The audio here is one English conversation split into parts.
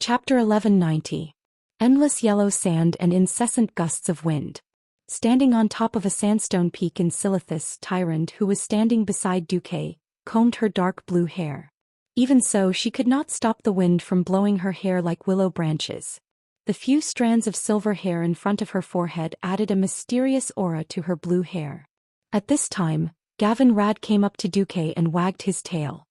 Chapter 1190. Endless yellow sand and incessant gusts of wind. Standing on top of a sandstone peak in Silithus, Tyrant, who was standing beside Duque, combed her dark blue hair. Even so, she could not stop the wind from blowing her hair like willow branches. The few strands of silver hair in front of her forehead added a mysterious aura to her blue hair. At this time, Gavin Rad came up to Duque and wagged his tail.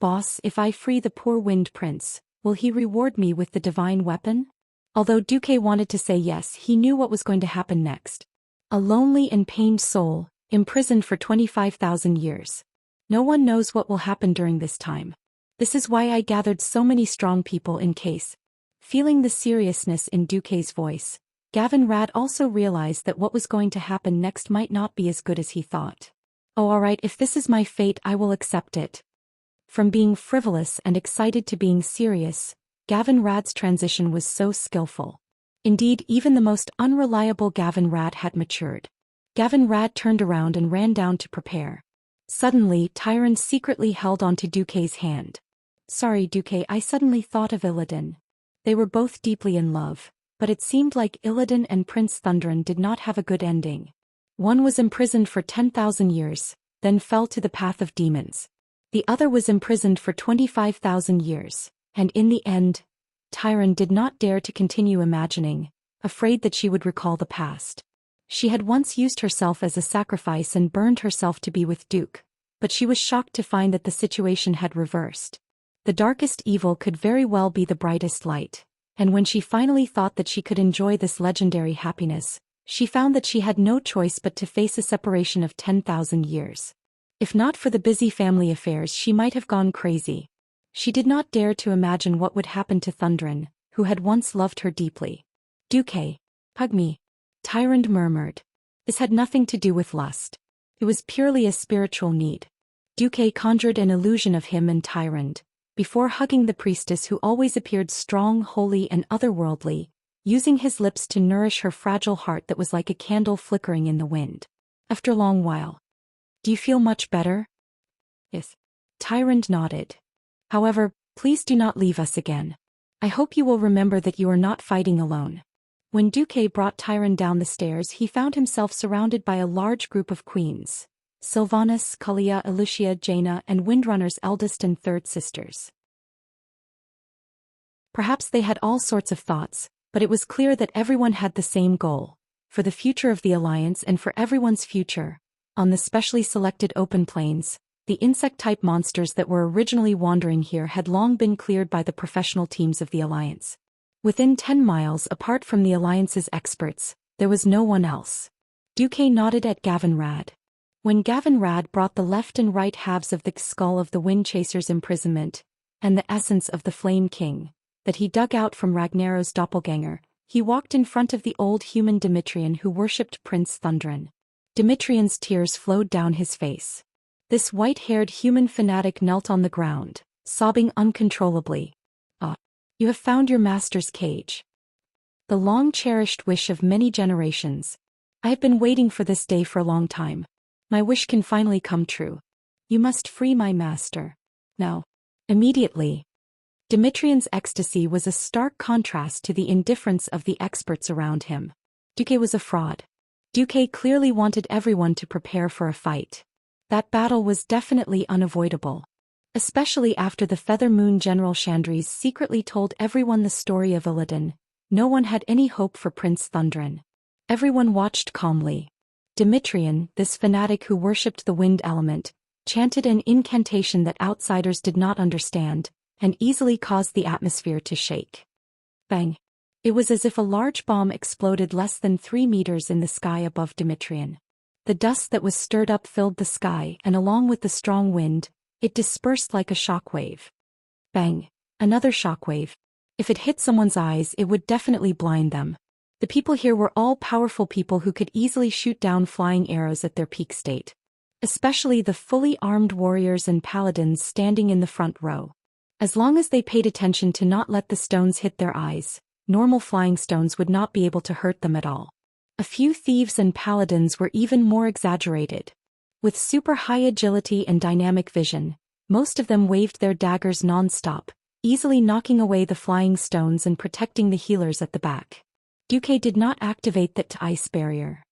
"Boss, if I free the poor Wind Prince, will he reward me with the divine weapon?" Although Duque wanted to say yes, he knew what was going to happen next. A lonely and pained soul, imprisoned for 25,000 years. No one knows what will happen during this time. This is why I gathered so many strong people in case. Feeling the seriousness in Duque's voice, Gavin Rad also realized that what was going to happen next might not be as good as he thought. "Oh, alright, if this is my fate, I will accept it." From being frivolous and excited to being serious, Gavin Rad's transition was so skillful. Indeed, even the most unreliable Gavin Rad had matured. Gavin Rad turned around and ran down to prepare. Suddenly, Tyrant secretly held onto Duque's hand. "Sorry, Duque, I suddenly thought of Illidan." They were both deeply in love, but it seemed like Illidan and Prince Thundran did not have a good ending. One was imprisoned for 10,000 years, then fell to the path of demons. The other was imprisoned for 25,000 years, and in the end, Tyrant did not dare to continue imagining, afraid that she would recall the past. She had once used herself as a sacrifice and burned herself to be with Duke, but she was shocked to find that the situation had reversed. The darkest evil could very well be the brightest light, and when she finally thought that she could enjoy this legendary happiness, she found that she had no choice but to face a separation of 10,000 years. If not for the busy family affairs, she might have gone crazy. She did not dare to imagine what would happen to Thundran, who had once loved her deeply. "Duque, hug me," Tyrant murmured. This had nothing to do with lust. It was purely a spiritual need. Duque conjured an illusion of him and Tyrant, before hugging the priestess who always appeared strong, holy and otherworldly, using his lips to nourish her fragile heart that was like a candle flickering in the wind. After a long while, "Do you feel much better?" "Yes." Tyrant nodded. "However, please do not leave us again. I hope you will remember that you are not fighting alone." When Duque brought Tyrant down the stairs, he found himself surrounded by a large group of queens. Sylvanas, Kalia, Elucia, Jaina, and Windrunner's eldest and third sisters. Perhaps they had all sorts of thoughts, but it was clear that everyone had the same goal, for the future of the Alliance and for everyone's future. On the specially selected open plains, the insect-type monsters that were originally wandering here had long been cleared by the professional teams of the Alliance. Within 10 miles apart from the Alliance's experts, there was no one else. Duque nodded at Gavin Rad. When Gavin Rad brought the left and right halves of the skull of the Wind Chaser's imprisonment, and the essence of the Flame King, that he dug out from Ragnaro's doppelganger, he walked in front of the old human Dimitrian who worshipped Prince Thundran. Dimitrian's tears flowed down his face. This white-haired human fanatic knelt on the ground, sobbing uncontrollably. "Ah, you have found your master's cage. The long-cherished wish of many generations. I have been waiting for this day for a long time. My wish can finally come true. You must free my master. Now." Immediately. Dimitrian's ecstasy was a stark contrast to the indifference of the experts around him. Duque was a fraud. Duque clearly wanted everyone to prepare for a fight. That battle was definitely unavoidable. Especially after the Feather Moon General Chandris secretly told everyone the story of Illidan, no one had any hope for Prince Thundran. Everyone watched calmly. Dimitrian, this fanatic who worshipped the wind element, chanted an incantation that outsiders did not understand, and easily caused the atmosphere to shake. Bang! It was as if a large bomb exploded less than 3 meters in the sky above Dimitrian. The dust that was stirred up filled the sky, and along with the strong wind, it dispersed like a shockwave. Bang! Another shockwave. If it hit someone's eyes, it would definitely blind them. The people here were all powerful people who could easily shoot down flying arrows at their peak state. Especially the fully armed warriors and paladins standing in the front row. As long as they paid attention to not let the stones hit their eyes, normal flying stones would not be able to hurt them at all. A few thieves and paladins were even more exaggerated. With super high agility and dynamic vision, most of them waved their daggers non-stop, easily knocking away the flying stones and protecting the healers at the back. Duque did not activate that ice barrier.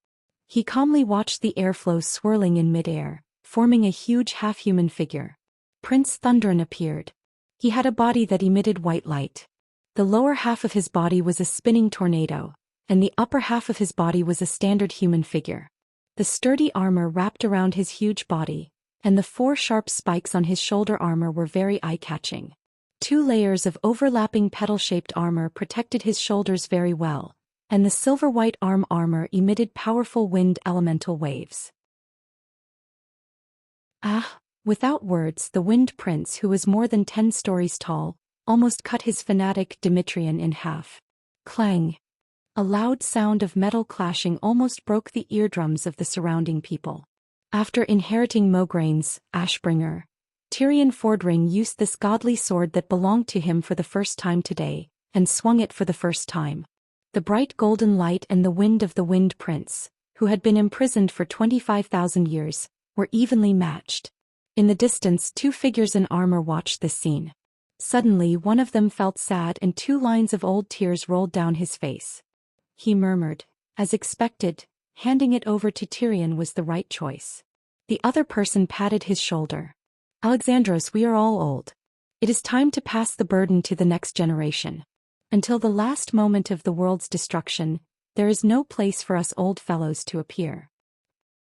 He calmly watched the airflow swirling in midair, forming a huge half-human figure. Prince Thundren appeared. He had a body that emitted white light. The lower half of his body was a spinning tornado, and the upper half of his body was a standard human figure. The sturdy armor wrapped around his huge body, and the 4 sharp spikes on his shoulder armor were very eye-catching. 2 layers of overlapping petal-shaped armor protected his shoulders very well, and the silver-white arm armor emitted powerful wind elemental waves. Without words, the Wind Prince, who was more than 10 stories tall, almost cut his fanatic Dimitrian in half. Clang! A loud sound of metal clashing almost broke the eardrums of the surrounding people. After inheriting Mograine's Ashbringer, Tyrion Fordring used this godly sword that belonged to him for the first time today, and swung it for the first time. The bright golden light and the wind of the Wind Prince, who had been imprisoned for 25,000 years, were evenly matched. In the distance, 2 figures in armor watched this scene. Suddenly, one of them felt sad and 2 lines of old tears rolled down his face. He murmured, as expected, handing it over to Tyrion was the right choice. The other person patted his shoulder. Alexandros, we are all old. It is time to pass the burden to the next generation. Until the last moment of the world's destruction, there is no place for us old fellows to appear.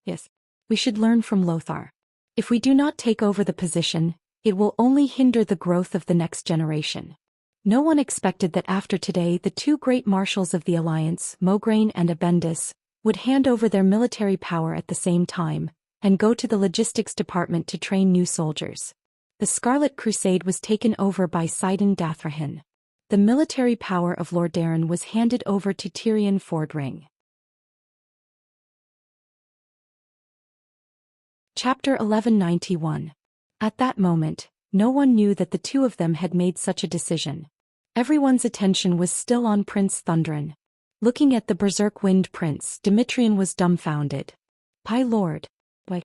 Yes, we should learn from Lothar. If we do not take over the position, it will only hinder the growth of the next generation. No one expected that after today the 2 great marshals of the Alliance, Mograine and Abendis, would hand over their military power at the same time, and go to the logistics department to train new soldiers. The Scarlet Crusade was taken over by Sidon Dathrahan. The military power of Lordaeron was handed over to Tyrion Fordring. Chapter 1191. At that moment, no one knew that the 2 of them had made such a decision. Everyone's attention was still on Prince Thundren. Looking at the Berserk Wind Prince, Dimitrian was dumbfounded. "My lord, why?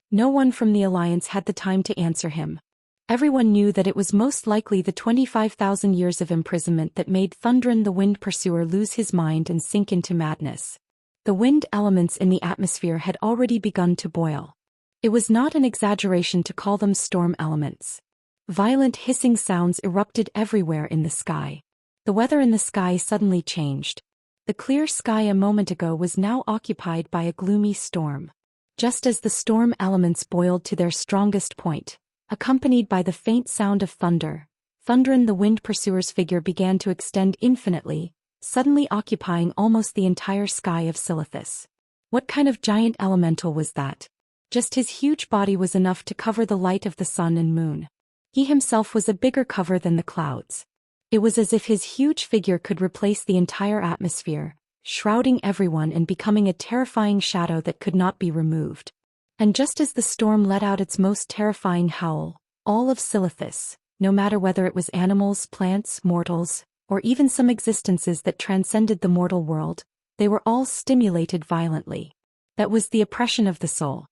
No one from the Alliance had the time to answer him. Everyone knew that it was most likely the 25,000 years of imprisonment that made Thundren the Wind Pursuer lose his mind and sink into madness. The wind elements in the atmosphere had already begun to boil. It was not an exaggeration to call them storm elements. Violent hissing sounds erupted everywhere in the sky. The weather in the sky suddenly changed. The clear sky a moment ago was now occupied by a gloomy storm. Just as the storm elements boiled to their strongest point, accompanied by the faint sound of thunder, Thundren the Wind Pursuer's figure began to extend infinitely, suddenly occupying almost the entire sky of Silithus. What kind of giant elemental was that? Just his huge body was enough to cover the light of the sun and moon. He himself was a bigger cover than the clouds. It was as if his huge figure could replace the entire atmosphere, shrouding everyone and becoming a terrifying shadow that could not be removed. And just as the storm let out its most terrifying howl, all of Silithus, no matter whether it was animals, plants, mortals, or even some existences that transcended the mortal world, they were all stimulated violently. That was the oppression of the soul.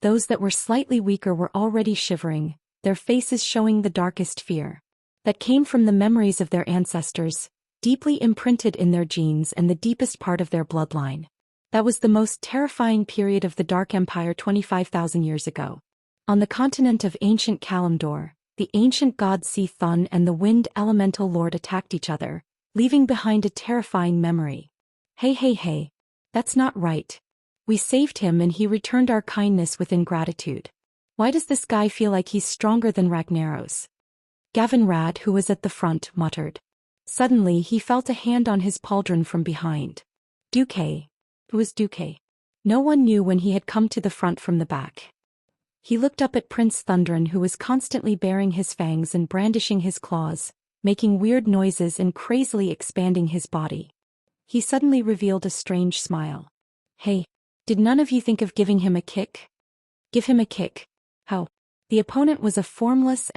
Those that were slightly weaker were already shivering, their faces showing the darkest fear. That came from the memories of their ancestors, deeply imprinted in their genes and the deepest part of their bloodline. That was the most terrifying period of the Dark Empire 25,000 years ago. On the continent of ancient Kalimdor, the ancient god Thun and the wind elemental lord attacked each other, leaving behind a terrifying memory. Hey, that's not right. We saved him and he returned our kindness with ingratitude. Why does this guy feel like he's stronger than Ragnaros? Gavin Rad, who was at the front, muttered. Suddenly he felt a hand on his pauldron from behind. Duque. Who was Duque? No one knew when he had come to the front from the back. He looked up at Prince Thundren, who was constantly baring his fangs and brandishing his claws, making weird noises and crazily expanding his body. He suddenly revealed a strange smile. Hey, did none of you think of giving him a kick? Give him a kick. How? The opponent was a formless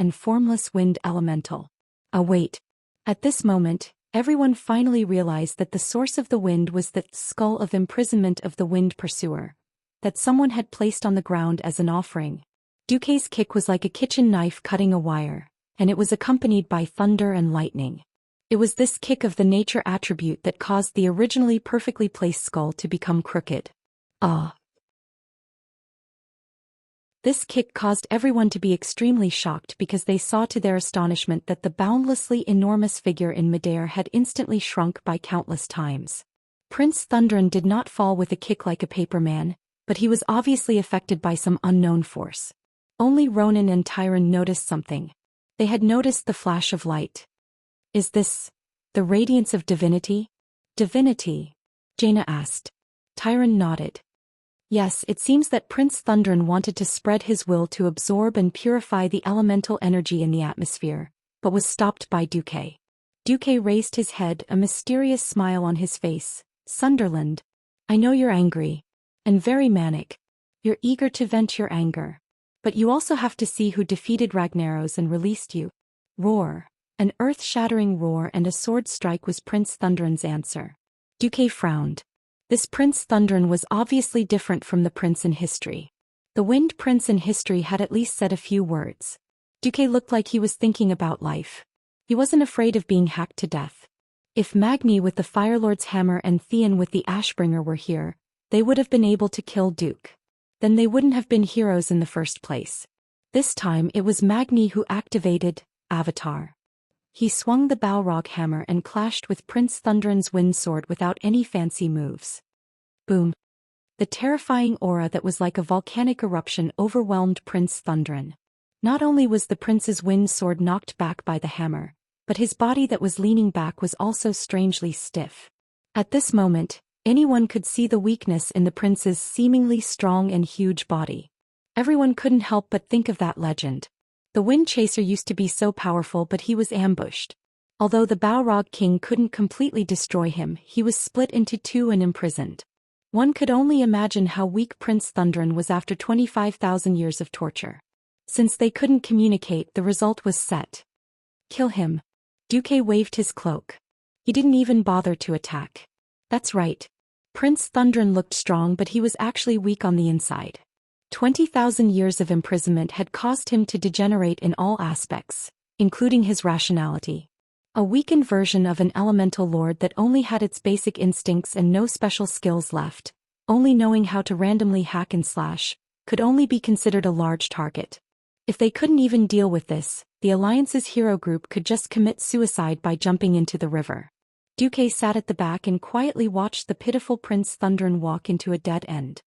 wind elemental. Wait. At this moment, everyone finally realized that the source of the wind was the skull of imprisonment of the Wind Pursuer, that someone had placed on the ground as an offering. Duque's kick was like a kitchen knife cutting a wire, and it was accompanied by thunder and lightning. It was this kick of the nature attribute that caused the originally perfectly placed skull to become crooked. Ah! This kick caused everyone to be extremely shocked because they saw to their astonishment that the boundlessly enormous figure in midair had instantly shrunk by countless times. Prince Thundren did not fall with a kick like a paper man, but he was obviously affected by some unknown force. Only Ronan and Tyron noticed something. They had noticed the flash of light. Is this the radiance of divinity? Divinity? Jaina asked. Tyron nodded. Yes, it seems that Prince Thundren wanted to spread his will to absorb and purify the elemental energy in the atmosphere, but was stopped by Duque. Duque raised his head, a mysterious smile on his face. Sunderland, I know you're angry. And very manic. You're eager to vent your anger. But you also have to see who defeated Ragnaros and released you. Roar. An earth-shattering roar and a sword strike was Prince Thundren's answer. Duque frowned. This Prince Thundren was obviously different from the prince in history. The Wind Prince in history had at least said a few words. Duque looked like he was thinking about life. He wasn't afraid of being hacked to death. If Magni with the Firelord's hammer and Theon with the Ashbringer were here, they would have been able to kill Duke. Then they wouldn't have been heroes in the first place. This time it was Magni who activated Avatar. He swung the Balrog hammer and clashed with Prince Thundren's wind sword without any fancy moves. Boom. The terrifying aura that was like a volcanic eruption overwhelmed Prince Thundren. Not only was the prince's wind sword knocked back by the hammer, but his body that was leaning back was also strangely stiff. At this moment, anyone could see the weakness in the prince's seemingly strong and huge body. Everyone couldn't help but think of that legend. The Wind Chaser used to be so powerful, but he was ambushed. Although the Balrog King couldn't completely destroy him, he was split into two and imprisoned. One could only imagine how weak Prince Thundren was after 25,000 years of torture. Since they couldn't communicate, the result was set. Kill him. Duque waved his cloak. He didn't even bother to attack. That's right. Prince Thundren looked strong, but he was actually weak on the inside. 20,000 years of imprisonment had caused him to degenerate in all aspects, including his rationality. A weakened version of an elemental lord that only had its basic instincts and no special skills left, only knowing how to randomly hack and slash, could only be considered a large target. If they couldn't even deal with this, the Alliance's hero group could just commit suicide by jumping into the river. Duque sat at the back and quietly watched the pitiful Prince Thundren walk into a dead end.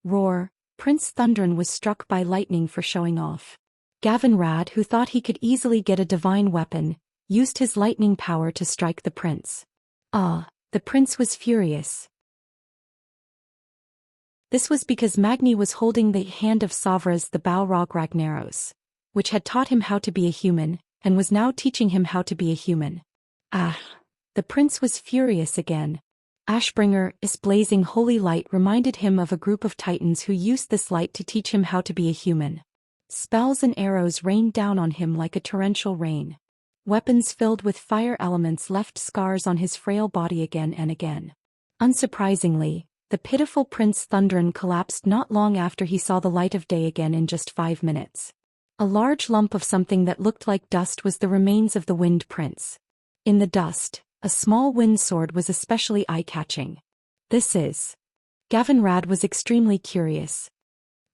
Roar. Prince Thundren was struck by lightning for showing off. Gavin Rad, who thought he could easily get a divine weapon, used his lightning power to strike the prince. The prince was furious. This was because Magni was holding the hand of Savras the Balrog Ragnaros, which had taught him how to be a human, and was now teaching him how to be a human. The prince was furious again. Ashbringer's blazing holy light reminded him of a group of titans who used this light to teach him how to be a human. Spells and arrows rained down on him like a torrential rain. Weapons filled with fire elements left scars on his frail body again and again. Unsurprisingly, the pitiful Prince Thundren collapsed not long after he saw the light of day again in just 5 minutes. A large lump of something that looked like dust was the remains of the Wind Prince. In the dust, a small wind sword was especially eye-catching. This is... Gavin Rad was extremely curious.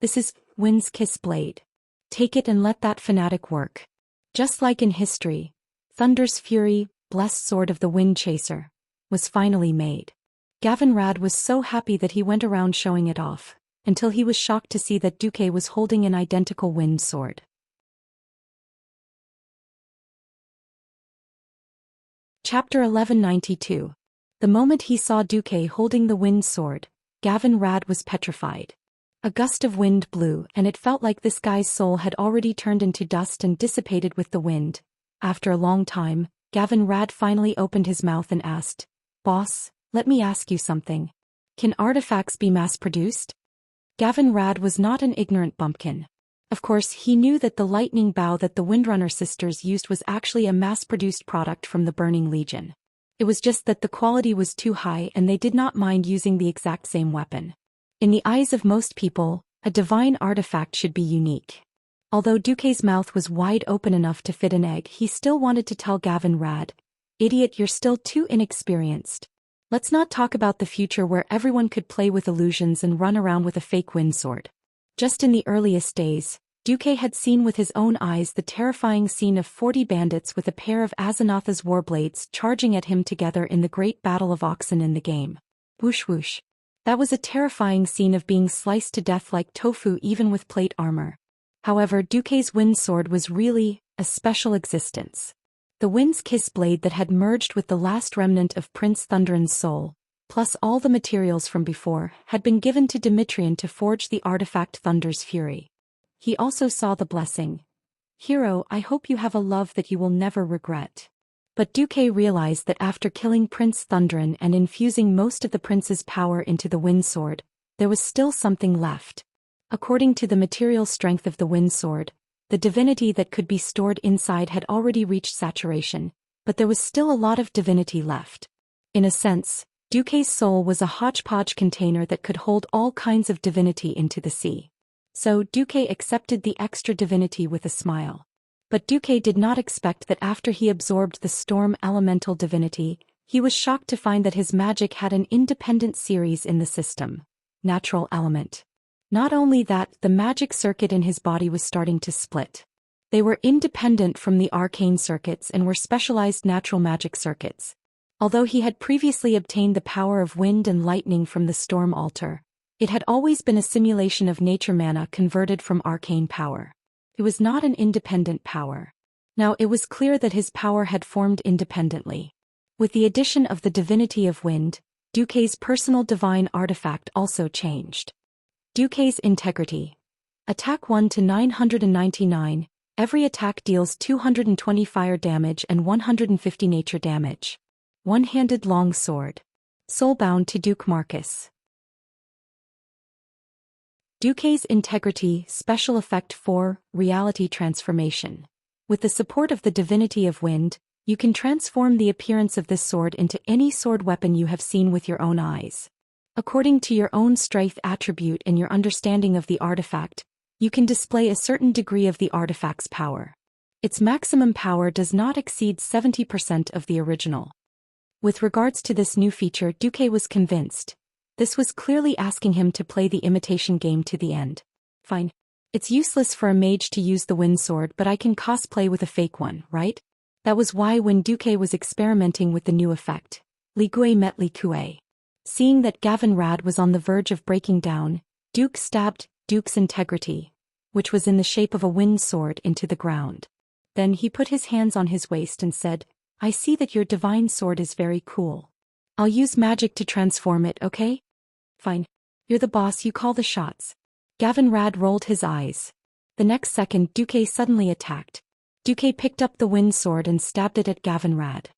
This is Wind's Kiss Blade. Take it and let that fanatic work. Just like in history, Thunder's Fury, blessed sword of the Wind Chaser, was finally made. Gavin Rad was so happy that he went around showing it off, until he was shocked to see that Duque was holding an identical wind sword. Chapter 1192. The moment he saw Duque holding the wind sword, Gavin Rad was petrified. A gust of wind blew, and it felt like this guy's soul had already turned into dust and dissipated with the wind. After a long time, Gavin Rad finally opened his mouth and asked, "Boss, let me ask you something. Can artifacts be mass-produced?" Gavin Rad was not an ignorant bumpkin. Of course, he knew that the lightning bow that the Windrunner sisters used was actually a mass-produced product from the Burning Legion. It was just that the quality was too high and they did not mind using the exact same weapon. In the eyes of most people, a divine artifact should be unique. Although Duque's mouth was wide open enough to fit an egg, he still wanted to tell Gavin Rad, "Idiot, you're still too inexperienced. Let's not talk about the future where everyone could play with illusions and run around with a fake wind sword." Just in the earliest days, Duque had seen with his own eyes the terrifying scene of 40 bandits with a pair of Azanatha's warblades charging at him together in the Great Battle of Oxen in the game. Whoosh whoosh. That was a terrifying scene of being sliced to death like tofu even with plate armor. However, Duque's wind sword was really a special existence. The Wind's Kiss blade that had merged with the last remnant of Prince Thunderon's soul, plus all the materials from before, had been given to Dimitrian to forge the artifact Thunder's Fury. He also saw the blessing. "Hero, I hope you have a love that you will never regret." But Duque realized that after killing Prince Thunderon and infusing most of the prince's power into the wind sword, there was still something left. According to the material strength of the wind sword, the divinity that could be stored inside had already reached saturation, but there was still a lot of divinity left. In a sense, Duque's soul was a hodgepodge container that could hold all kinds of divinity into the sea. So Duque accepted the extra divinity with a smile. But Duque did not expect that after he absorbed the storm elemental divinity, he was shocked to find that his magic had an independent series in the system: natural element. Not only that, the magic circuit in his body was starting to split. They were independent from the arcane circuits and were specialized natural magic circuits. Although he had previously obtained the power of wind and lightning from the storm altar, it had always been a simulation of nature mana converted from arcane power. It was not an independent power. Now it was clear that his power had formed independently. With the addition of the divinity of wind, Duque's personal divine artifact also changed. Duque's integrity. Attack 1 to 999, every attack deals 220 fire damage and 150 nature damage. One-handed long sword. Soulbound to Duke Marcus. Duque's integrity special effect 4, reality transformation. With the support of the divinity of wind, you can transform the appearance of this sword into any sword weapon you have seen with your own eyes. According to your own strength attribute and your understanding of the artifact, you can display a certain degree of the artifact's power. Its maximum power does not exceed 70% of the original. With regards to this new feature, Duque was convinced. This was clearly asking him to play the imitation game to the end. Fine. It's useless for a mage to use the wind sword, but I can cosplay with a fake one, right? That was why when Duque was experimenting with the new effect, Li Gui met Li Kue. Seeing that Gavin Rad was on the verge of breaking down, Duke stabbed Duke's integrity, which was in the shape of a wind sword, into the ground. Then he put his hands on his waist and said, "I see that your divine sword is very cool. I'll use magic to transform it, okay?" "Fine. You're the boss, you call the shots." Gavin Rad rolled his eyes. The next second, Duque suddenly attacked. Duque picked up the wind sword and stabbed it at Gavin Rad.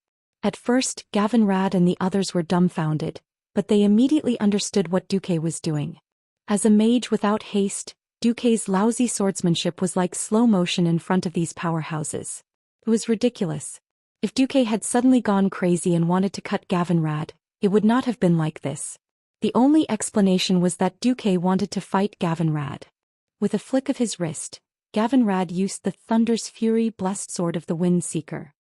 At first, Gavin Rad and the others were dumbfounded, but they immediately understood what Duque was doing. As a mage without haste, Duque's lousy swordsmanship was like slow motion in front of these powerhouses. It was ridiculous. If Duque had suddenly gone crazy and wanted to cut Gavin Rad, it would not have been like this. The only explanation was that Duque wanted to fight Gavin Rad. With a flick of his wrist, Gavin Rad used the Thunder's Fury blessed sword of the Wind Seeker.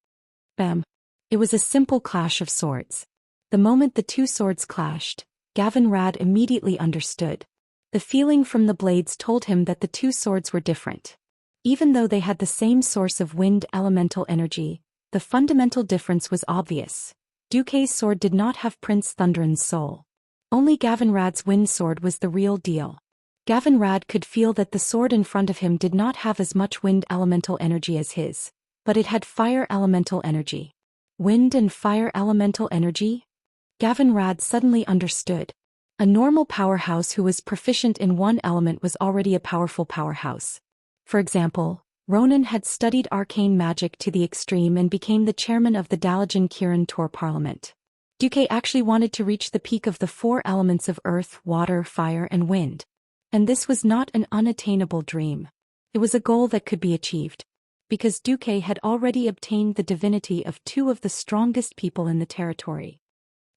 Bam! It was a simple clash of swords. The moment the two swords clashed, Gavin Rad immediately understood. The feeling from the blades told him that the two swords were different. Even though they had the same source of wind elemental energy, the fundamental difference was obvious. Duque's sword did not have Prince Thunderon's soul. Only Gavin Rad's wind sword was the real deal. Gavin Rad could feel that the sword in front of him did not have as much wind elemental energy as his, but it had fire elemental energy. Wind and fire elemental energy? Gavin Rad suddenly understood. A normal powerhouse who was proficient in one element was already a powerful powerhouse. For example, Ronan had studied arcane magic to the extreme and became the chairman of the Dalajan Kiran Tor Parliament. Duque actually wanted to reach the peak of the four elements of earth, water, fire, and wind. And this was not an unattainable dream. It was a goal that could be achieved. Because Duque had already obtained the divinity of two of the strongest people in the territory.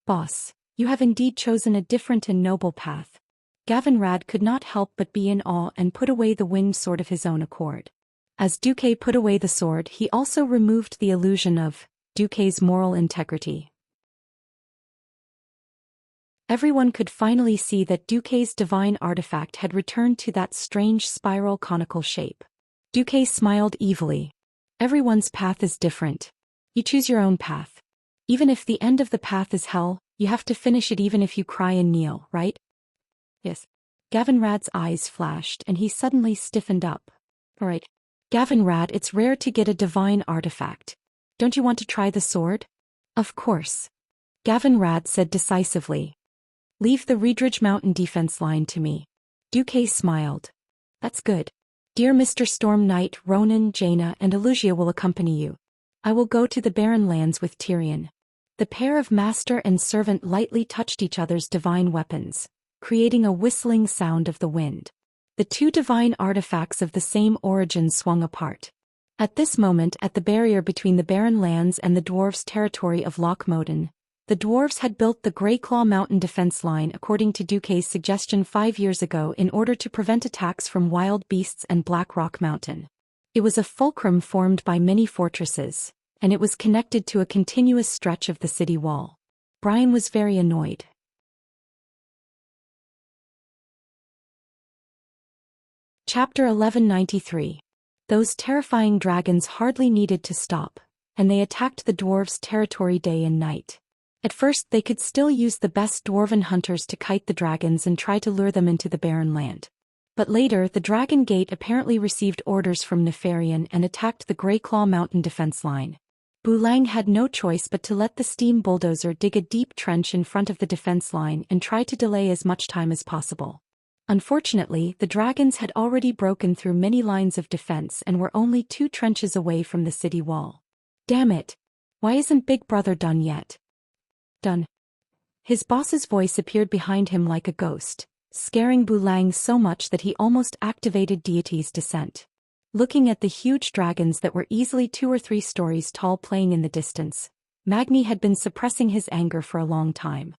"Boss, you have indeed chosen a different and noble path." Gavin Rad could not help but be in awe and put away the wind sword of his own accord. As Duque put away the sword, he also removed the illusion of Duque's moral integrity. Everyone could finally see that Duque's divine artifact had returned to that strange spiral conical shape. Duque smiled evilly. Everyone's path is different. You choose your own path. Even if the end of the path is hell, you have to finish it even if you cry and kneel, right? Yes. Gavinrad's eyes flashed and he suddenly stiffened up. Alright. Gavinrad, it's rare to get a divine artifact. Don't you want to try the sword? Of course. Gavinrad said decisively. Leave the Riedrige Mountain defense line to me. Duque smiled. That's good. Dear Mr. Storm Knight, Ronan, Jaina, and Elusia will accompany you. I will go to the barren lands with Tyrion. The pair of master and servant lightly touched each other's divine weapons, creating a whistling sound of the wind. The two divine artifacts of the same origin swung apart. At this moment, at the barrier between the barren lands and the dwarves' territory of Loch Moden, the dwarves had built the Greyclaw Mountain defense line according to Duque's suggestion 5 years ago in order to prevent attacks from wild beasts and Black Rock Mountain. It was a fulcrum formed by many fortresses, and it was connected to a continuous stretch of the city wall. Brian was very annoyed. Chapter 1193. Those terrifying dragons hardly needed to stop, and they attacked the dwarves' territory day and night. At first they could still use the best dwarven hunters to kite the dragons and try to lure them into the barren land. But later the Dragon Gate apparently received orders from Nefarian and attacked the Greyclaw Mountain defense line. Bulang had no choice but to let the steam bulldozer dig a deep trench in front of the defense line and try to delay as much time as possible. Unfortunately, the dragons had already broken through many lines of defense and were only 2 trenches away from the city wall. Damn it! Why isn't Big Brother done yet? Done. His boss's voice appeared behind him like a ghost, scaring Bulang so much that he almost activated Deity's Descent. Looking at the huge dragons that were easily 2 or 3 stories tall playing in the distance, Magni had been suppressing his anger for a long time.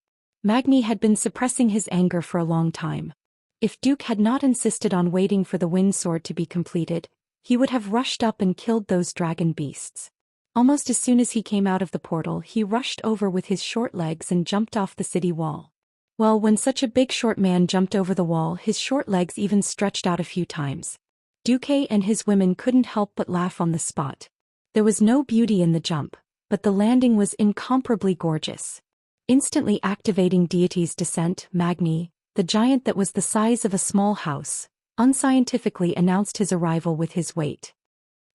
If Duke had not insisted on waiting for the wind sword to be completed, he would have rushed up and killed those dragon beasts. Almost as soon as he came out of the portal, he rushed over with his short legs and jumped off the city wall. Well, when such a big short man jumped over the wall, his short legs even stretched out a few times. Duque and his women couldn't help but laugh on the spot. There was no beauty in the jump, but the landing was incomparably gorgeous. Instantly activating Deity's Descent, Magni, the giant that was the size of a small house, unscientifically announced his arrival with his weight.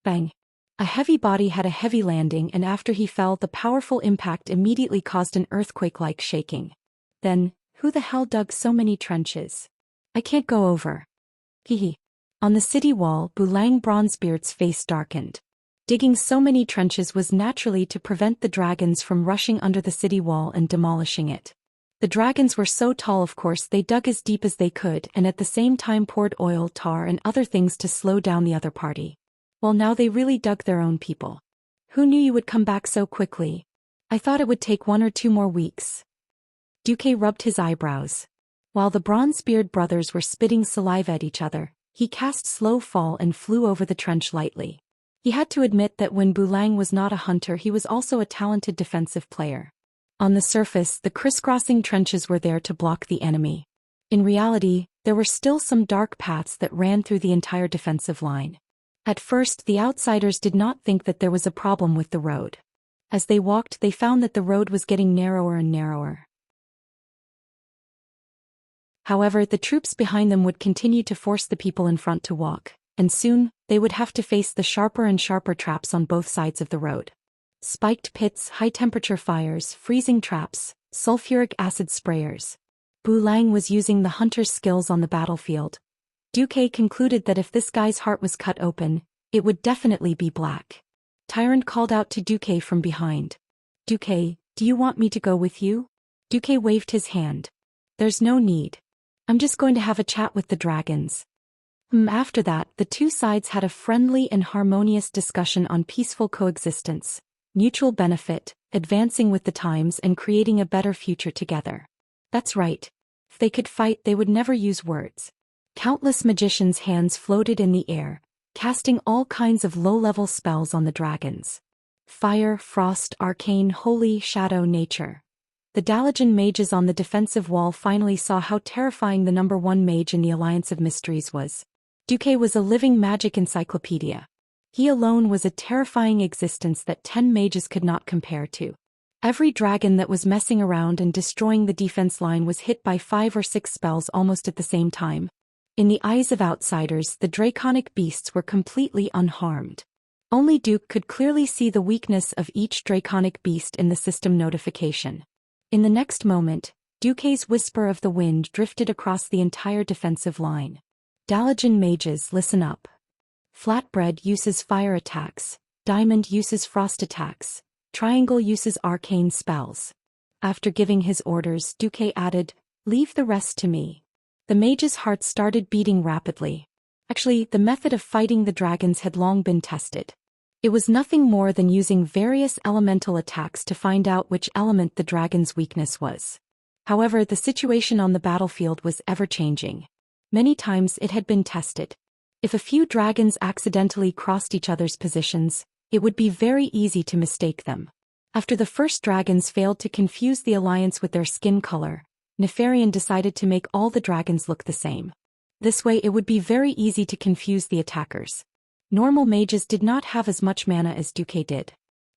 Bang! A heavy body had a heavy landing, and after he fell, the powerful impact immediately caused an earthquake-like shaking. Then, who the hell dug so many trenches? I can't go over. Hehe. On the city wall, Bulang Bronzebeard's face darkened. Digging so many trenches was naturally to prevent the dragons from rushing under the city wall and demolishing it. The dragons were so tall, of course they dug as deep as they could and at the same time poured oil, tar and other things to slow down the other party. Well, now they really dug their own people. Who knew you would come back so quickly? I thought it would take 1 or 2 more weeks. Duque rubbed his eyebrows. While the Bronzebeard brothers were spitting saliva at each other, he cast Slow Fall and flew over the trench lightly. He had to admit that when Bulang was not a hunter, he was also a talented defensive player. On the surface, the crisscrossing trenches were there to block the enemy. In reality, there were still some dark paths that ran through the entire defensive line. At first, the outsiders did not think that there was a problem with the road. As they walked, they found that the road was getting narrower and narrower. However, the troops behind them would continue to force the people in front to walk, and soon, they would have to face the sharper and sharper traps on both sides of the road. Spiked pits, high-temperature fires, freezing traps, sulfuric acid sprayers. Bulang was using the hunter's skills on the battlefield. Duque concluded that if this guy's heart was cut open, it would definitely be black. Tyrant called out to Duque from behind. Duque, do you want me to go with you? Duque waved his hand. There's no need. I'm just going to have a chat with the dragons. After that, the two sides had a friendly and harmonious discussion on peaceful coexistence, mutual benefit, advancing with the times and creating a better future together. That's right. If they could fight, they would never use words. Countless magicians' hands floated in the air, casting all kinds of low-level spells on the dragons. Fire, frost, arcane, holy, shadow, nature. The Dalajan mages on the defensive wall finally saw how terrifying the number one mage in the Alliance of Mysteries was. Duque was a living magic encyclopedia. He alone was a terrifying existence that 10 mages could not compare to. Every dragon that was messing around and destroying the defense line was hit by 5 or 6 spells almost at the same time. In the eyes of outsiders, the draconic beasts were completely unharmed. Only Duke could clearly see the weakness of each draconic beast in the system notification. In the next moment, Duque's whisper of the wind drifted across the entire defensive line. Dalajan mages, listen up. Flatbread uses fire attacks, Diamond uses frost attacks, Triangle uses arcane spells. After giving his orders, Duque added, leave the rest to me. The mage's heart started beating rapidly. Actually, the method of fighting the dragons had long been tested. It was nothing more than using various elemental attacks to find out which element the dragon's weakness was. However, the situation on the battlefield was ever-changing. Many times it had been tested. If a few dragons accidentally crossed each other's positions, it would be very easy to mistake them. After the first dragons failed to confuse the alliance with their skin color, Nefarian decided to make all the dragons look the same. This way it would be very easy to confuse the attackers. Normal mages did not have as much mana as Duque did.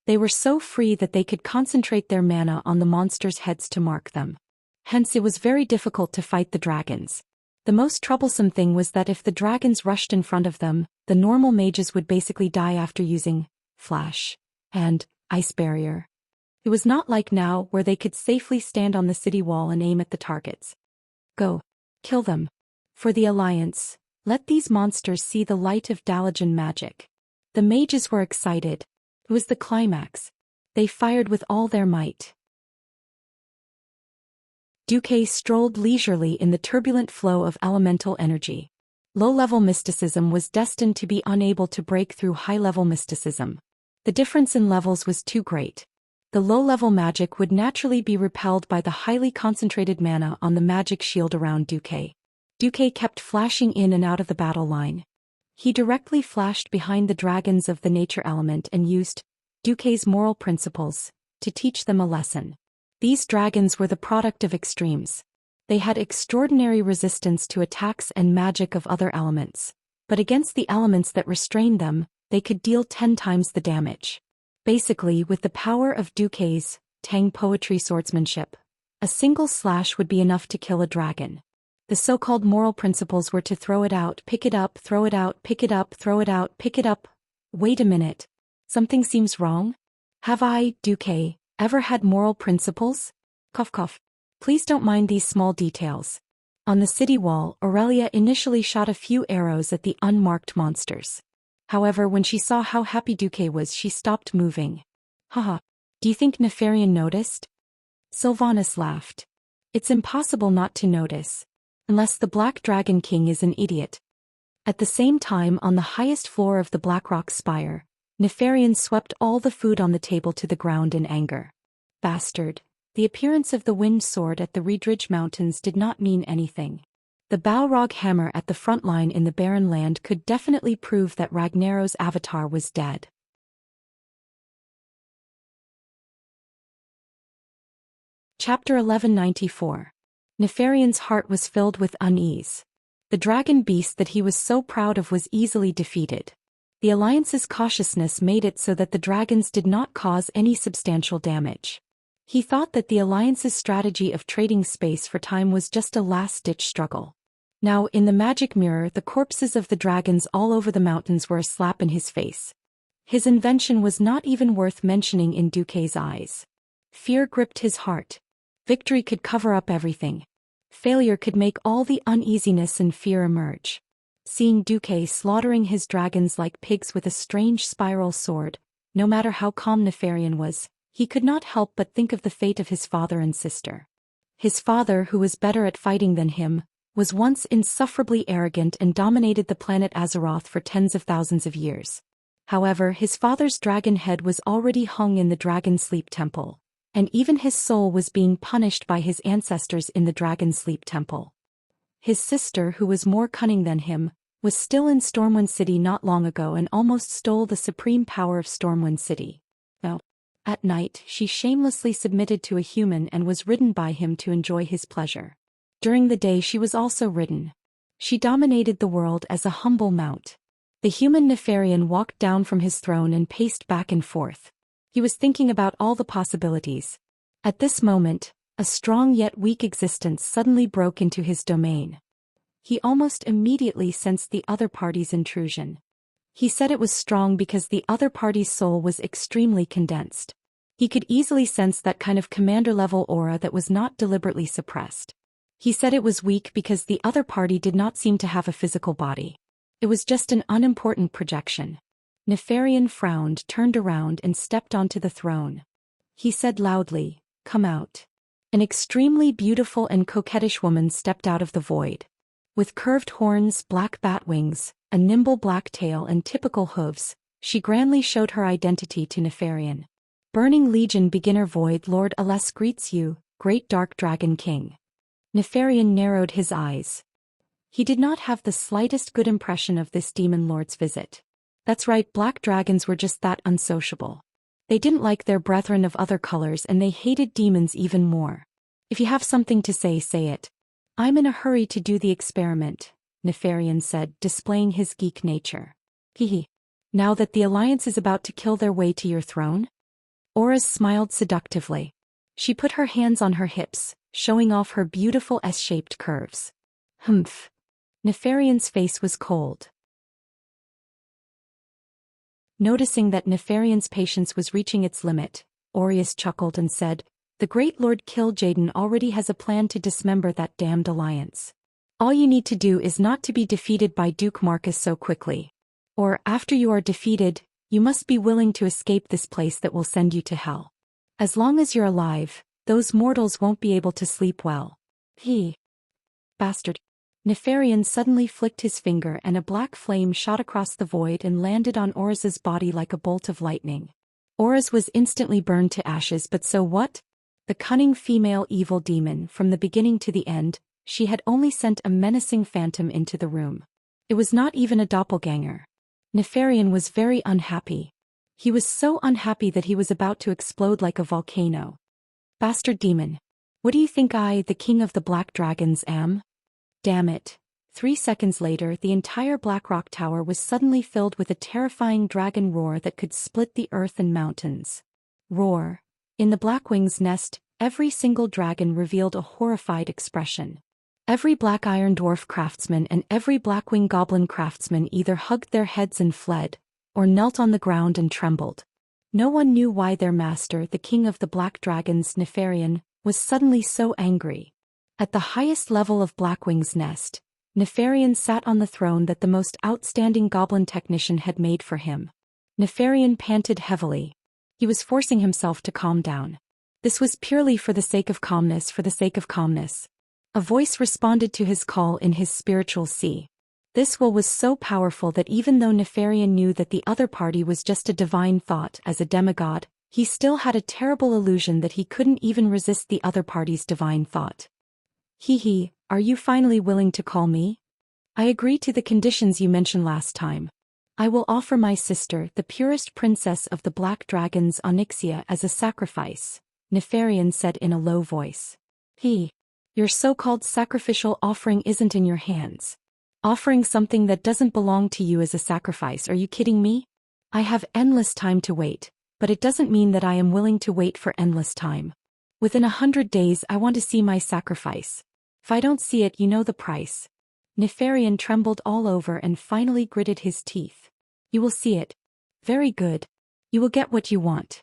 They were so free that they could concentrate their mana on the monsters' heads to mark them. Hence it was very difficult to fight the dragons. The most troublesome thing was that if the dragons rushed in front of them, the normal mages would basically die after using Flash and Ice Barrier. It was not like now where they could safely stand on the city wall and aim at the targets. Go. Kill them. For the Alliance, let these monsters see the light of Dalajan magic. The mages were excited. It was the climax. They fired with all their might. Duque strolled leisurely in the turbulent flow of elemental energy. Low-level mysticism was destined to be unable to break through high-level mysticism. The difference in levels was too great. The low-level magic would naturally be repelled by the highly concentrated mana on the magic shield around Duque. Duque kept flashing in and out of the battle line. He directly flashed behind the dragons of the nature element and used Duque's moral principles to teach them a lesson. These dragons were the product of extremes. They had extraordinary resistance to attacks and magic of other elements, but against the elements that restrained them, they could deal 10 times the damage. Basically, with the power of Duque's Tang poetry swordsmanship, a single slash would be enough to kill a dragon. The so-called moral principles were to throw it out, pick it up, throw it out, pick it up, throw it out, pick it up. Wait a minute. Something seems wrong? Have I, Duque, ever had moral principles? Cough cough. Please don't mind these small details. On the city wall, Aurelia initially shot a few arrows at the unmarked monsters. However, when she saw how happy Duque was, she stopped moving. Haha. Do you think Nefarian noticed? Sylvanas laughed. It's impossible not to notice. Unless the Black Dragon King is an idiot. At the same time, on the highest floor of the Blackrock Spire, Nefarian swept all the food on the table to the ground in anger. Bastard. The appearance of the wind sword at the Reedridge Mountains did not mean anything. The Balrog hammer at the front line in the barren land could definitely prove that Ragnaro's avatar was dead. Chapter 1194. Nefarian's heart was filled with unease. The dragon beast that he was so proud of was easily defeated. The Alliance's cautiousness made it so that the dragons did not cause any substantial damage. He thought that the Alliance's strategy of trading space for time was just a last-ditch struggle. Now, in the magic mirror, the corpses of the dragons all over the mountains were a slap in his face. His invention was not even worth mentioning in Duque's eyes. Fear gripped his heart. Victory could cover up everything. Failure could make all the uneasiness and fear emerge. Seeing Duque slaughtering his dragons like pigs with a strange spiral sword, no matter how calm Nefarian was, he could not help but think of the fate of his father and sister. His father, who was better at fighting than him, was once insufferably arrogant and dominated the planet Azeroth for tens of thousands of years. However, his father's dragon head was already hung in the Dragon Sleep Temple, and even his soul was being punished by his ancestors in the Dragon Sleep Temple. His sister, who was more cunning than him, was still in Stormwind City not long ago and almost stole the supreme power of Stormwind City. Now, at night, she shamelessly submitted to a human and was ridden by him to enjoy his pleasure. During the day she was also ridden. She dominated the world as a humble mount. The human Nefarian walked down from his throne and paced back and forth. He was thinking about all the possibilities. At this moment, a strong yet weak existence suddenly broke into his domain. He almost immediately sensed the other party's intrusion. He said it was strong because the other party's soul was extremely condensed. He could easily sense that kind of commander-level aura that was not deliberately suppressed. He said it was weak because the other party did not seem to have a physical body. It was just an unimportant projection. Nefarian frowned, turned around and stepped onto the throne. He said loudly, "Come out." An extremely beautiful and coquettish woman stepped out of the void. With curved horns, black bat wings, a nimble black tail and typical hooves, she grandly showed her identity to Nefarian. "Burning Legion Beginner Void Lord Aless greets you, Great Dark Dragon King." Nefarian narrowed his eyes. He did not have the slightest good impression of this demon lord's visit. That's right, black dragons were just that unsociable. They didn't like their brethren of other colors and they hated demons even more. "If you have something to say, say it." "I'm in a hurry to do the experiment," Nefarian said, displaying his geek nature. Hehe. "Now that the Alliance is about to kill their way to your throne?" Auras smiled seductively. She put her hands on her hips, showing off her beautiful S-shaped curves. Humph. Nefarian's face was cold. Noticing that Nefarian's patience was reaching its limit, Aureus chuckled and said, "The great Lord Kil'jaeden already has a plan to dismember that damned alliance. All you need to do is not to be defeated by Duke Marcus so quickly. Or, after you are defeated, you must be willing to escape this place that will send you to hell. As long as you're alive, those mortals won't be able to sleep well." He. Bastard. Nefarian suddenly flicked his finger and a black flame shot across the void and landed on Auris's body like a bolt of lightning. Auris was instantly burned to ashes, but so what? The cunning female evil demon, from the beginning to the end, she had only sent a menacing phantom into the room. It was not even a doppelganger. Nefarian was very unhappy. He was so unhappy that he was about to explode like a volcano. "Bastard demon. What do you think I, the king of the black dragons, am? Damn it." 3 seconds later, the entire Blackrock Tower was suddenly filled with a terrifying dragon roar that could split the earth and mountains. Roar. In the Blackwing's nest, every single dragon revealed a horrified expression. Every Black Iron Dwarf craftsman and every Blackwing Goblin craftsman either hugged their heads and fled, or knelt on the ground and trembled. No one knew why their master, the king of the black dragons, Nefarian, was suddenly so angry. At the highest level of Blackwing's nest, Nefarian sat on the throne that the most outstanding goblin technician had made for him. Nefarian panted heavily. He was forcing himself to calm down. This was purely for the sake of calmness, for the sake of calmness. A voice responded to his call in his spiritual sea. This will was so powerful that even though Nefarian knew that the other party was just a divine thought as a demigod, he still had a terrible illusion that he couldn't even resist the other party's divine thought. "Hee, are you finally willing to call me? I agree to the conditions you mentioned last time. I will offer my sister, the purest princess of the black dragons, Onyxia, as a sacrifice," Nefarian said in a low voice. Your so-called sacrificial offering isn't in your hands. Offering something that doesn't belong to you as a sacrifice, are you kidding me? I have endless time to wait, but it doesn't mean that I am willing to wait for endless time. Within 100 days I want to see my sacrifice. If I don't see it, you know the price. Nefarian trembled all over and finally gritted his teeth. "You will see it. Very good. You will get what you want."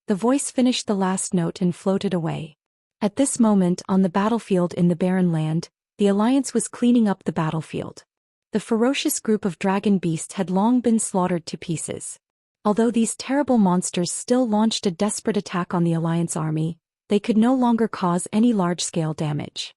The voice finished the last note and floated away. At this moment, on the battlefield in the barren land, the Alliance was cleaning up the battlefield. The ferocious group of dragon beasts had long been slaughtered to pieces. Although these terrible monsters still launched a desperate attack on the Alliance army, they could no longer cause any large-scale damage.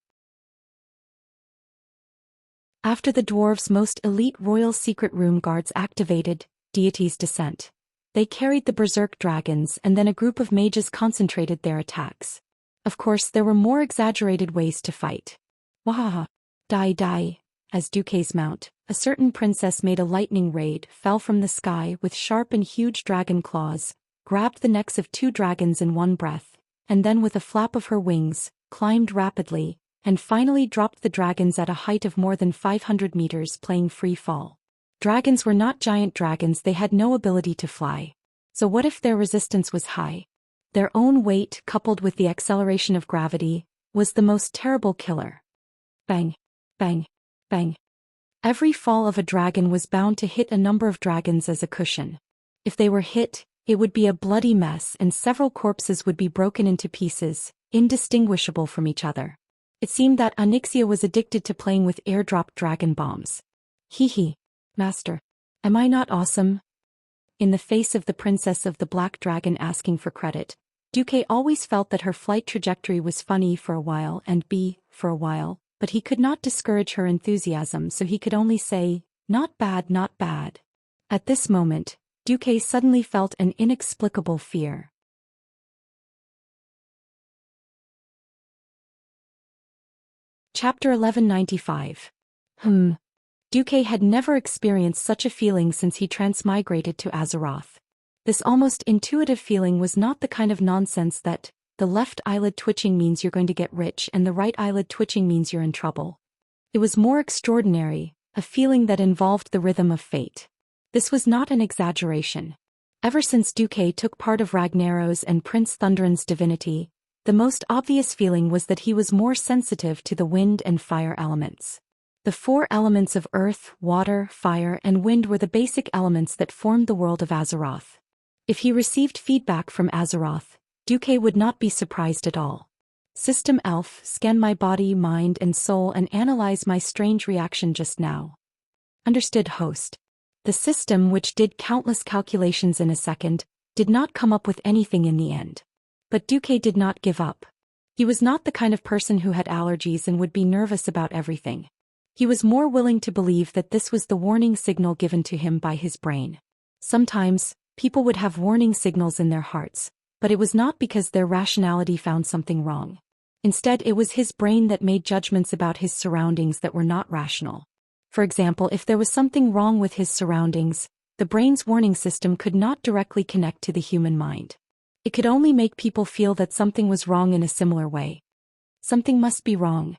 After the dwarves' most elite royal secret room guards activated Deity's Descent, they carried the berserk dragons and then a group of mages concentrated their attacks. Of course, there were more exaggerated ways to fight. Wahaha. Die. as Duque's mount, a certain princess made a lightning raid, fell from the sky with sharp and huge dragon claws, grabbed the necks of 2 dragons in one breath, and then with a flap of her wings, climbed rapidly, and finally dropped the dragons at a height of more than 500 meters, playing free fall. Dragons were not giant dragons, they had no ability to fly. So what if their resistance was high? Their own weight, coupled with the acceleration of gravity, was the most terrible killer. Bang, bang, bang. Every fall of a dragon was bound to hit a number of dragons as a cushion. If they were hit, it would be a bloody mess and several corpses would be broken into pieces, indistinguishable from each other. It seemed that Xianxia was addicted to playing with airdrop dragon bombs. Hee. Master. Am I not awesome? In the face of the princess of the black dragon asking for credit, Duque always felt that her flight trajectory was funny for a while and for a while, but he could not discourage her enthusiasm, so he could only say, not bad, not bad. At this moment, Duque suddenly felt an inexplicable fear. Chapter 1195. Duque had never experienced such a feeling since he transmigrated to Azeroth. This almost intuitive feeling was not the kind of nonsense that, the left eyelid twitching means you're going to get rich and the right eyelid twitching means you're in trouble. It was more extraordinary, a feeling that involved the rhythm of fate. This was not an exaggeration. Ever since Duque took part of Ragnaros's and Prince Thunderon's divinity, the most obvious feeling was that he was more sensitive to the wind and fire elements. The 4 elements of earth, water, fire, and wind were the basic elements that formed the world of Azeroth. If he received feedback from Azeroth, Duque would not be surprised at all. System Elf, scan my body, mind, and soul and analyze my strange reaction just now. Understood, host. The system, which did countless calculations in a second, did not come up with anything in the end. But Duque did not give up. He was not the kind of person who had allergies and would be nervous about everything. He was more willing to believe that this was the warning signal given to him by his brain. Sometimes, people would have warning signals in their hearts, but it was not because their rationality found something wrong. Instead, it was his brain that made judgments about his surroundings that were not rational. For example, if there was something wrong with his surroundings, the brain's warning system could not directly connect to the human mind. It could only make people feel that something was wrong in a similar way. Something must be wrong.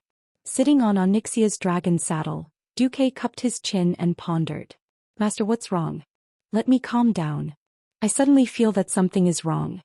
Sitting on Onyxia's dragon saddle, Duque cupped his chin and pondered. Master, what's wrong? Let me calm down. I suddenly feel that something is wrong.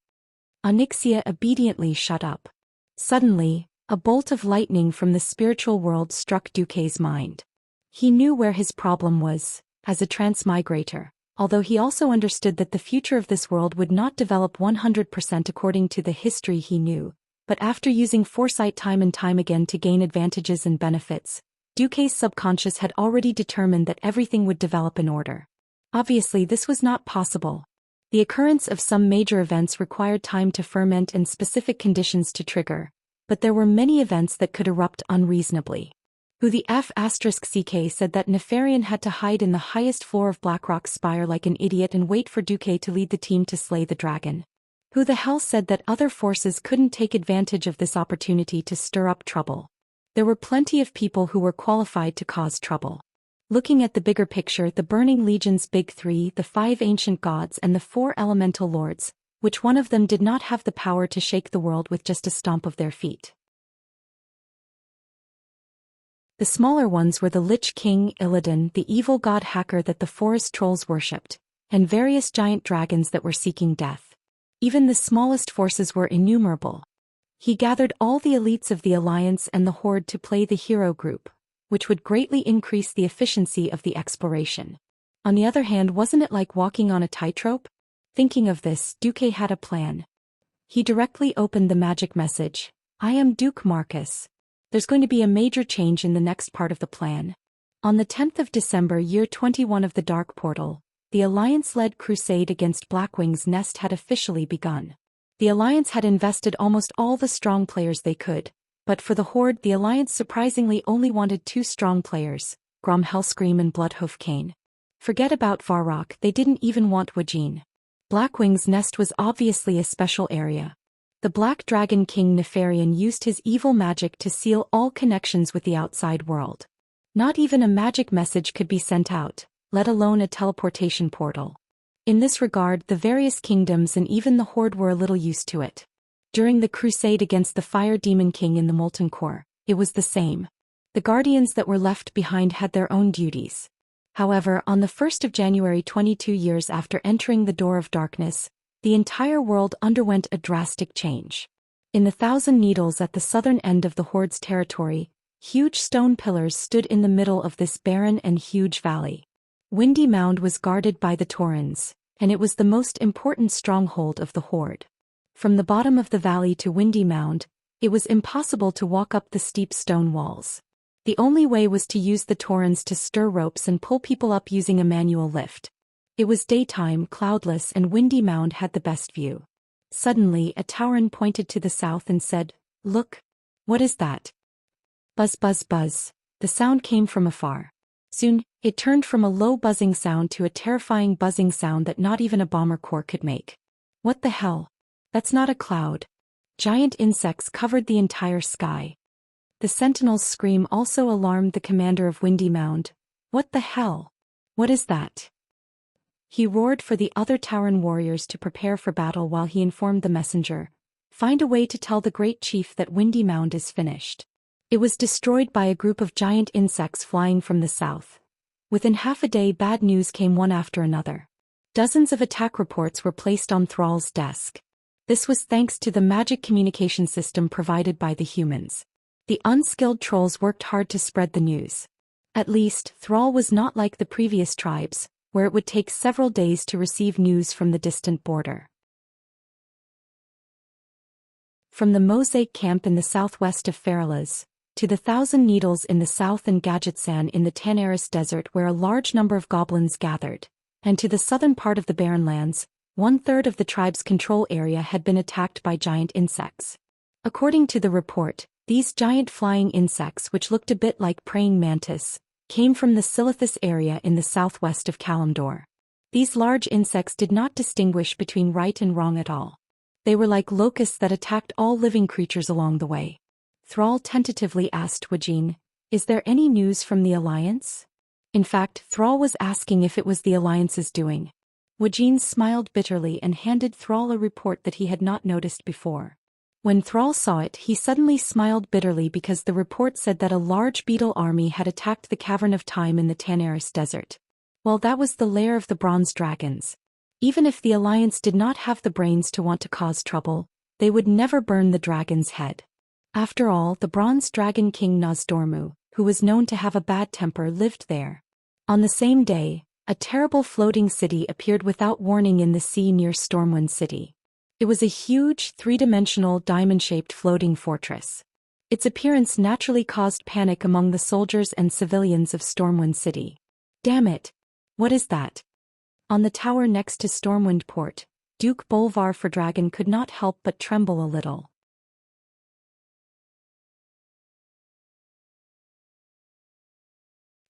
Onyxia obediently shut up. Suddenly, a bolt of lightning from the spiritual world struck Duque's mind. He knew where his problem was, as a transmigrator, although he also understood that the future of this world would not develop 100% according to the history he knew, but after using foresight time and time again to gain advantages and benefits, Duque's subconscious had already determined that everything would develop in order. Obviously, this was not possible. The occurrence of some major events required time to ferment and specific conditions to trigger, but there were many events that could erupt unreasonably. Who the F***CK said that Nefarian had to hide in the highest floor of Blackrock's spire like an idiot and wait for Duque to lead the team to slay the dragon? Who the hell said that other forces couldn't take advantage of this opportunity to stir up trouble? There were plenty of people who were qualified to cause trouble. Looking at the bigger picture, the Burning Legion's big 3, the 5 ancient gods and the 4 elemental lords, which one of them did not have the power to shake the world with just a stomp of their feet? The smaller ones were the Lich King Illidan, the evil god hacker that the forest trolls worshipped, and various giant dragons that were seeking death. Even the smallest forces were innumerable. He gathered all the elites of the Alliance and the Horde to play the hero group, which would greatly increase the efficiency of the exploration. On the other hand, wasn't it like walking on a tightrope? Thinking of this, Duque had a plan. He directly opened the magic message. I am Duke Marcus. There's going to be a major change in the next part of the plan. On the 10th of December, year 21 of the Dark Portal, the Alliance-led crusade against Blackwing's Nest had officially begun. The Alliance had invested almost all the strong players they could, but for the Horde, the Alliance surprisingly only wanted 2 strong players, Grom Hellscream and Bloodhoof Kane. Forget about Varrock, they didn't even want Wajin. Blackwing's Nest was obviously a special area. The Black Dragon King Nefarian used his evil magic to seal all connections with the outside world. Not even a magic message could be sent out, let alone a teleportation portal. In this regard, the various kingdoms and even the Horde were a little used to it. During the crusade against the Fire Demon King in the Molten Core, it was the same. The guardians that were left behind had their own duties. However, on the 1st of January 22 years after entering the Door of Darkness, the entire world underwent a drastic change. In the Thousand Needles at the southern end of the Horde's territory, huge stone pillars stood in the middle of this barren and huge valley. Windy Mound was guarded by the Taurens, and it was the most important stronghold of the Horde. From the bottom of the valley to Windy Mound, it was impossible to walk up the steep stone walls. The only way was to use the Taurens to stir ropes and pull people up using a manual lift. It was daytime, cloudless, and Windy Mound had the best view. Suddenly, a Tauren pointed to the south and said, "Look. What is that?" Buzz buzz buzz. The sound came from afar. Soon, it turned from a low buzzing sound to a terrifying buzzing sound that not even a bomber core could make. What the hell? That's not a cloud. Giant insects covered the entire sky. The sentinel's scream also alarmed the commander of Windy Mound. What the hell? What is that? He roared for the other Tauren warriors to prepare for battle while he informed the messenger, "Find a way to tell the great chief that Windy Mound is finished." It was destroyed by a group of giant insects flying from the south. Within half a day, bad news came one after another. Dozens of attack reports were placed on Thrall's desk. This was thanks to the magic communication system provided by the humans. The unskilled trolls worked hard to spread the news. At least, Thrall was not like the previous tribes, where it would take several days to receive news from the distant border. From the Mosaic camp in the southwest of Feralas, to the Thousand Needles in the south and Gadgetsan in the Tanaris Desert where a large number of goblins gathered, and to the southern part of the Barren Lands, 1/3 of the tribe's control area had been attacked by giant insects. According to the report, these giant flying insects, which looked a bit like praying mantis, came from the Silithus area in the southwest of Kalimdor. These large insects did not distinguish between right and wrong at all. They were like locusts that attacked all living creatures along the way. Thrall tentatively asked Wajin, "Is there any news from the Alliance?" In fact, Thrall was asking if it was the Alliance's doing. Wajin smiled bitterly and handed Thrall a report that he had not noticed before. When Thrall saw it, he suddenly smiled bitterly because the report said that a large beetle army had attacked the Cavern of Time in the Tanaris Desert. Well, that was the lair of the bronze dragons. Even if the Alliance did not have the brains to want to cause trouble, they would never burn the dragon's head. After all, the bronze dragon king Nozdormu, who was known to have a bad temper, lived there. On the same day, a terrible floating city appeared without warning in the sea near Stormwind City. It was a huge, three-dimensional, diamond-shaped floating fortress. Its appearance naturally caused panic among the soldiers and civilians of Stormwind City. Damn it! What is that? On the tower next to Stormwind Port, Duke Bolvar Fordragon could not help but tremble a little.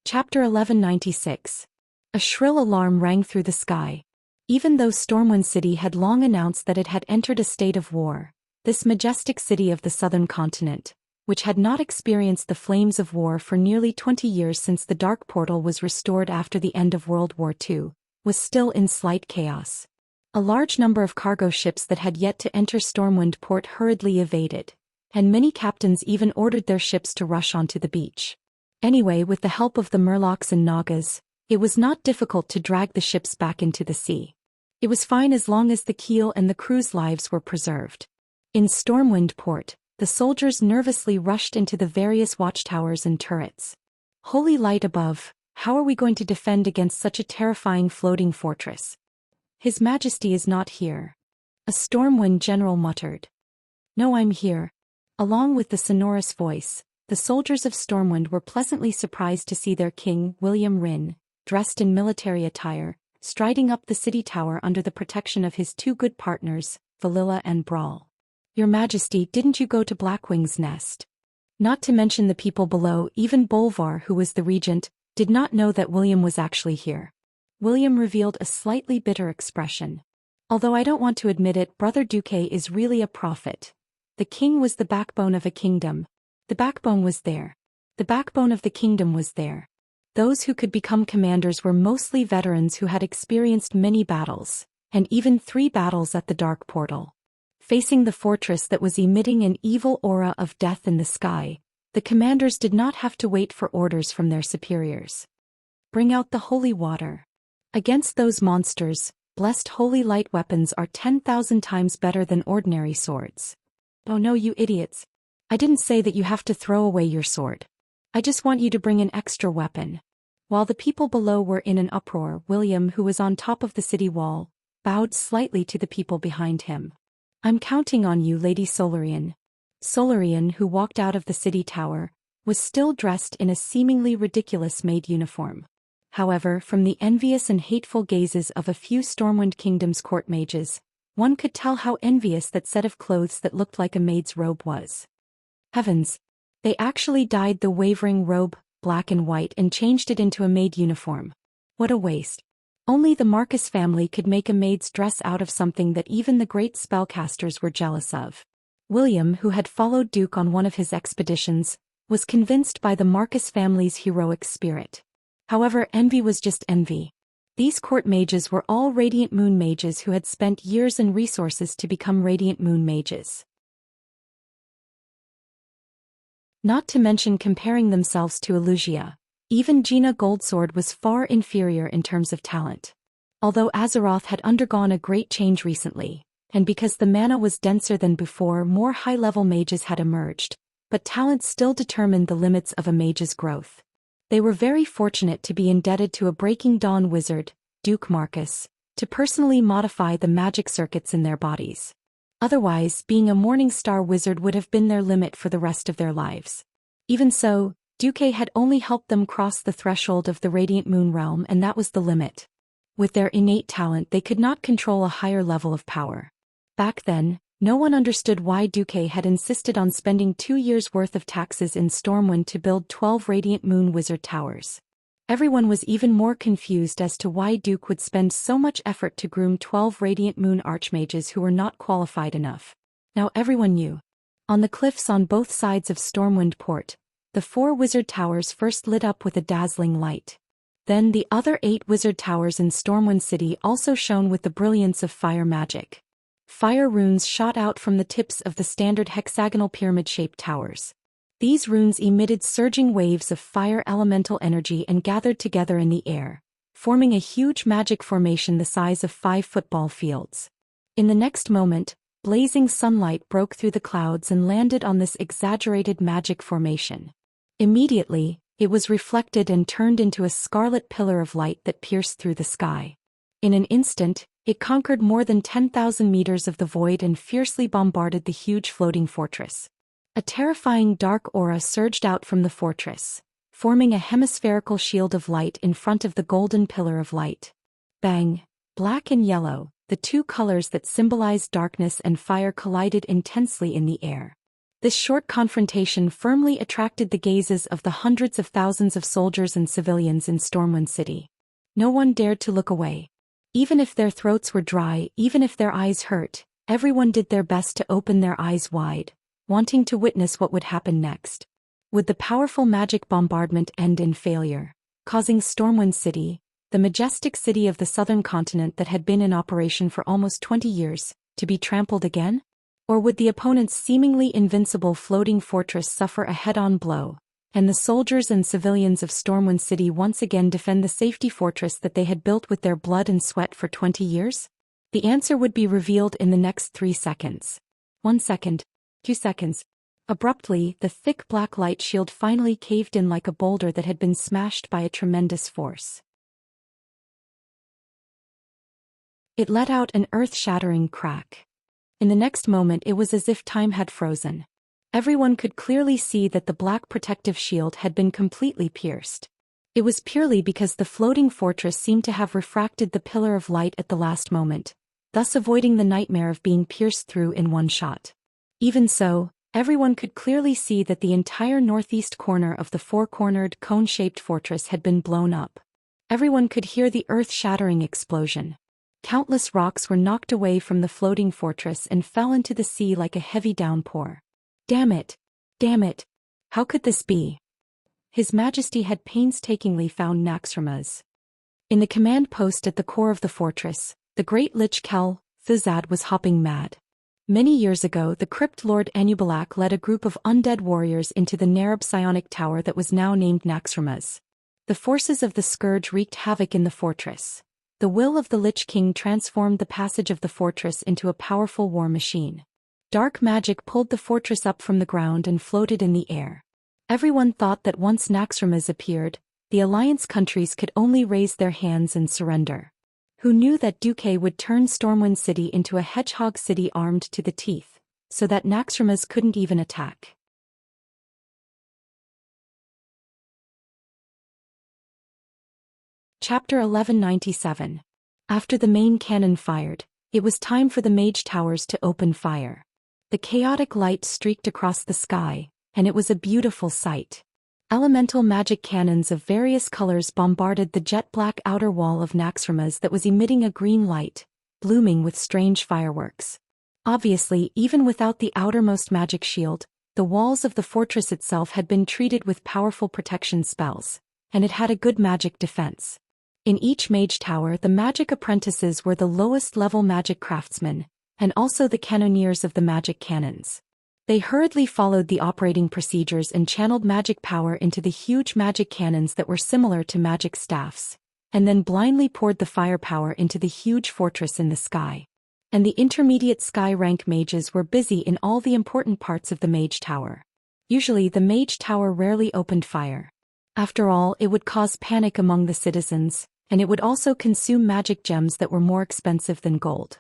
Chapter 1196. A shrill alarm rang through the sky. Even though Stormwind City had long announced that it had entered a state of war, this majestic city of the southern continent, which had not experienced the flames of war for nearly 20 years since the Dark Portal was restored after the end of World War II, was still in slight chaos. A large number of cargo ships that had yet to enter Stormwind Port hurriedly evaded, and many captains even ordered their ships to rush onto the beach. Anyway, with the help of the Murlocs and Nagas, it was not difficult to drag the ships back into the sea. It was fine as long as the keel and the crew's lives were preserved. In Stormwind Port, the soldiers nervously rushed into the various watchtowers and turrets. Holy light above, how are we going to defend against such a terrifying floating fortress? His Majesty is not here. A Stormwind general muttered. No, I'm here. Along with the sonorous voice, the soldiers of Stormwind were pleasantly surprised to see their king, William Ryn, dressed in military attire, striding up the city tower under the protection of his two good partners, Valilla and Brawl. Your Majesty, didn't you go to Blackwing's nest? Not to mention the people below, even Bolvar, who was the regent, did not know that William was actually here. William revealed a slightly bitter expression. Although I don't want to admit it, Brother Duque is really a prophet. The king was the backbone of a kingdom. The backbone was there. The backbone of the kingdom was there. Those who could become commanders were mostly veterans who had experienced many battles, and even 3 battles at the Dark Portal. Facing the fortress that was emitting an evil aura of death in the sky, the commanders did not have to wait for orders from their superiors. Bring out the holy water. Against those monsters, blessed holy light weapons are 10,000 times better than ordinary swords. Oh no, you idiots. I didn't say that you have to throw away your sword. I just want you to bring an extra weapon. While the people below were in an uproar, William, who was on top of the city wall, bowed slightly to the people behind him. I'm counting on you, Lady Solarian. Solarian, who walked out of the city tower, was still dressed in a seemingly ridiculous maid uniform. However, from the envious and hateful gazes of a few Stormwind Kingdom's court mages, one could tell how envious that set of clothes that looked like a maid's robe was. Heavens! They actually dyed the wavering robe black and white and changed it into a maid uniform. What a waste. Only the Marcus family could make a maid's dress out of something that even the great spellcasters were jealous of. William, who had followed Duke on one of his expeditions, was convinced by the Marcus family's heroic spirit. However, envy was just envy. These court mages were all Radiant Moon mages who had spent years and resources to become Radiant Moon mages. Not to mention comparing themselves to Wuxia. Even Gina Goldsword was far inferior in terms of talent. Although Azeroth had undergone a great change recently, and because the mana was denser than before, more high-level mages had emerged, but talent still determined the limits of a mage's growth. They were very fortunate to be indebted to a Breaking Dawn wizard, Duke Marcus, to personally modify the magic circuits in their bodies. Otherwise, being a Morning Star wizard would have been their limit for the rest of their lives. Even so, Duke had only helped them cross the threshold of the Radiant Moon realm, and that was the limit. With their innate talent, they could not control a higher level of power. Back then, no one understood why Duke had insisted on spending 2 years' worth of taxes in Stormwind to build 12 Radiant Moon wizard towers. Everyone was even more confused as to why Duke would spend so much effort to groom 12 Radiant Moon archmages who were not qualified enough. Now everyone knew. On the cliffs on both sides of Stormwind Port, the 4 wizard towers first lit up with a dazzling light. Then the other 8 wizard towers in Stormwind City also shone with the brilliance of fire magic. Fire runes shot out from the tips of the standard hexagonal pyramid-shaped towers. These runes emitted surging waves of fire elemental energy and gathered together in the air, forming a huge magic formation the size of 5 football fields. In the next moment, blazing sunlight broke through the clouds and landed on this exaggerated magic formation. Immediately, it was reflected and turned into a scarlet pillar of light that pierced through the sky. In an instant, it conquered more than 10,000 meters of the void and fiercely bombarded the huge floating fortress. A terrifying dark aura surged out from the fortress, forming a hemispherical shield of light in front of the golden pillar of light. Bang! Black and yellow, the 2 colors that symbolize darkness and fire, collided intensely in the air. This short confrontation firmly attracted the gazes of the hundreds of thousands of soldiers and civilians in Stormwind City. No one dared to look away. Even if their throats were dry, even if their eyes hurt, everyone did their best to open their eyes wide, wanting to witness what would happen next. Would the powerful magic bombardment end in failure, causing Stormwind City, the majestic city of the southern continent that had been in operation for almost 20 years, to be trampled again? Or would the opponent's seemingly invincible floating fortress suffer a head-on blow, and the soldiers and civilians of Stormwind City once again defend the safety fortress that they had built with their blood and sweat for 20 years? The answer would be revealed in the next 3 seconds. 1 second. 2 seconds. Abruptly, the thick black light shield finally caved in like a boulder that had been smashed by a tremendous force. It let out an earth-shattering crack. In the next moment, it was as if time had frozen. Everyone could clearly see that the black protective shield had been completely pierced. It was purely because the floating fortress seemed to have refracted the pillar of light at the last moment, thus avoiding the nightmare of being pierced through in one shot. Even so, everyone could clearly see that the entire northeast corner of the 4-cornered, cone-shaped fortress had been blown up. Everyone could hear the earth-shattering explosion. Countless rocks were knocked away from the floating fortress and fell into the sea like a heavy downpour. Damn it! Damn it! How could this be? His Majesty had painstakingly found Naxxramas. In the command post at the core of the fortress, the great Lich Kel Thizad was hopping mad. Many years ago, the Crypt Lord Anubalak led a group of undead warriors into the Narab Psionic Tower that was now named Naxxramas. The forces of the Scourge wreaked havoc in the fortress. The will of the Lich King transformed the passage of the fortress into a powerful war machine. Dark magic pulled the fortress up from the ground and floated in the air. Everyone thought that once Naxxramas appeared, the Alliance countries could only raise their hands and surrender. Who knew that Duque would turn Stormwind City into a hedgehog city armed to the teeth, so that Naxxramas couldn't even attack? Chapter 1197. After the main cannon fired, it was time for the mage towers to open fire. The chaotic light streaked across the sky, and it was a beautiful sight. Elemental magic cannons of various colors bombarded the jet-black outer wall of Naxxramas that was emitting a green light, blooming with strange fireworks. Obviously, even without the outermost magic shield, the walls of the fortress itself had been treated with powerful protection spells, and it had a good magic defense. In each mage tower, the magic apprentices were the lowest-level magic craftsmen, and also the cannoneers of the magic cannons. They hurriedly followed the operating procedures and channeled magic power into the huge magic cannons that were similar to magic staffs, and then blindly poured the firepower into the huge fortress in the sky. And the intermediate sky rank mages were busy in all the important parts of the mage tower. Usually the mage tower rarely opened fire. After all, it would cause panic among the citizens, and it would also consume magic gems that were more expensive than gold.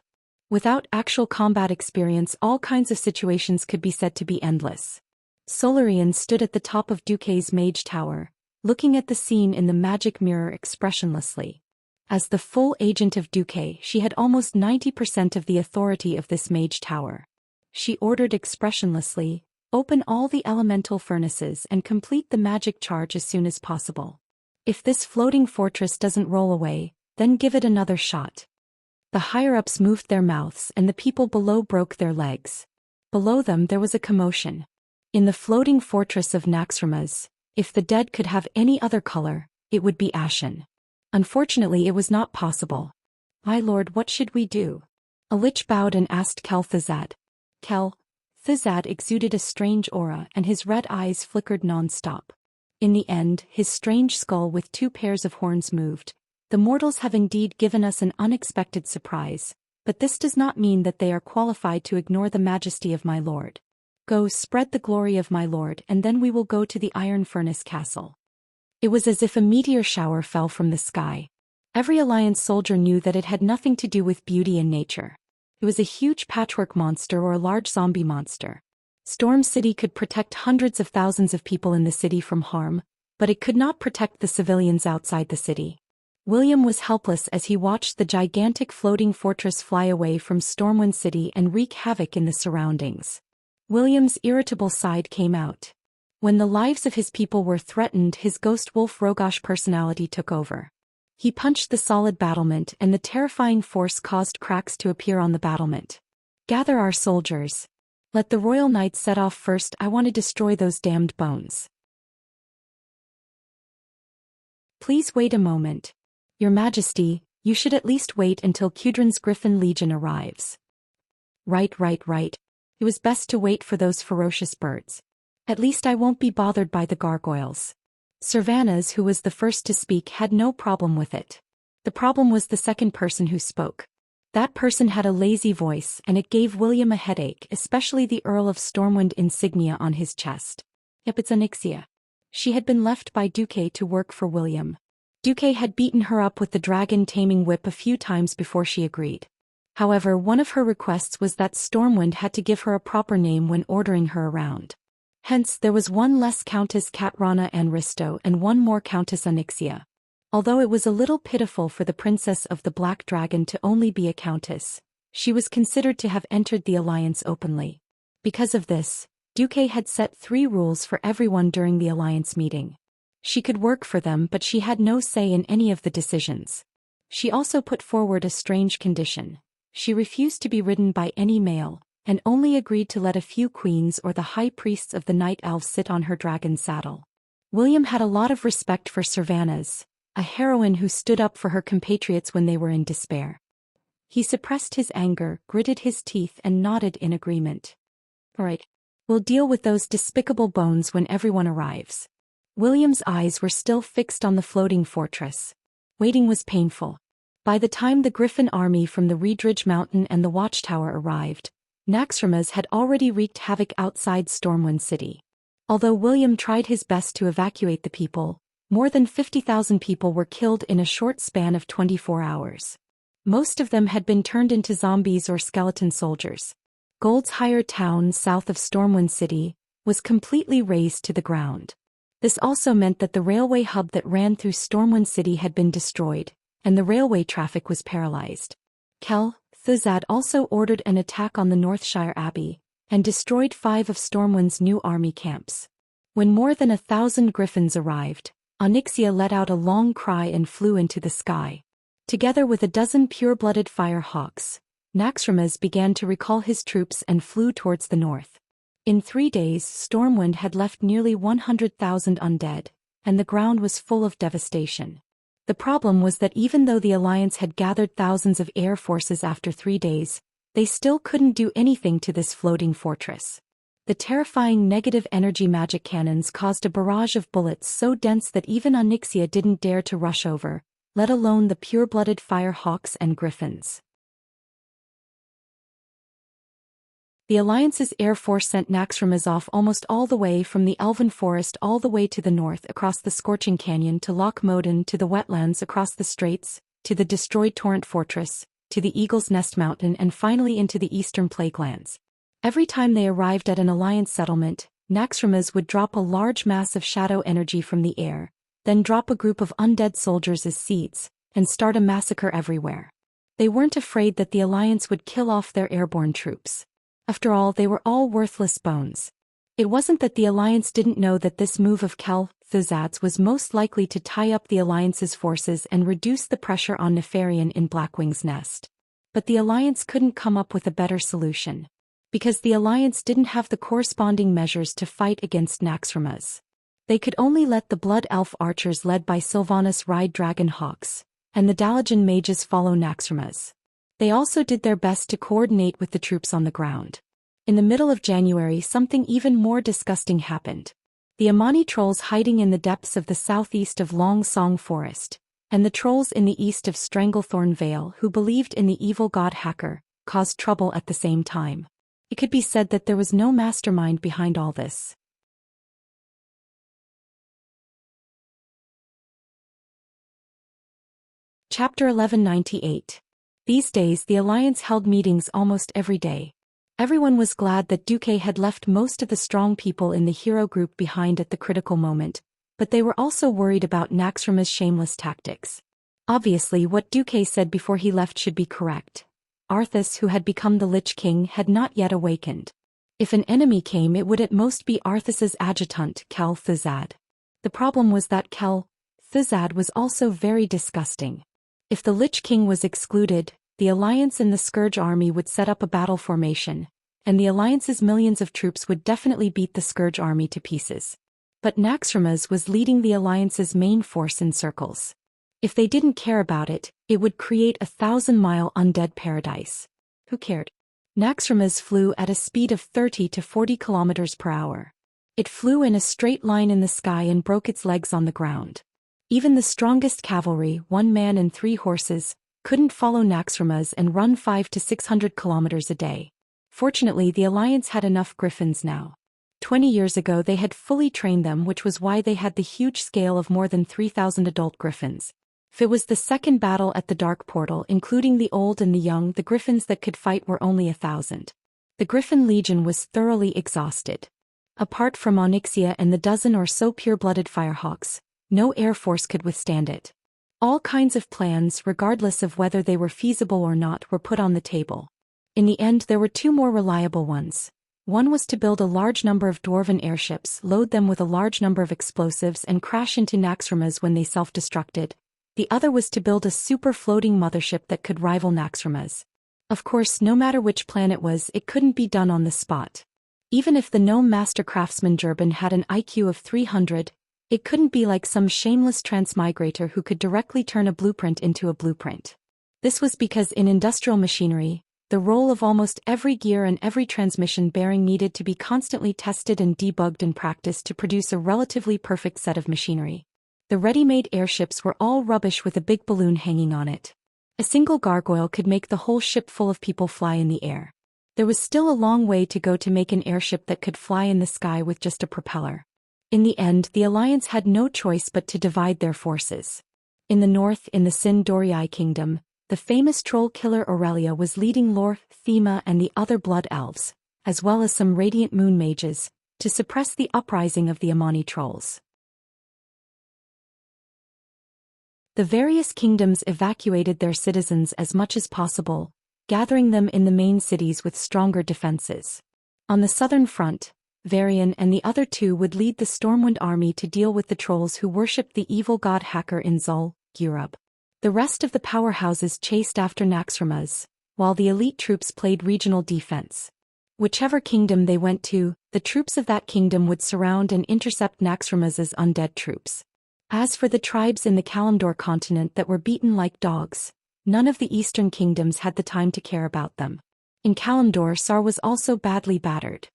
Without actual combat experience, all kinds of situations could be said to be endless. Solarian stood at the top of Duque's mage tower, looking at the scene in the magic mirror expressionlessly. As the full agent of Duque, she had almost 90% of the authority of this mage tower. She ordered expressionlessly, "Open all the elemental furnaces and complete the magic charge as soon as possible. If this floating fortress doesn't roll away, then give it another shot." The higher-ups moved their mouths and the people below broke their legs. Below them there was a commotion. In the floating fortress of Naxxramas, if the dead could have any other color, it would be ashen. Unfortunately, it was not possible. "My lord, what should we do?" A lich bowed and asked Kel Thizad. Kel Thizad exuded a strange aura and his red eyes flickered non-stop. In the end, his strange skull with two pairs of horns moved. "The mortals have indeed given us an unexpected surprise, but this does not mean that they are qualified to ignore the majesty of my lord. Go spread the glory of my lord and then we will go to the Iron Furnace Castle." It was as if a meteor shower fell from the sky. Every Alliance soldier knew that it had nothing to do with beauty and nature. It was a huge patchwork monster or a large zombie monster. Storm City could protect hundreds of thousands of people in the city from harm, but it could not protect the civilians outside the city. William was helpless as he watched the gigantic floating fortress fly away from Stormwind City and wreak havoc in the surroundings. William's irritable side came out. When the lives of his people were threatened, his ghost wolf roguish personality took over. He punched the solid battlement and the terrifying force caused cracks to appear on the battlement. "Gather our soldiers. Let the royal knights set off first. I want to destroy those damned bones." "Please wait a moment. Your Majesty, you should at least wait until Kudrin's Griffin Legion arrives." Right. It was best to wait for those ferocious birds. At least I won't be bothered by the gargoyles." Servanas, who was the first to speak, had no problem with it. The problem was the second person who spoke. That person had a lazy voice and it gave William a headache, especially the Earl of Stormwind insignia on his chest. Yep, it's Xianxia. She had been left by Duque to work for William. Duque had beaten her up with the dragon-taming whip a few times before she agreed. However, one of her requests was that Stormwind had to give her a proper name when ordering her around. Hence, there was one less Countess Katrana Anristo and one more Countess Xianxia. Although it was a little pitiful for the Princess of the Black Dragon to only be a countess, she was considered to have entered the alliance openly. Because of this, Duque had set 3 rules for everyone during the alliance meeting. She could work for them, but she had no say in any of the decisions. She also put forward a strange condition. She refused to be ridden by any male, and only agreed to let a few queens or the high priests of the night elves sit on her dragon saddle. William had a lot of respect for Cervantes, a heroine who stood up for her compatriots when they were in despair. He suppressed his anger, gritted his teeth and nodded in agreement. "All right. We'll deal with those despicable bones when everyone arrives." William's eyes were still fixed on the floating fortress. Waiting was painful. By the time the Griffin army from the Reedridge Mountain and the Watchtower arrived, Naxxramas had already wreaked havoc outside Stormwind City. Although William tried his best to evacuate the people, more than 50,000 people were killed in a short span of 24 hours. Most of them had been turned into zombies or skeleton soldiers. Gold's Hire town south of Stormwind City was completely razed to the ground. This also meant that the railway hub that ran through Stormwind City had been destroyed, and the railway traffic was paralyzed. Thuzad also ordered an attack on the Northshire Abbey, and destroyed 5 of Stormwind's new army camps. When more than 1,000 griffins arrived, Onyxia let out a long cry and flew into the sky. Together with a dozen pure-blooded fire hawks, Naxxramas began to recall his troops and flew towards the north. In 3 days Stormwind had left nearly 100,000 undead, and the ground was full of devastation. The problem was that even though the Alliance had gathered thousands of air forces after 3 days, they still couldn't do anything to this floating fortress. The terrifying negative energy magic cannons caused a barrage of bullets so dense that even Onyxia didn't dare to rush over, let alone the pure-blooded fire hawks and griffins. The Alliance's air force sent Naxxramas off almost all the way from the Elven Forest all the way to the north across the Scorching Canyon to Loch Moden to the wetlands across the straits, to the destroyed Torrent Fortress, to the Eagle's Nest Mountain and finally into the eastern Plaguelands. Every time they arrived at an Alliance settlement, Naxxramas would drop a large mass of shadow energy from the air, then drop a group of undead soldiers as seeds, and start a massacre everywhere. They weren't afraid that the Alliance would kill off their airborne troops. After all, they were all worthless bones. It wasn't that the Alliance didn't know that this move of Thuzad's was most likely to tie up the Alliance's forces and reduce the pressure on Nefarian in Blackwing's Nest. But the Alliance couldn't come up with a better solution. Because the Alliance didn't have the corresponding measures to fight against Naxxramas. They could only let the Blood Elf archers led by Sylvanas ride dragon hawks, and the Dalajan mages follow Naxxramas. They also did their best to coordinate with the troops on the ground. In the middle of January something even more disgusting happened. The Amani trolls hiding in the depths of the southeast of Long Song Forest, and the trolls in the east of Stranglethorn Vale who believed in the evil god Hacker, caused trouble at the same time. It could be said that there was no mastermind behind all this. Chapter 1198. These days the Alliance held meetings almost every day. Everyone was glad that Duque had left most of the strong people in the hero group behind at the critical moment, but they were also worried about Naxxramas' shameless tactics. Obviously what Duque said before he left should be correct. Arthas, who had become the Lich King, had not yet awakened. If an enemy came, it would at most be Arthas's adjutant, Thuzad. The problem was that Thuzad was also very disgusting. If the Lich King was excluded, the Alliance and the Scourge army would set up a battle formation, and the Alliance's millions of troops would definitely beat the Scourge army to pieces. But Naxxramas was leading the Alliance's main force in circles. If they didn't care about it, it would create a 1,000-mile undead paradise. Who cared? Naxxramas flew at a speed of 30 to 40 kilometers per hour. It flew in a straight line in the sky and broke its legs on the ground. Even the strongest cavalry, 1 man and 3 horses, couldn't follow Naxxramas and run 500 to 600 kilometers a day. Fortunately, the Alliance had enough griffins now. 20 years ago they had fully trained them, which was why they had the huge scale of more than 3,000 adult griffins. If it was the second battle at the Dark Portal, including the old and the young, the griffins that could fight were only 1,000. The Griffin Legion was thoroughly exhausted. Apart from Onyxia and the dozen or so pure-blooded firehawks, no air force could withstand it. All kinds of plans, regardless of whether they were feasible or not, were put on the table. In the end there were 2 more reliable ones. One was to build a large number of dwarven airships, load them with a large number of explosives and crash into Naxxramas when they self-destructed. The other was to build a super-floating mothership that could rival Naxxramas. Of course, no matter which plan it was, it couldn't be done on the spot. Even if the gnome master craftsman Jurban had an IQ of 300, It couldn't be like some shameless transmigrator who could directly turn a blueprint into a blueprint. This was because in industrial machinery, the role of almost every gear and every transmission bearing needed to be constantly tested and debugged in practice to produce a relatively perfect set of machinery. The ready-made airships were all rubbish with a big balloon hanging on it. A single gargoyle could make the whole ship full of people fly in the air. There was still a long way to go to make an airship that could fly in the sky with just a propeller. In the end, the Alliance had no choice but to divide their forces. In the north, in the Sin Dorii kingdom, the famous troll killer Aurelia was leading Lor, Thema and the other blood elves, as well as some radiant moon mages, to suppress the uprising of the Amani trolls. The various kingdoms evacuated their citizens as much as possible, gathering them in the main cities with stronger defenses. On the southern front, Varian and the other two would lead the Stormwind army to deal with the trolls who worshipped the evil god Hacker in Zul, Gurub. The rest of the powerhouses chased after Naxxramas, while the elite troops played regional defense. Whichever kingdom they went to, the troops of that kingdom would surround and intercept Naxxramas' undead troops. As for the tribes in the Kalimdor continent that were beaten like dogs, none of the eastern kingdoms had the time to care about them. In Kalimdor, Sar was also badly battered.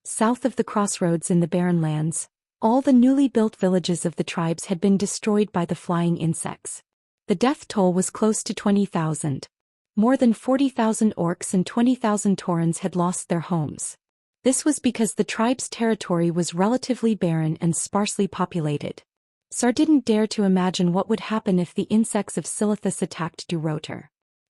South of the crossroads in the barren lands, all the newly built villages of the tribes had been destroyed by the flying insects. The death toll was close to 20,000. More than 40,000 orcs and 20,000 Taurens had lost their homes. This was because the tribe's territory was relatively barren and sparsely populated. Sar didn't dare to imagine what would happen if the insects of Silithus attacked Durotor.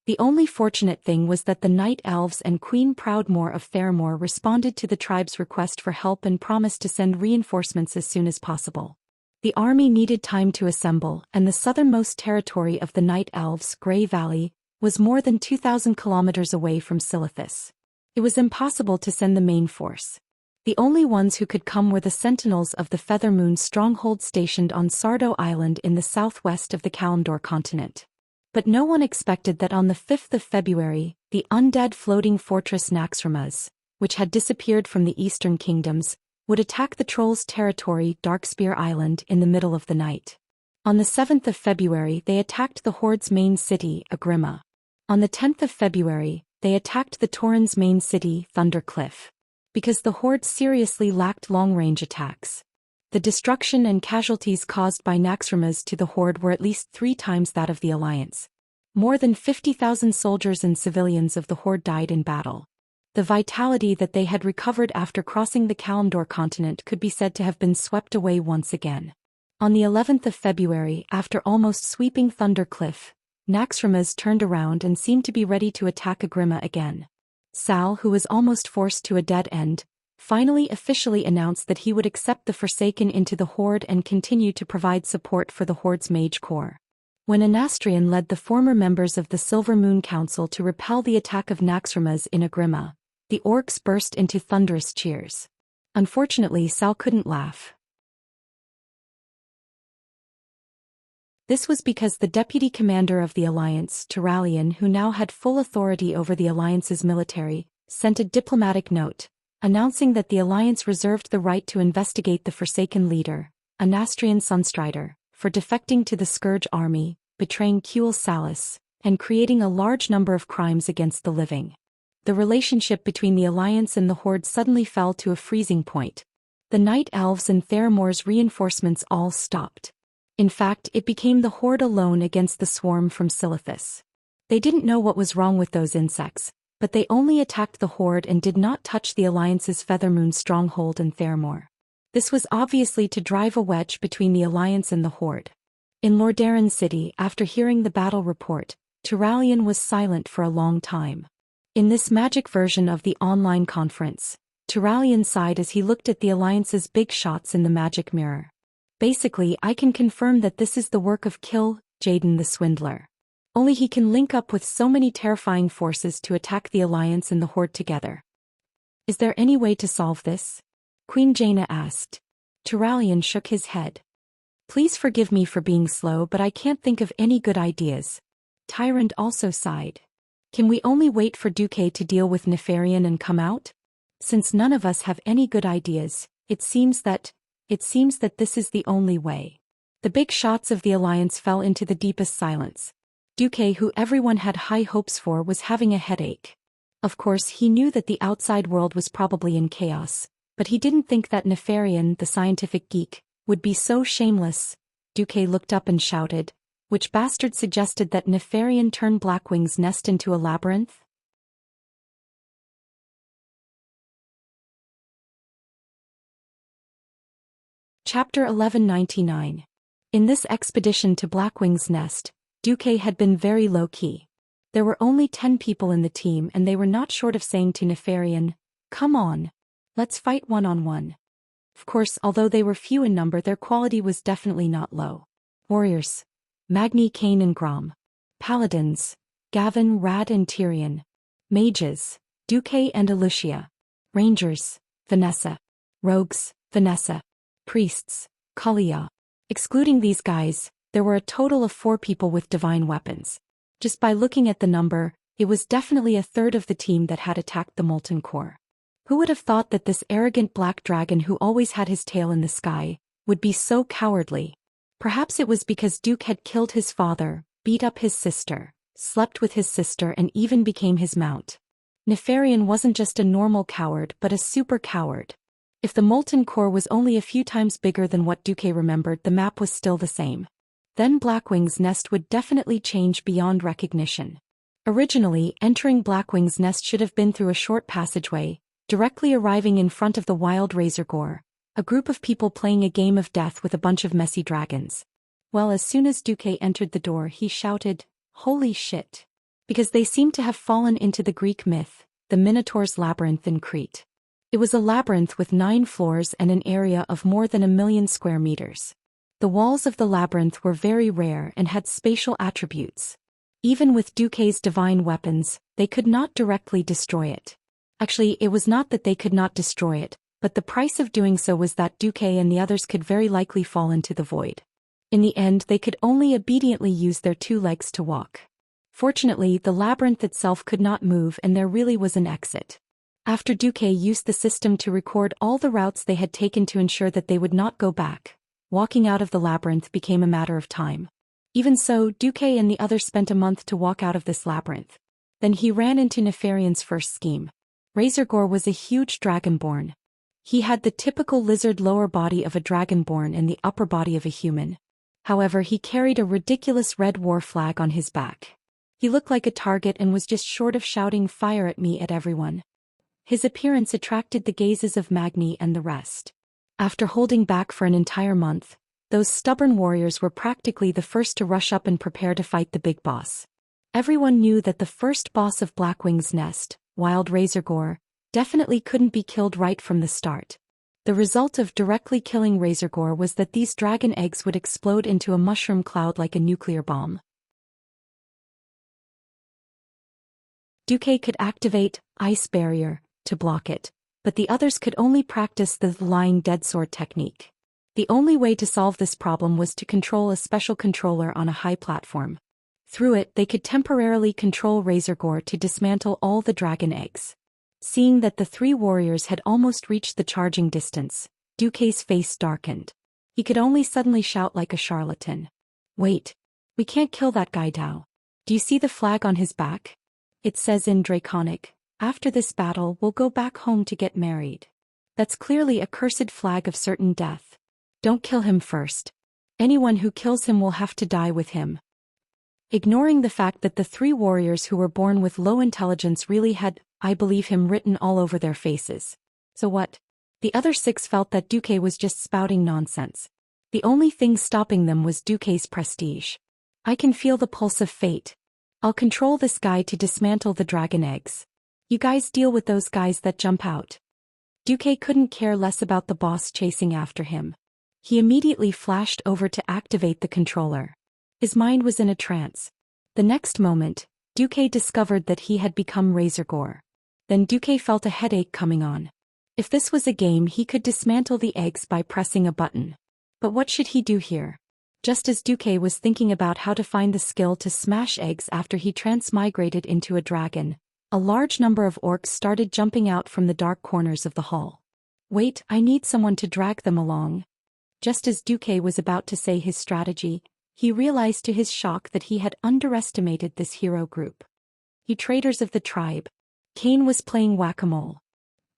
The only fortunate thing was that the Night Elves and Queen Proudmoore of Theramore responded to the tribe's request for help and promised to send reinforcements as soon as possible. The army needed time to assemble, and the southernmost territory of the Night Elves, Grey Valley, was more than 2,000 kilometers away from Silithus. It was impossible to send the main force. The only ones who could come were the sentinels of the Feathermoon stronghold stationed on Sardo Island in the southwest of the Kalimdor continent. But no one expected that on the 5th of February, the undead floating fortress Naxxramas, which had disappeared from the eastern kingdoms, would attack the trolls' territory Darkspear Island in the middle of the night. On the 7th of February they attacked the Horde's main city, Agrima. On the 10th of February, they attacked the Tauren's main city, Thundercliff. Because the Horde seriously lacked long-range attacks. The destruction and casualties caused by Naxxramas to the Horde were at least 3 times that of the Alliance. More than 50,000 soldiers and civilians of the Horde died in battle. The vitality that they had recovered after crossing the Kalimdor continent could be said to have been swept away once again. On the 11th of February, after almost sweeping Thundercliff, Naxxramas turned around and seemed to be ready to attack Agrima again. Sal, who was almost forced to a dead end, finally officially announced that he would accept the Forsaken into the Horde and continue to provide support for the Horde's Mage Corps. When Anastrian led the former members of the Silver Moon Council to repel the attack of Naxxramas in Agrima, the orcs burst into thunderous cheers. Unfortunately, Sal couldn't laugh. This was because the deputy commander of the Alliance, Turalian, who now had full authority over the Alliance's military, sent a diplomatic note, announcing that the Alliance reserved the right to investigate the Forsaken leader, Anastrian Sunstrider, for defecting to the Scourge army, betraying Kuel Salus, and creating a large number of crimes against the living. The relationship between the Alliance and the Horde suddenly fell to a freezing point. The Night Elves and Theramore's reinforcements all stopped. In fact, it became the Horde alone against the swarm from Silithus. They didn't know what was wrong with those insects, but they only attacked the Horde and did not touch the Alliance's Feathermoon stronghold in Theramore. This was obviously to drive a wedge between the Alliance and the Horde. In Lordaeron City, after hearing the battle report, Turalian was silent for a long time. In this magic version of the online conference, Turalian sighed as he looked at the Alliance's big shots in the magic mirror. Basically, I can confirm that this is the work of Jaden the Swindler. Only he can link up with so many terrifying forces to attack the Alliance and the Horde together. Is there any way to solve this? Queen Jaina asked. Turalian shook his head. Please forgive me for being slow, but I can't think of any good ideas. Tyrant also sighed. Can we only wait for Duque to deal with Nefarian and come out? Since none of us have any good ideas, it seems that It seems that this is the only way. The big shots of the alliance fell into the deepest silence. Duque, who everyone had high hopes for, was having a headache. Of course, he knew that the outside world was probably in chaos, but he didn't think that Nefarian, the scientific geek, would be so shameless. Duque looked up and shouted, "Which bastard suggested that Nefarian turn Blackwing's nest into a labyrinth?" Chapter 1199. In this expedition to Blackwing's nest, Duque had been very low-key. There were only 10 people in the team and they were not short of saying to Nefarian, "Come on. Let's fight one-on-one." Of course, although they were few in number, their quality was definitely not low. Warriors: Magni, Kane and Grom. Paladins: Gavin, Rad and Tyrion. Mages: Duque and Lucia. Rangers: Vanessa. Rogues: Vanessa. Priests: Kalia. Excluding these guys, there were a total of 4 people with divine weapons. Just by looking at the number, it was definitely a third of the team that had attacked the Molten Core. Who would have thought that this arrogant black dragon who always had his tail in the sky would be so cowardly? Perhaps it was because Duke had killed his father, beat up his sister, slept with his sister and even became his mount. Nefarian wasn't just a normal coward but a super coward. If the Molten Core was only a few times bigger than what Duque remembered, the map was still the same. Then Blackwing's nest would definitely change beyond recognition. Originally, entering Blackwing's nest should have been through a short passageway, directly arriving in front of the wild Razorgore, a group of people playing a game of death with a bunch of messy dragons. Well, as soon as Duque entered the door, he shouted, "Holy shit!" Because they seemed to have fallen into the Greek myth, the Minotaur's labyrinth in Crete. It was a labyrinth with 9 floors and an area of more than 1,000,000 square meters. The walls of the labyrinth were very rare and had spatial attributes. Even with Duque's divine weapons, they could not directly destroy it. Actually, it was not that they could not destroy it, but the price of doing so was that Duque and the others could very likely fall into the void. In the end, they could only obediently use their 2 legs to walk. Fortunately, the labyrinth itself could not move and there really was an exit. After Duque used the system to record all the routes they had taken to ensure that they would not go back, walking out of the labyrinth became a matter of time. Even so, Duque and the others spent a month to walk out of this labyrinth. Then he ran into Nefarian's first scheme. Razorgore was a huge dragonborn. He had the typical lizard lower body of a dragonborn and the upper body of a human. However, he carried a ridiculous red war flag on his back. He looked like a target and was just short of shouting "Fire at me" at everyone. His appearance attracted the gazes of Magni and the rest. After holding back for an entire month, those stubborn warriors were practically the first to rush up and prepare to fight the big boss. Everyone knew that the first boss of Blackwing's nest, Wild Razorgore, definitely couldn't be killed right from the start. The result of directly killing Razorgore was that these dragon eggs would explode into a mushroom cloud like a nuclear bomb. Duque could activate Ice Barrier to block it, but the others could only practice the Lying Dead Sword technique. The only way to solve this problem was to control a special controller on a high platform. Through it, they could temporarily control Razorgore to dismantle all the dragon eggs. Seeing that the 3 warriors had almost reached the charging distance, Duque's face darkened. He could only suddenly shout like a charlatan, "Wait! We can't kill that guy Dao. Do you see the flag on his back? It says in Draconic, 'After this battle we'll go back home to get married.' That's clearly a cursed flag of certain death. Don't kill him first. Anyone who kills him will have to die with him." Ignoring the fact that the 3 warriors who were born with low intelligence really had "I believe him" written all over their faces. So what? The other 6 felt that Duque was just spouting nonsense. The only thing stopping them was Duque's prestige. "I can feel the pulse of fate. I'll control this guy to dismantle the dragon eggs. You guys deal with those guys that jump out." Duque couldn't care less about the boss chasing after him. He immediately flashed over to activate the controller. His mind was in a trance. The next moment, Duque discovered that he had become Razorgore. Then Duque felt a headache coming on. If this was a game, he could dismantle the eggs by pressing a button. But what should he do here? Just as Duque was thinking about how to find the skill to smash eggs after he transmigrated into a dragon, a large number of orcs started jumping out from the dark corners of the hall. "Wait, I need someone to drag them along," Just as Duque was about to say his strategy, he realized to his shock that he had underestimated this hero group. You traitors of the tribe. Cain was playing whack-a-mole.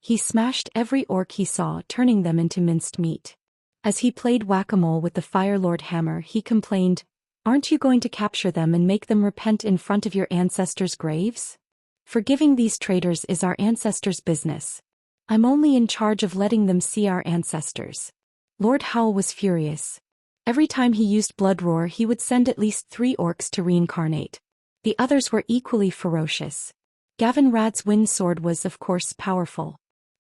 He smashed every orc he saw, turning them into minced meat. As he played whack-a-mole with the Fire Lord hammer, he complained, "Aren't you going to capture them and make them repent in front of your ancestors' graves? Forgiving these traitors is our ancestors' business. I'm only in charge of letting them see our ancestors." Lord Howl was furious. Every time he used Blood Roar, he would send at least 3 orcs to reincarnate. The others were equally ferocious. Gavin Rad's wind sword was, of course, powerful.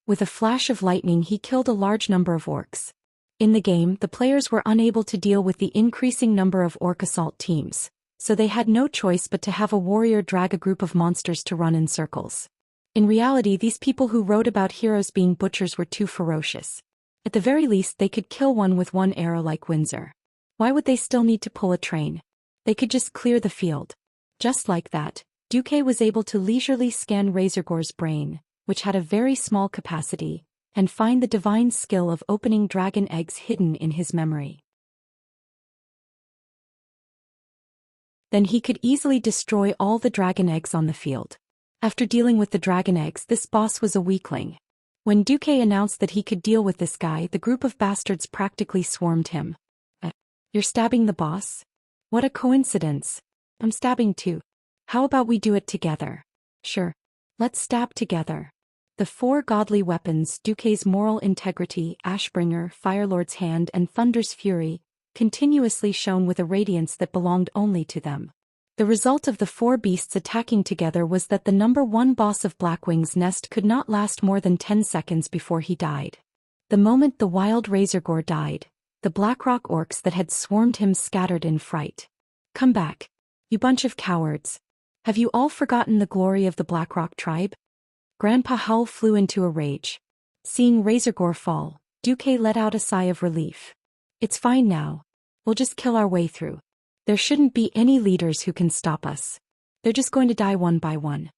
With a flash of lightning, he killed a large number of orcs. In the game, the players were unable to deal with the increasing number of orc assault teams, so they had no choice but to have a warrior drag a group of monsters to run in circles. In reality, these people who wrote about heroes being butchers were too ferocious. At the very least, they could kill one with one arrow like Windsor. Why would they still need to pull a train? They could just clear the field. Just like that, Duque was able to leisurely scan Razorgore's brain, which had a very small capacity, and find the divine skill of opening dragon eggs hidden in his memory. Then he could easily destroy all the dragon eggs on the field. After dealing with the dragon eggs, this boss was a weakling. When Duque announced that he could deal with this guy, the group of bastards practically swarmed him. You're stabbing the boss? What a coincidence. I'm stabbing too. How about we do it together? Sure. Let's stab together. The 4 godly weapons, Duque's moral integrity, Ashbringer, Firelord's hand, and Thunder's fury, continuously shone with a radiance that belonged only to them. The result of the 4 beasts attacking together was that the number 1 boss of Blackwing's nest could not last more than 10 seconds before he died. The moment the wild Razorgore died, the Blackrock orcs that had swarmed him scattered in fright. Come back. You bunch of cowards. Have you all forgotten the glory of the Blackrock tribe? Grandpa Howl flew into a rage. Seeing Razorgore fall, Duque let out a sigh of relief. It's fine now. We'll just kill our way through. There shouldn't be any leaders who can stop us. They're just going to die one by one.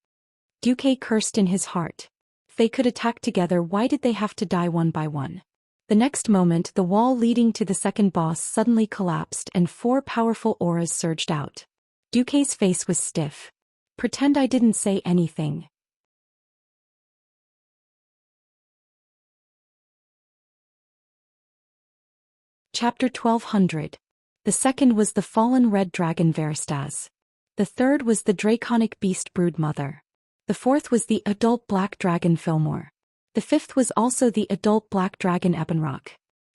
Duque cursed in his heart. If they could attack together, why did they have to die one by one? The next moment, the wall leading to the second boss suddenly collapsed and 4 powerful auras surged out. Duque's face was stiff. Pretend I didn't say anything. Chapter 1200. The second was the fallen red dragon Veristaz. The third was the draconic beast Broodmother. The fourth was the adult black dragon Fillmore. The fifth was also the adult black dragon Ebonrock.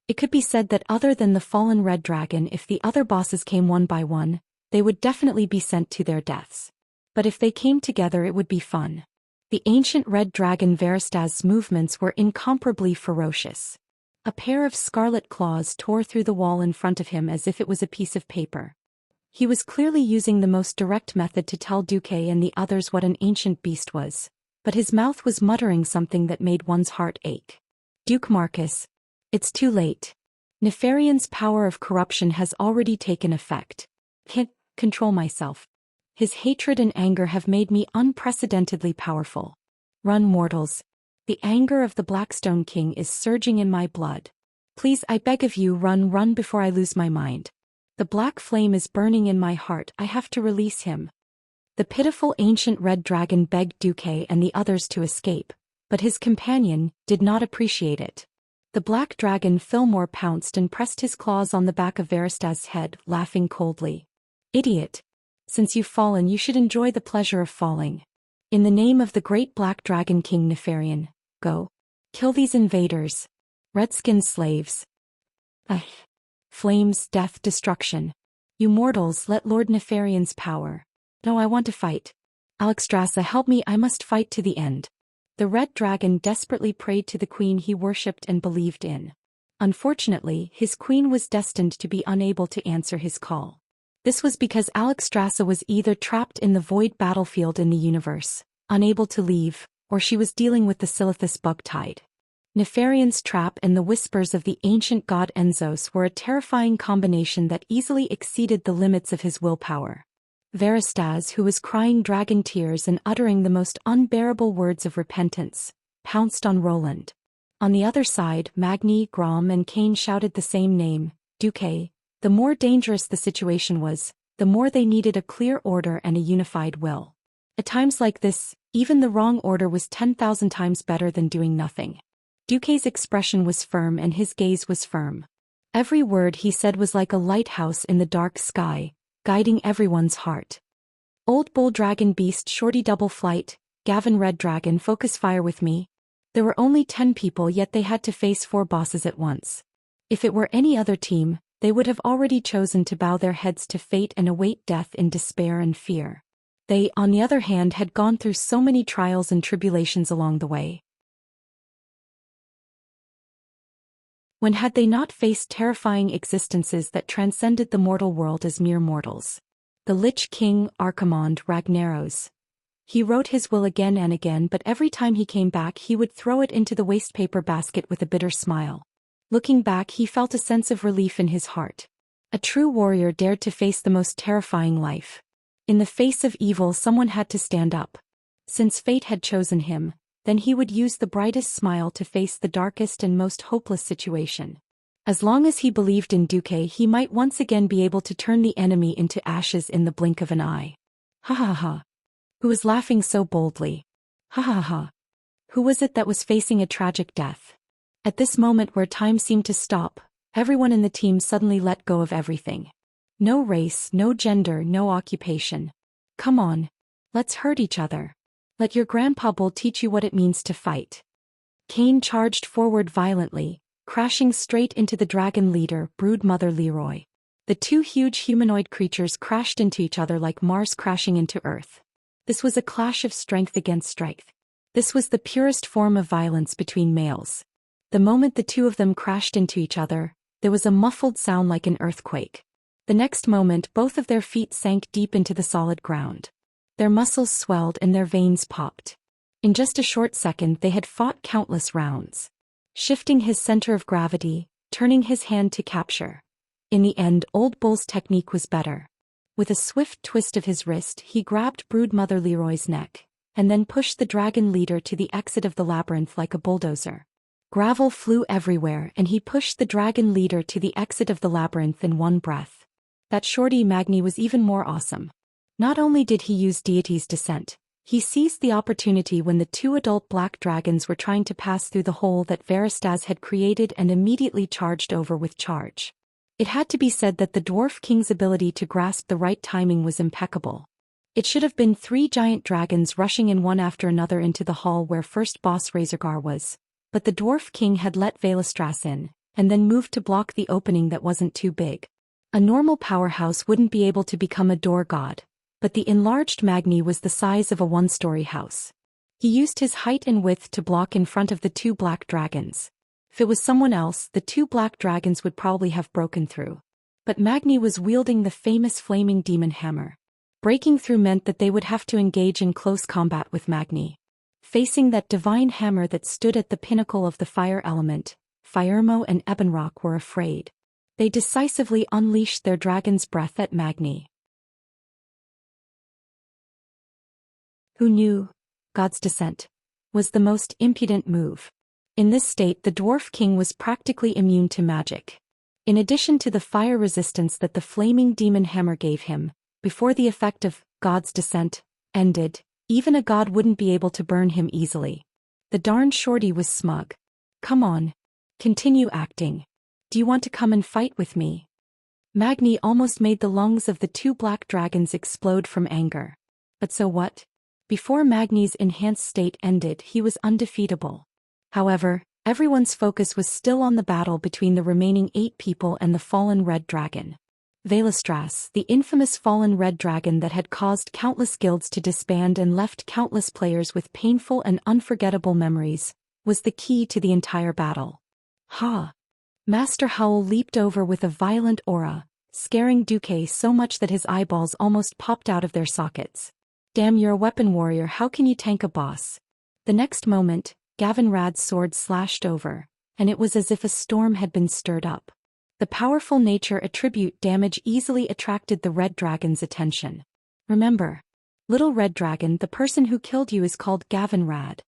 It could be said that other than the fallen red dragon, if the other bosses came one by one, they would definitely be sent to their deaths. But if they came together, it would be fun. The ancient red dragon Veristaz's movements were incomparably ferocious. A pair of scarlet claws tore through the wall in front of him as if it was a piece of paper. He was clearly using the most direct method to tell Duque and the others what an ancient beast was, but his mouth was muttering something that made one's heart ache. Duke Marcus. It's too late. Nefarian's power of corruption has already taken effect. Can't control myself. His hatred and anger have made me unprecedentedly powerful. Run, mortals. The anger of the Blackstone King is surging in my blood. Please, I beg of you, run before I lose my mind. The black flame is burning in my heart, I have to release him. The pitiful ancient red dragon begged Duque and the others to escape, but his companion did not appreciate it. The black dragon Fillmore pounced and pressed his claws on the back of Veristaz's head, laughing coldly. Idiot. Since you've fallen, you should enjoy the pleasure of falling. In the name of the great black dragon King Nefarian, go. Kill these invaders. Redskin slaves. Flames, death, destruction. You mortals, let Lord Nefarian's power. No, I want to fight. Alexstrasza, help me, I must fight to the end. The red dragon desperately prayed to the queen he worshipped and believed in. Unfortunately, his queen was destined to be unable to answer his call. This was because Alexstrasza was either trapped in the void battlefield in the universe, unable to leave, or she was dealing with the Silithus bug tide. Nefarian's trap and the whispers of the ancient god Enzos were a terrifying combination that easily exceeded the limits of his willpower. Veristaz, who was crying dragon tears and uttering the most unbearable words of repentance, pounced on Roland. On the other side, Magni, Grom and Kane shouted the same name, Duque. The more dangerous the situation was, the more they needed a clear order and a unified will. At times like this, even the wrong order was 10,000 times better than doing nothing. Duque's expression was firm and his gaze was firm. Every word he said was like a lighthouse in the dark sky, guiding everyone's heart. Old Bull Dragon Beast Shorty Double Flight, Gavin Red Dragon Focus Fire with me. There were only 10 people yet they had to face 4 bosses at once. If it were any other team, they would have already chosen to bow their heads to fate and await death in despair and fear. They, on the other hand, had gone through so many trials and tribulations along the way. When had they not faced terrifying existences that transcended the mortal world as mere mortals? The Lich King, Archimonde Ragnaros. He wrote his will again and again, but every time he came back he would throw it into the wastepaper basket with a bitter smile. Looking back he felt a sense of relief in his heart. A true warrior dared to face the most terrifying life. In the face of evil someone had to stand up. Since fate had chosen him, then he would use the brightest smile to face the darkest and most hopeless situation. As long as he believed in Duque he might once again be able to turn the enemy into ashes in the blink of an eye. Ha ha ha. Who was laughing so boldly? Ha ha ha. Who was it that was facing a tragic death? At this moment where time seemed to stop, everyone in the team suddenly let go of everything. No race, no gender, no occupation. Come on. Let's hurt each other. Let your Grandpa Bull teach you what it means to fight. Kane charged forward violently, crashing straight into the dragon leader, Brood Mother Leroy. The two huge humanoid creatures crashed into each other like Mars crashing into Earth. This was a clash of strength against strength. This was the purest form of violence between males. The moment the two of them crashed into each other, there was a muffled sound like an earthquake. The next moment both of their feet sank deep into the solid ground. Their muscles swelled and their veins popped. In just a short second they had fought countless rounds. Shifting his center of gravity, turning his hand to capture. In the end, Old Bull's technique was better. With a swift twist of his wrist he grabbed Brood Mother Leroy's neck, and then pushed the dragon leader to the exit of the labyrinth like a bulldozer. Gravel flew everywhere and he pushed the dragon leader to the exit of the labyrinth in one breath. That shorty Magni was even more awesome. Not only did he use Deity's Descent, he seized the opportunity when the 2 adult black dragons were trying to pass through the hole that Varistaz had created and immediately charged over with charge. It had to be said that the Dwarf King's ability to grasp the right timing was impeccable. It should have been 3 giant dragons rushing in one after another into the hall where first boss Razorgar was, but the Dwarf King had let Valistras in, and then moved to block the opening that wasn't too big. A normal powerhouse wouldn't be able to become a door god, but the enlarged Magni was the size of a 1-story house. He used his height and width to block in front of the 2 black dragons. If it was someone else, the 2 black dragons would probably have broken through. But Magni was wielding the famous flaming demon hammer. Breaking through meant that they would have to engage in close combat with Magni. Facing that divine hammer that stood at the pinnacle of the fire element, Firemo and Ebonrock were afraid. They decisively unleashed their dragon's breath at Magni. Who knew? God's Descent was the most impudent move. In this state the Dwarf King was practically immune to magic. In addition to the fire resistance that the flaming demon hammer gave him, before the effect of God's Descent ended, even a god wouldn't be able to burn him easily. The darn shorty was smug. Come on. Continue acting. Do you want to come and fight with me? Magni almost made the lungs of the 2 black dragons explode from anger. But so what? Before Magni's enhanced state ended he was undefeatable. However, everyone's focus was still on the battle between the remaining 8 people and the fallen red dragon. Valistras, the infamous fallen red dragon that had caused countless guilds to disband and left countless players with painful and unforgettable memories, was the key to the entire battle. Ha! Master Howl leaped over with a violent aura, scaring Duque so much that his eyeballs almost popped out of their sockets. Damn, you're a weapon warrior, how can you tank a boss? The next moment, Gavin Rad's sword slashed over, and it was as if a storm had been stirred up. The powerful nature attribute damage easily attracted the red dragon's attention. Remember, little red dragon, the person who killed you is called Gavin Rad.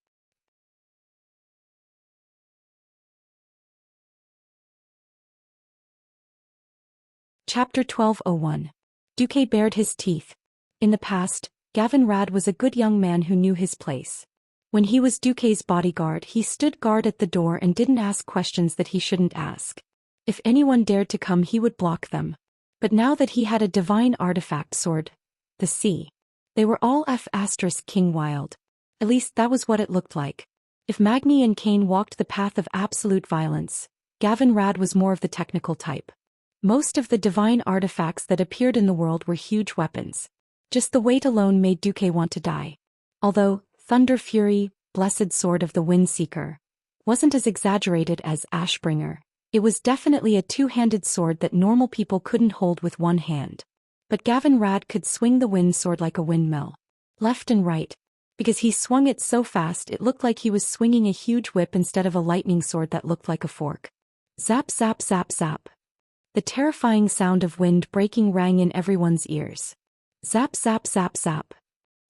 Chapter 1201. Duque bared his teeth. In the past, Gavin Rad was a good young man who knew his place. When he was Duque's bodyguard, he stood guard at the door and didn't ask questions that he shouldn't ask. If anyone dared to come, he would block them. But now that he had a divine artifact sword, the sea, they were all King wild. At least that was what it looked like. If Magni and Cain walked the path of absolute violence, Gavin Rad was more of the technical type. Most of the divine artifacts that appeared in the world were huge weapons. Just the weight alone made Duque want to die. Although Thunder Fury, Blessed Sword of the Windseeker, wasn't as exaggerated as Ashbringer, it was definitely a two-handed sword that normal people couldn't hold with one hand. But Gavin Rad could swing the wind sword like a windmill, left and right. Because he swung it so fast it looked like he was swinging a huge whip instead of a lightning sword that looked like a fork. Zap zap zap zap. The terrifying sound of wind breaking rang in everyone's ears. Zap zap zap zap.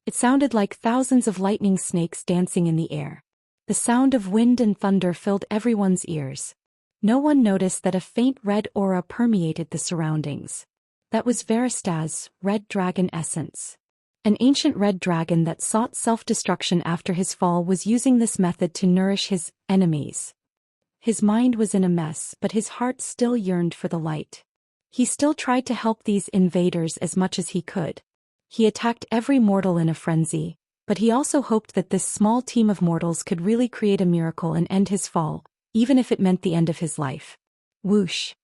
It sounded like thousands of lightning snakes dancing in the air. The sound of wind and thunder filled everyone's ears. No one noticed that a faint red aura permeated the surroundings. That was Veristaz's red dragon essence. An ancient red dragon that sought self-destruction after his fall was using this method to nourish his enemies. His mind was in a mess, but his heart still yearned for the light. He still tried to help these invaders as much as he could. He attacked every mortal in a frenzy, but he also hoped that this small team of mortals could really create a miracle and end his fall, even if it meant the end of his life. Whoosh!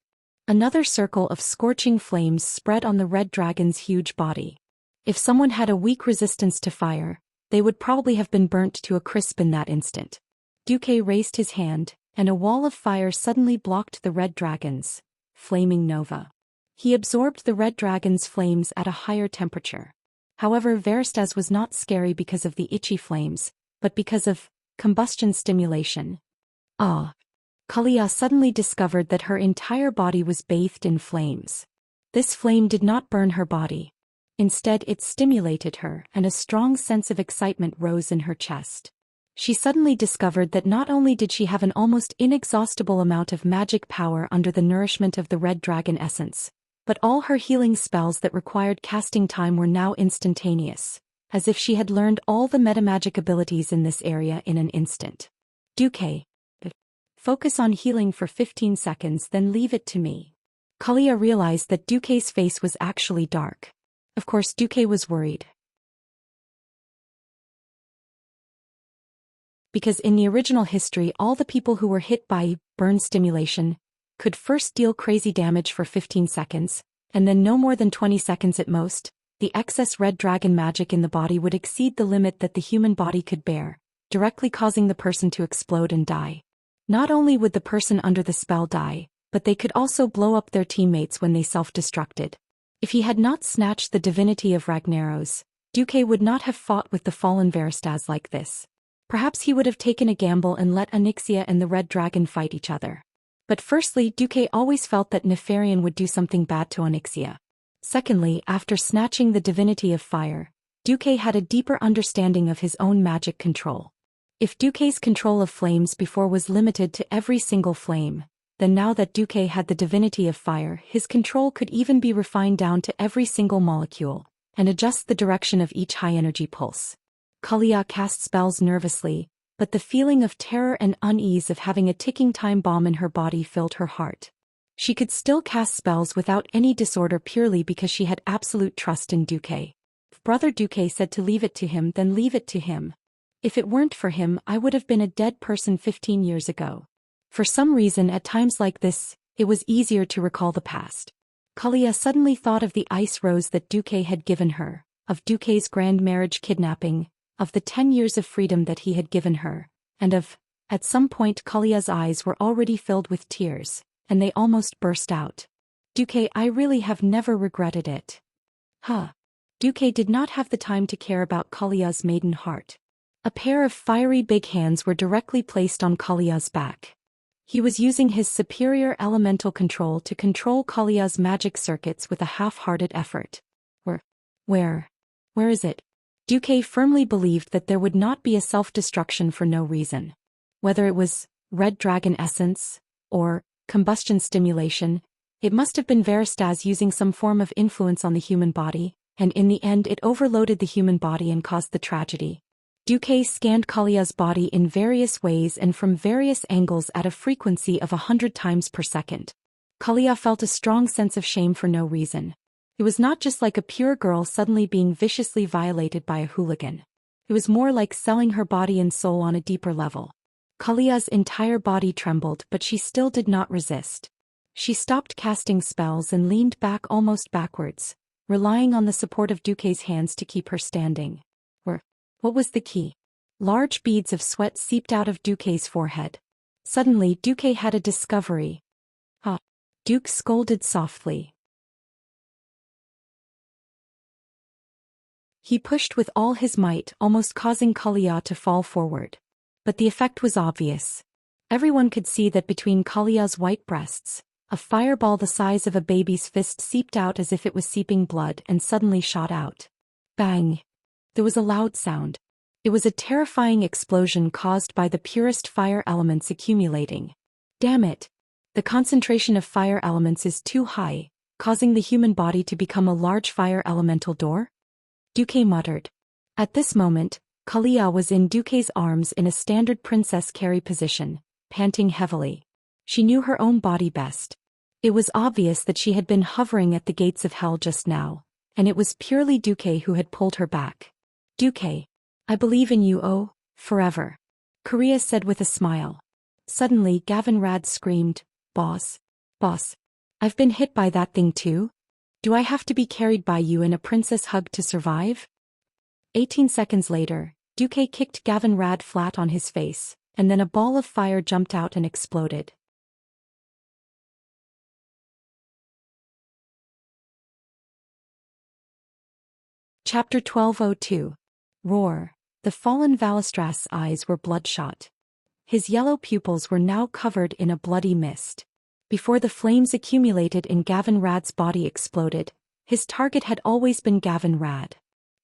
Another circle of scorching flames spread on the red dragon's huge body. If someone had a weak resistance to fire, they would probably have been burnt to a crisp in that instant. Duque raised his hand, and a wall of fire suddenly blocked the red dragon's flaming nova. He absorbed the red dragon's flames at a higher temperature. However, Veristaz was not scary because of the itchy flames, but because of combustion stimulation. Kalia suddenly discovered that her entire body was bathed in flames. This flame did not burn her body. Instead, it stimulated her, and a strong sense of excitement rose in her chest. She suddenly discovered that not only did she have an almost inexhaustible amount of magic power under the nourishment of the red dragon essence, but all her healing spells that required casting time were now instantaneous, as if she had learned all the metamagic abilities in this area in an instant. Duque. Focus on healing for 15 seconds, then leave it to me. Kalia realized that Duque's face was actually dark. Of course, Duque was worried. Because in the original history, all the people who were hit by burn stimulation could first deal crazy damage for 15 seconds, and then no more than 20 seconds at most. The excess red dragon magic in the body would exceed the limit that the human body could bear, directly causing the person to explode and die. Not only would the person under the spell die, but they could also blow up their teammates when they self-destructed. If he had not snatched the divinity of Ragnaros, Duque would not have fought with the fallen Veristaz like this. Perhaps he would have taken a gamble and let Xianxia and the red dragon fight each other. But firstly, Duque always felt that Nefarian would do something bad to Xianxia. Secondly, after snatching the divinity of fire, Duque had a deeper understanding of his own magic control. If Duque's control of flames before was limited to every single flame, then now that Duque had the divinity of fire, his control could even be refined down to every single molecule, and adjust the direction of each high-energy pulse. Kalia cast spells nervously, but the feeling of terror and unease of having a ticking time bomb in her body filled her heart. She could still cast spells without any disorder purely because she had absolute trust in Duque. If Brother Duque said to leave it to him, then leave it to him. If it weren't for him, I would have been a dead person 15 years ago. For some reason, at times like this, it was easier to recall the past. Kalia suddenly thought of the ice rose that Duque had given her, of Duque's grand marriage kidnapping, of the 10 years of freedom that he had given her, and at some point Kalia's eyes were already filled with tears, and they almost burst out. Duque, I really have never regretted it. Duque did not have the time to care about Kalia's maiden heart. A pair of fiery big hands were directly placed on Kalia's back. He was using his superior elemental control to control Kalia's magic circuits with a half-hearted effort. Where is it? Duque firmly believed that there would not be a self-destruction for no reason. Whether it was red dragon essence, or combustion stimulation, It must have been Veristaz using some form of influence on the human body, and in the end it overloaded the human body and caused the tragedy. Duque scanned Kalia's body in various ways and from various angles at a frequency of 100 times per second. Kalia felt a strong sense of shame for no reason. It was not just like a pure girl suddenly being viciously violated by a hooligan. It was more like selling her body and soul on a deeper level. Kalia's entire body trembled, but she still did not resist. She stopped casting spells and leaned back almost backwards, relying on the support of Duque's hands to keep her standing. What was the key? Large beads of sweat seeped out of Duque's forehead. Suddenly Duque had a discovery. Ah! Duke scolded softly. He pushed with all his might, almost causing Kalia to fall forward. But the effect was obvious. Everyone could see that between Kalia's white breasts, a fireball the size of a baby's fist seeped out as if it was seeping blood and suddenly shot out. Bang! There was a loud sound. It was a terrifying explosion caused by the purest fire elements accumulating. Damn it! The concentration of fire elements is too high, causing the human body to become a large fire elemental door? Duque muttered. At this moment, Kalia was in Duque's arms in a standard princess carry position, panting heavily. She knew her own body best. It was obvious that she had been hovering at the gates of hell just now, and it was purely Duque who had pulled her back. Duque, I believe in you, forever. Korea said with a smile. Suddenly Gavin Rad screamed, Boss, I've been hit by that thing too? Do I have to be carried by you in a princess hug to survive? 18 seconds later, Duque kicked Gavin Rad flat on his face, and then a ball of fire jumped out and exploded. Chapter 12:02. Roar. The fallen Valistras' eyes were bloodshot. His yellow pupils were now covered in a bloody mist. Before the flames accumulated in Gavin Rad's body exploded, his target had always been Gavin Rad.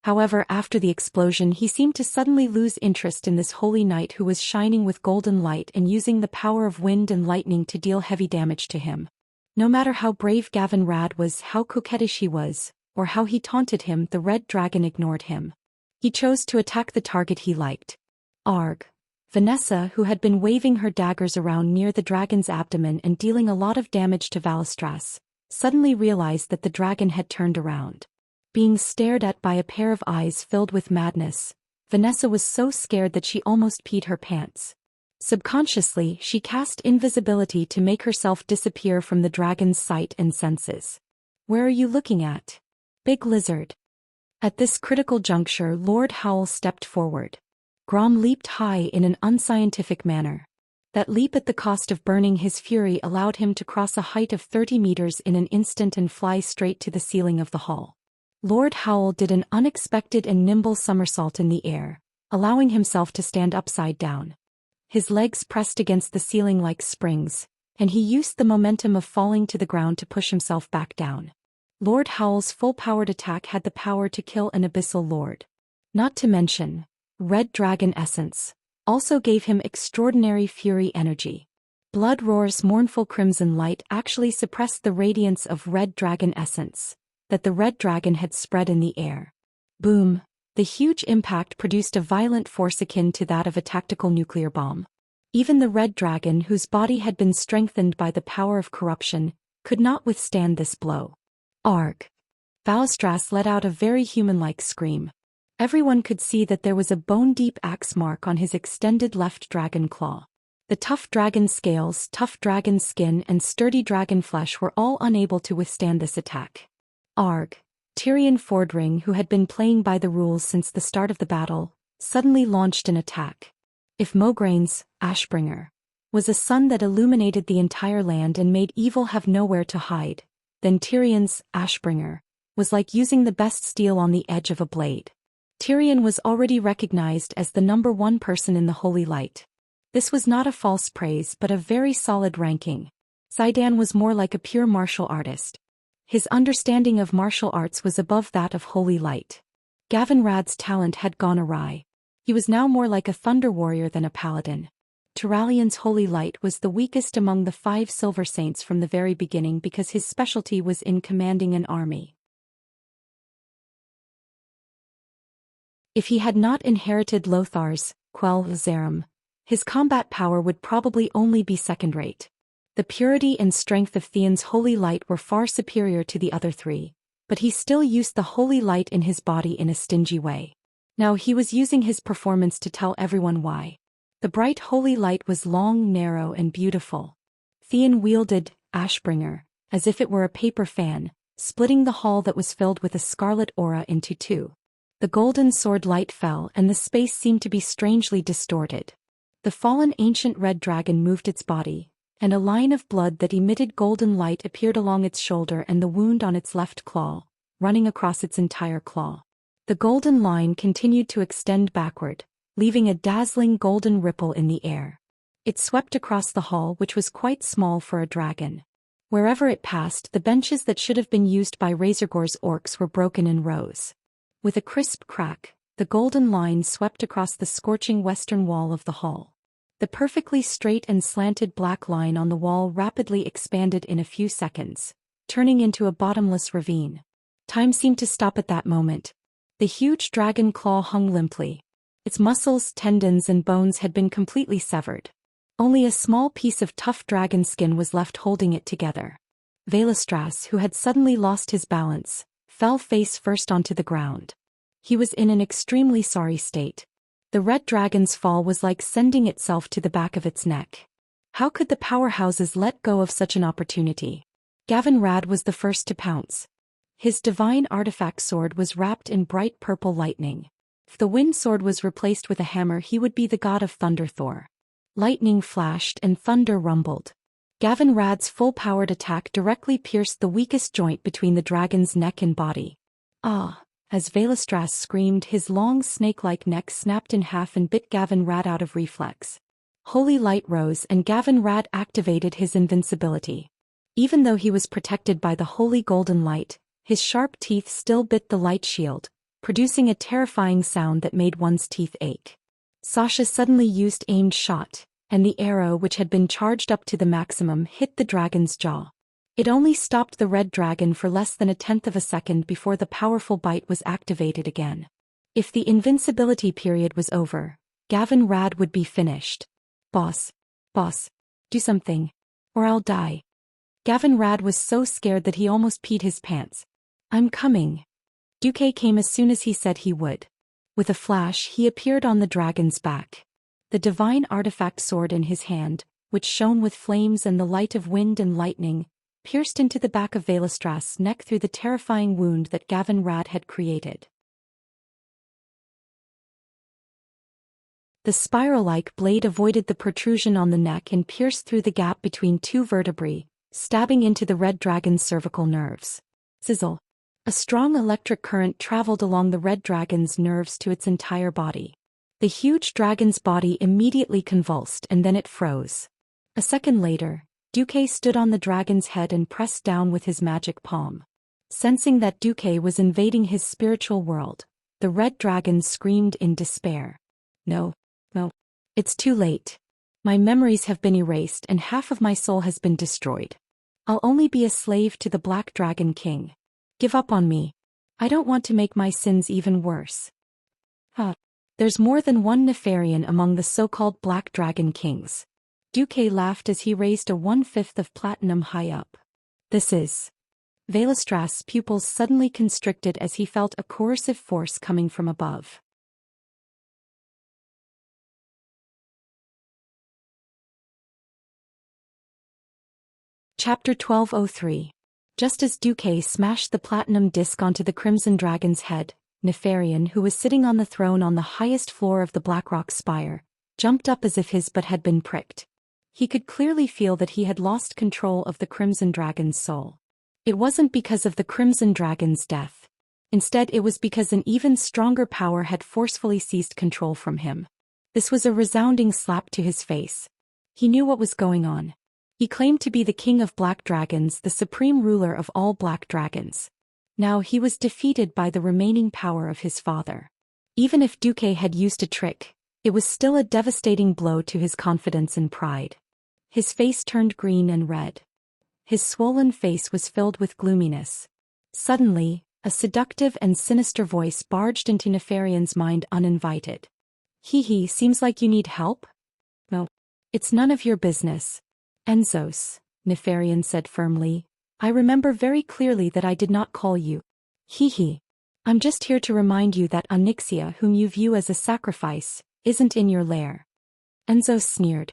However, after the explosion he seemed to suddenly lose interest in this holy knight who was shining with golden light and using the power of wind and lightning to deal heavy damage to him. No matter how brave Gavin Rad was, how coquettish he was, or how he taunted him, the red dragon ignored him. He chose to attack the target he liked. Arg. Vanessa, who had been waving her daggers around near the dragon's abdomen and dealing a lot of damage to Valistras, suddenly realized that the dragon had turned around. Being stared at by a pair of eyes filled with madness, Vanessa was so scared that she almost peed her pants. Subconsciously, she cast invisibility to make herself disappear from the dragon's sight and senses. Where are you looking at? Big lizard. At this critical juncture, Lord Howl stepped forward. Grom leaped high in an unscientific manner. That leap at the cost of burning his fury allowed him to cross a height of 30 meters in an instant and fly straight to the ceiling of the hall. Lord Howl did an unexpected and nimble somersault in the air, allowing himself to stand upside down. His legs pressed against the ceiling like springs, and he used the momentum of falling to the ground to push himself back down. Lord Howl's full-powered attack had the power to kill an abyssal lord. Not to mention, red dragon essence also gave him extraordinary fury energy. Blood Roar's mournful crimson light actually suppressed the radiance of red dragon essence that the red dragon had spread in the air. Boom! The huge impact produced a violent force akin to that of a tactical nuclear bomb. Even the red dragon, whose body had been strengthened by the power of corruption, could not withstand this blow. Arg! Valistras let out a very human-like scream. Everyone could see that there was a bone-deep axe mark on his extended left dragon claw. The tough dragon scales, tough dragon skin, and sturdy dragon flesh were all unable to withstand this attack. Arg! Tyrion Fordring, who had been playing by the rules since the start of the battle, suddenly launched an attack. If Mograine's Ashbringer was a sun that illuminated the entire land and made evil have nowhere to hide, then Tyrion's Ashbringer was like using the best steel on the edge of a blade. Tyrion was already recognized as the #1 person in the Holy Light. This was not a false praise but a very solid ranking. Zidane was more like a pure martial artist. His understanding of martial arts was above that of Holy Light. Gavin Rad's talent had gone awry. He was now more like a thunder warrior than a paladin. Turalian's holy light was the weakest among the 5 silver saints from the very beginning because his specialty was in commanding an army. If he had not inherited Lothar's Quell Zerum, his combat power would probably only be second-rate. The purity and strength of Theon's holy light were far superior to the other 3, but he still used the holy light in his body in a stingy way. Now he was using his performance to tell everyone why. The bright holy light was long, narrow, and beautiful. Theon wielded Ashbringer, as if it were a paper fan, splitting the hall that was filled with a scarlet aura into 2. The golden sword light fell and the space seemed to be strangely distorted. The fallen ancient red dragon moved its body, and a line of blood that emitted golden light appeared along its shoulder and the wound on its left claw, running across its entire claw. The golden line continued to extend backward, leaving a dazzling golden ripple in the air. It swept across the hall, which was quite small for a dragon. Wherever it passed, the benches that should have been used by Razorgore's orcs were broken in rows. With a crisp crack, the golden line swept across the scorching western wall of the hall. The perfectly straight and slanted black line on the wall rapidly expanded in a few seconds, turning into a bottomless ravine. Time seemed to stop at that moment. The huge dragon claw hung limply. Its muscles, tendons, and bones had been completely severed. Only a small piece of tough dragon skin was left holding it together. Valestras, who had suddenly lost his balance, fell face first onto the ground. He was in an extremely sorry state. The red dragon's fall was like sending itself to the back of its neck. How could the powerhouses let go of such an opportunity? Gavin Rad was the first to pounce. His divine artifact sword was wrapped in bright purple lightning. If the wind sword was replaced with a hammer, he would be the god of thunder Thor. Lightning flashed and thunder rumbled. Gavin Rad's full-powered attack directly pierced the weakest joint between the dragon's neck and body. Ah! As Valestras screamed, his long snake-like neck snapped in half and bit Gavin Rad out of reflex. Holy light rose and Gavin Rad activated his invincibility. Even though he was protected by the holy golden light, his sharp teeth still bit the light shield, producing a terrifying sound that made one's teeth ache. Sasha suddenly used aimed shot, and the arrow, which had been charged up to the maximum, hit the dragon's jaw. It only stopped the red dragon for less than 1/10 of a second before the powerful bite was activated again. If the invincibility period was over, Gavin Rad would be finished. Boss, do something, or I'll die. Gavin Rad was so scared that he almost peed his pants. I'm coming. Duque came as soon as he said he would. With a flash, he appeared on the dragon's back. The divine artifact sword in his hand, which shone with flames and the light of wind and lightning, pierced into the back of Valestras' neck through the terrifying wound that Gavin Rad had created. The spiral-like blade avoided the protrusion on the neck and pierced through the gap between 2 vertebrae, stabbing into the red dragon's cervical nerves. Sizzle. A strong electric current traveled along the red dragon's nerves to its entire body. The huge dragon's body immediately convulsed and then it froze. A second later, Duque stood on the dragon's head and pressed down with his magic palm. Sensing that Duque was invading his spiritual world, the red dragon screamed in despair. No. It's too late. My memories have been erased and half of my soul has been destroyed. I'll only be a slave to the Black Dragon King. Give up on me. I don't want to make my sins even worse. There's more than one Nefarian among the so-called Black Dragon Kings. Duque laughed as he raised a 1/5 of platinum high up. This is... Valestras' pupils suddenly constricted as he felt a coercive force coming from above. Chapter 1203. Just as Duque smashed the platinum disc onto the Crimson Dragon's head, Nefarian, who was sitting on the throne on the highest floor of the Blackrock Spire, jumped up as if his butt had been pricked. He could clearly feel that he had lost control of the Crimson Dragon's soul. It wasn't because of the Crimson Dragon's death. Instead, it was because an even stronger power had forcefully seized control from him. This was a resounding slap to his face. He knew what was going on. He claimed to be the king of black dragons, the supreme ruler of all black dragons. Now he was defeated by the remaining power of his father. Even if Duque had used a trick, It was still a devastating blow to his confidence and pride. His face turned green and red. His swollen face was filled with gloominess. Suddenly, a seductive and sinister voice barged into Nefarian's mind uninvited. "Hee, seems like you need help?" "No. It's none of your business." "Enzos," Nefarian said firmly, "I remember very clearly that I did not call you. Hee. I'm just here to remind you that Onyxia, whom you view as a sacrifice, isn't in your lair." Enzos sneered.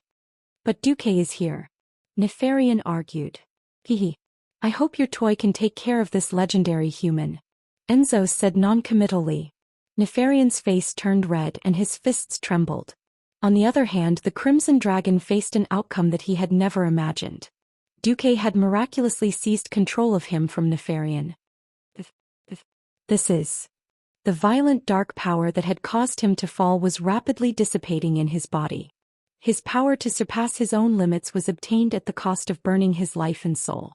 "But Duque is here," Nefarian argued. "Hee. I hope your toy can take care of this legendary human," Enzos said noncommittally. Nefarian's face turned red and his fists trembled. On the other hand, the Crimson Dragon faced an outcome that he had never imagined. Duque had miraculously seized control of him from Nefarian. The violent dark power that had caused him to fall was rapidly dissipating in his body. His power to surpass his own limits was obtained at the cost of burning his life and soul.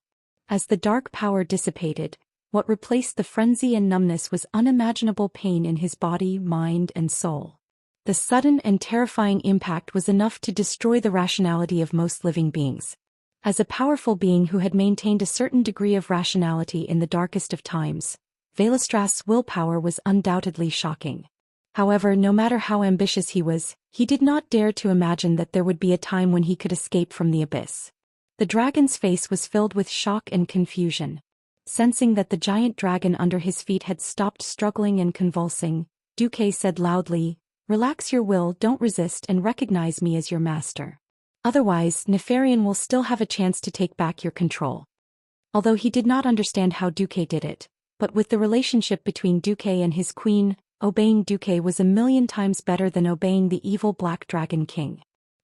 As the dark power dissipated, what replaced the frenzy and numbness was unimaginable pain in his body, mind, and soul. The sudden and terrifying impact was enough to destroy the rationality of most living beings. As a powerful being who had maintained a certain degree of rationality in the darkest of times, Velastra's willpower was undoubtedly shocking. However, no matter how ambitious he was, he did not dare to imagine that there would be a time when he could escape from the abyss. The dragon's face was filled with shock and confusion. Sensing that the giant dragon under his feet had stopped struggling and convulsing, Duque said loudly, "Relax your will, don't resist, and recognize me as your master. Otherwise, Nefarian will still have a chance to take back your control." Although he did not understand how Duque did it, but with the relationship between Duque and his queen, obeying Duque was 1,000,000 times better than obeying the evil Black Dragon King.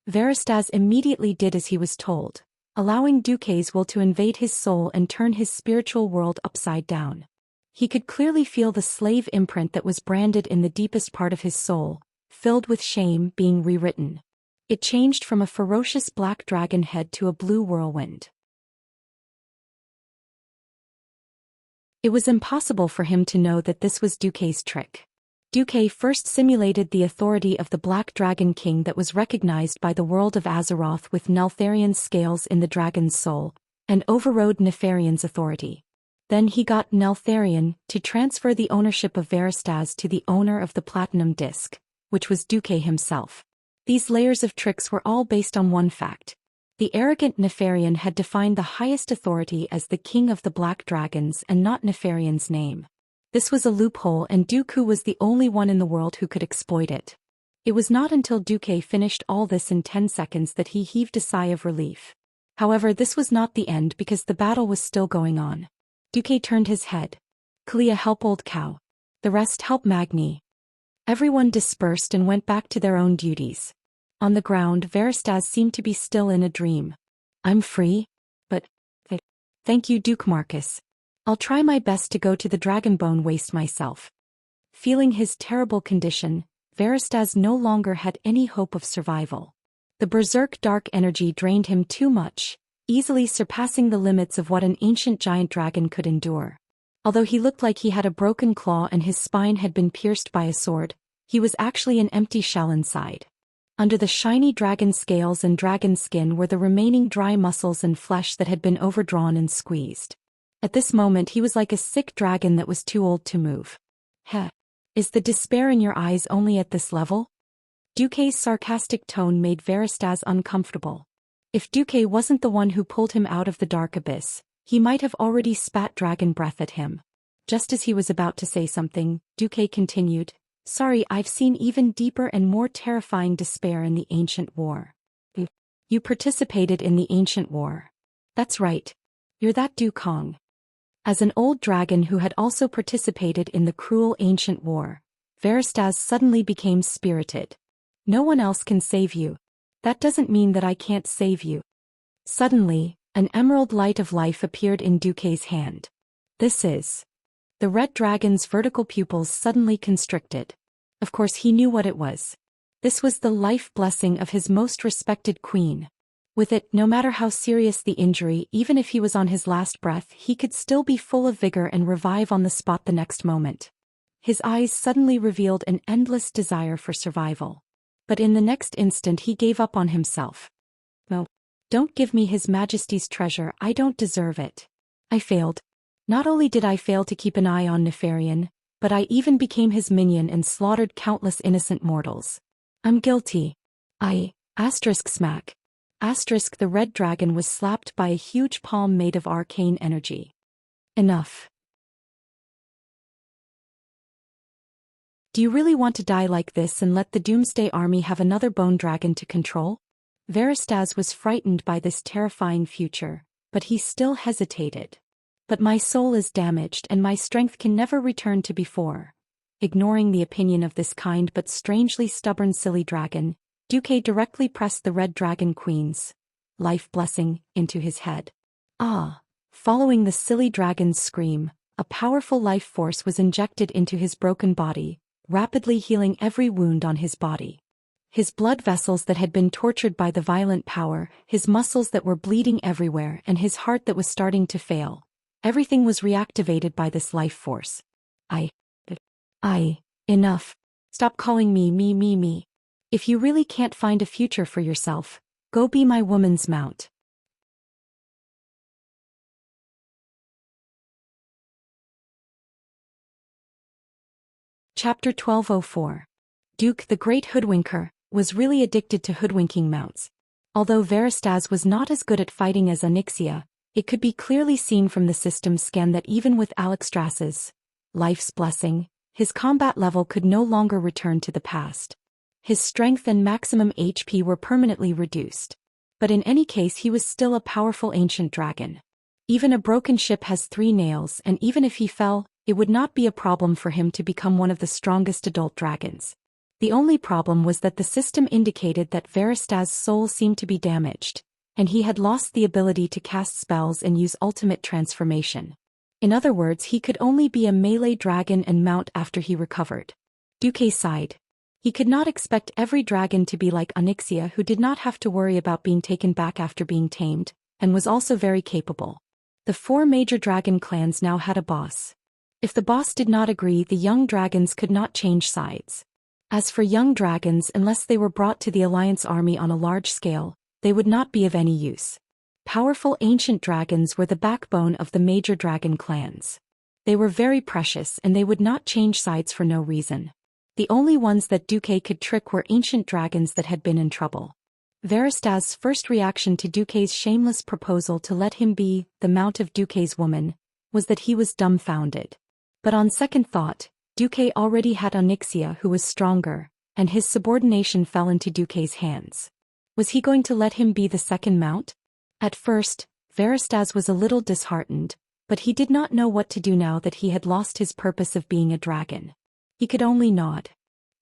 Veristaz immediately did as he was told, allowing Duque's will to invade his soul and turn his spiritual world upside down. He could clearly feel the slave imprint that was branded in the deepest part of his soul, filled with shame, being rewritten. It changed from a ferocious black dragon head to a blue whirlwind. It was impossible for him to know that this was Duque's trick. Duque first simulated the authority of the Black Dragon King that was recognized by the world of Azeroth with Neltharian's scales in the dragon's soul, and overrode Nefarian's authority. Then he got Neltharian to transfer the ownership of Veristaz to the owner of the Platinum Disc, which was Duque himself. These layers of tricks were all based on one fact. The arrogant Nefarian had defined the highest authority as the King of the Black Dragons and not Nefarian's name. This was a loophole, and Dooku was the only one in the world who could exploit it. It was not until Duque finished all this in 10 seconds that he heaved a sigh of relief. However, this was not the end because the battle was still going on. Duque turned his head. "Kalia, help old cow. The rest help Magni." Everyone dispersed and went back to their own duties. On the ground, Veristaz seemed to be still in a dream. "I'm free? But... Thank you, Duke Marcus. I'll try my best to go to the Dragonbone Waste myself." Feeling his terrible condition, Veristaz no longer had any hope of survival. The berserk dark energy drained him too much, easily surpassing the limits of what an ancient giant dragon could endure. Although he looked like he had a broken claw and his spine had been pierced by a sword, he was actually an empty shell inside. Under the shiny dragon scales and dragon skin were the remaining dry muscles and flesh that had been overdrawn and squeezed. At this moment he was like a sick dragon that was too old to move. "Heh. Is the despair in your eyes only at this level?" Duque's sarcastic tone made Veristaz uncomfortable. If Duque wasn't the one who pulled him out of the dark abyss, he might have already spat dragon breath at him. Just as he was about to say something, Duque continued, "Sorry, I've seen even deeper and more terrifying despair in the Ancient War." "You participated in the Ancient War." "That's right. You're that Dukong." As an old dragon who had also participated in the cruel Ancient War, Veristaz suddenly became spirited. "No one else can save you. That doesn't mean that I can't save you." Suddenly, an emerald light of life appeared in Duque's hand. "This is..." The red dragon's vertical pupils suddenly constricted. Of course he knew what it was. This was the life blessing of his most respected queen. With it, no matter how serious the injury, even if he was on his last breath, he could still be full of vigor and revive on the spot the next moment. His eyes suddenly revealed an endless desire for survival. but in the next instant he gave up on himself. "No. Don't give me His Majesty's treasure, I don't deserve it. I failed. Not only did I fail to keep an eye on Nefarian, but I even became his minion and slaughtered countless innocent mortals. I'm guilty. Smack. The red dragon was slapped by a huge palm made of arcane energy. Enough. Do you really want to die like this and let the Doomsday Army have another bone dragon to control? Veristaz was frightened by this terrifying future, but he still hesitated. But my soul is damaged and my strength can never return to before. Ignoring the opinion of this kind but strangely stubborn silly dragon, Duque directly pressed the Red Dragon Queen's life blessing into his head. Following the silly dragon's scream, a powerful life force was injected into his broken body, rapidly healing every wound on his body. His blood vessels that had been tortured by the violent power, his muscles that were bleeding everywhere, and his heart that was starting to fail. Everything was reactivated by this life force. Enough. Stop calling me. If you really can't find a future for yourself, go be my woman's mount. Chapter 1204. Duke the Great Hoodwinker was really addicted to hoodwinking mounts. Although Veristaz was not as good at fighting as Xianxia, it could be clearly seen from the system scan that even with Alexstras's life's blessing, his combat level could no longer return to the past. His strength and maximum HP were permanently reduced. But in any case he was still a powerful ancient dragon. Even a broken ship has 3 nails, and even if he fell, it would not be a problem for him to become one of the strongest adult dragons. The only problem was that the system indicated that Veristaz's soul seemed to be damaged, and he had lost the ability to cast spells and use ultimate transformation. In other words, he could only be a melee dragon and mount after he recovered. Duque sighed. He could not expect every dragon to be like Xianxia, who did not have to worry about being taken back after being tamed, and was also very capable. The 4 major dragon clans now had a boss. If the boss did not agree, the young dragons could not change sides. As for young dragons, unless they were brought to the Alliance army on a large scale, they would not be of any use. Powerful ancient dragons were the backbone of the major dragon clans. They were very precious and they would not change sides for no reason. The only ones that Duque could trick were ancient dragons that had been in trouble. Veristaz's first reaction to Duque's shameless proposal to let him be the mount of Duque's woman was that he was dumbfounded. But on second thought, Duque already had Xianxia, who was stronger, and his subordination fell into Duque's hands. Was he going to let him be the second mount? At first, Veristaz was a little disheartened, but he did not know what to do now that he had lost his purpose of being a dragon. He could only nod.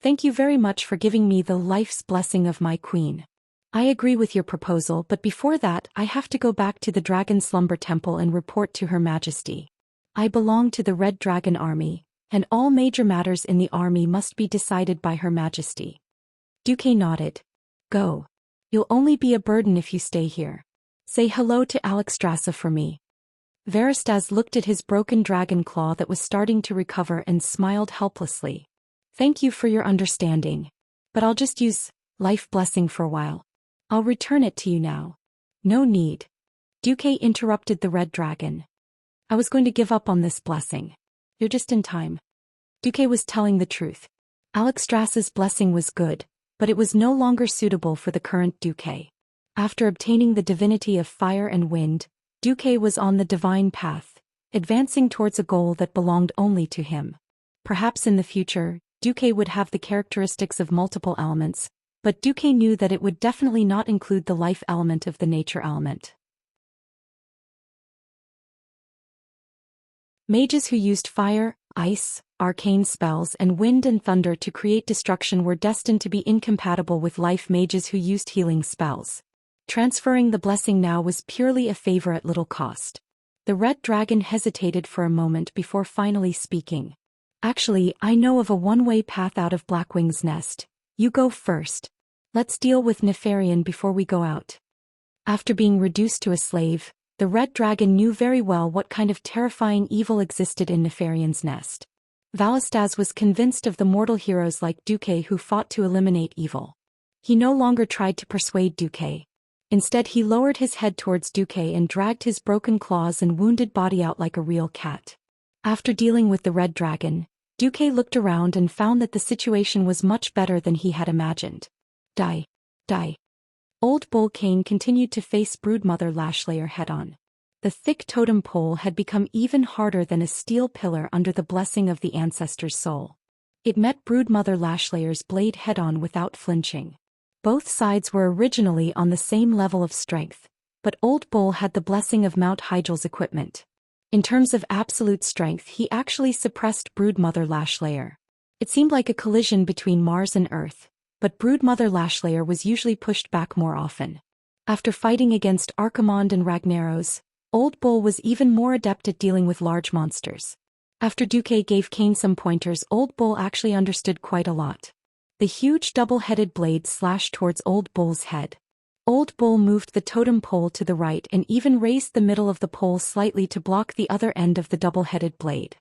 Thank you very much for giving me the life's blessing of my queen. I agree with your proposal, but before that I have to go back to the Dragon Slumber Temple and report to Her Majesty. I belong to the Red Dragon Army, and all major matters in the army must be decided by Her Majesty. Duque nodded. Go. You'll only be a burden if you stay here. Say hello to Alexstrasza for me. Veristaz looked at his broken dragon claw that was starting to recover and smiled helplessly. Thank you for your understanding. But I'll just use life blessing for a while. I'll return it to you now. No need. Duque interrupted the red dragon. I was going to give up on this blessing. You're just in time. Duque was telling the truth. Alexstrasza's blessing was good, but it was no longer suitable for the current Duque. After obtaining the divinity of fire and wind, Duque was on the divine path, advancing towards a goal that belonged only to him. Perhaps in the future, Duque would have the characteristics of multiple elements, but Duque knew that it would definitely not include the life element of the nature element. Mages who used fire, ice, arcane spells, and wind and thunder to create destruction were destined to be incompatible with life mages who used healing spells. Transferring the blessing now was purely a favor at little cost. The red dragon hesitated for a moment before finally speaking. Actually, I know of a one-way path out of Blackwing's nest. You go first. Let's deal with Nefarian before we go out. After being reduced to a slave, the red dragon knew very well what kind of terrifying evil existed in Nefarian's nest. Valistaz was convinced of the mortal heroes like Duque who fought to eliminate evil. He no longer tried to persuade Duque. Instead he lowered his head towards Duque and dragged his broken claws and wounded body out like a real cat. After dealing with the red dragon, Duque looked around and found that the situation was much better than he had imagined. Die. Die. Old Bull Kane continued to face Broodmother Lashlayer head-on. The thick totem pole had become even harder than a steel pillar under the blessing of the ancestor's soul. It met Broodmother Lashlayer's blade head-on without flinching. Both sides were originally on the same level of strength, but Old Bull had the blessing of Mount Hygel's equipment. In terms of absolute strength, he actually suppressed Broodmother Lashlayer. It seemed like a collision between Mars and Earth, but Broodmother Lashlayer was usually pushed back more often. After fighting against Archimonde and Ragnaros, Old Bull was even more adept at dealing with large monsters. After Duque gave Kane some pointers, Old Bull actually understood quite a lot. The huge double-headed blade slashed towards Old Bull's head. Old Bull moved the totem pole to the right and even raised the middle of the pole slightly to block the other end of the double-headed blade.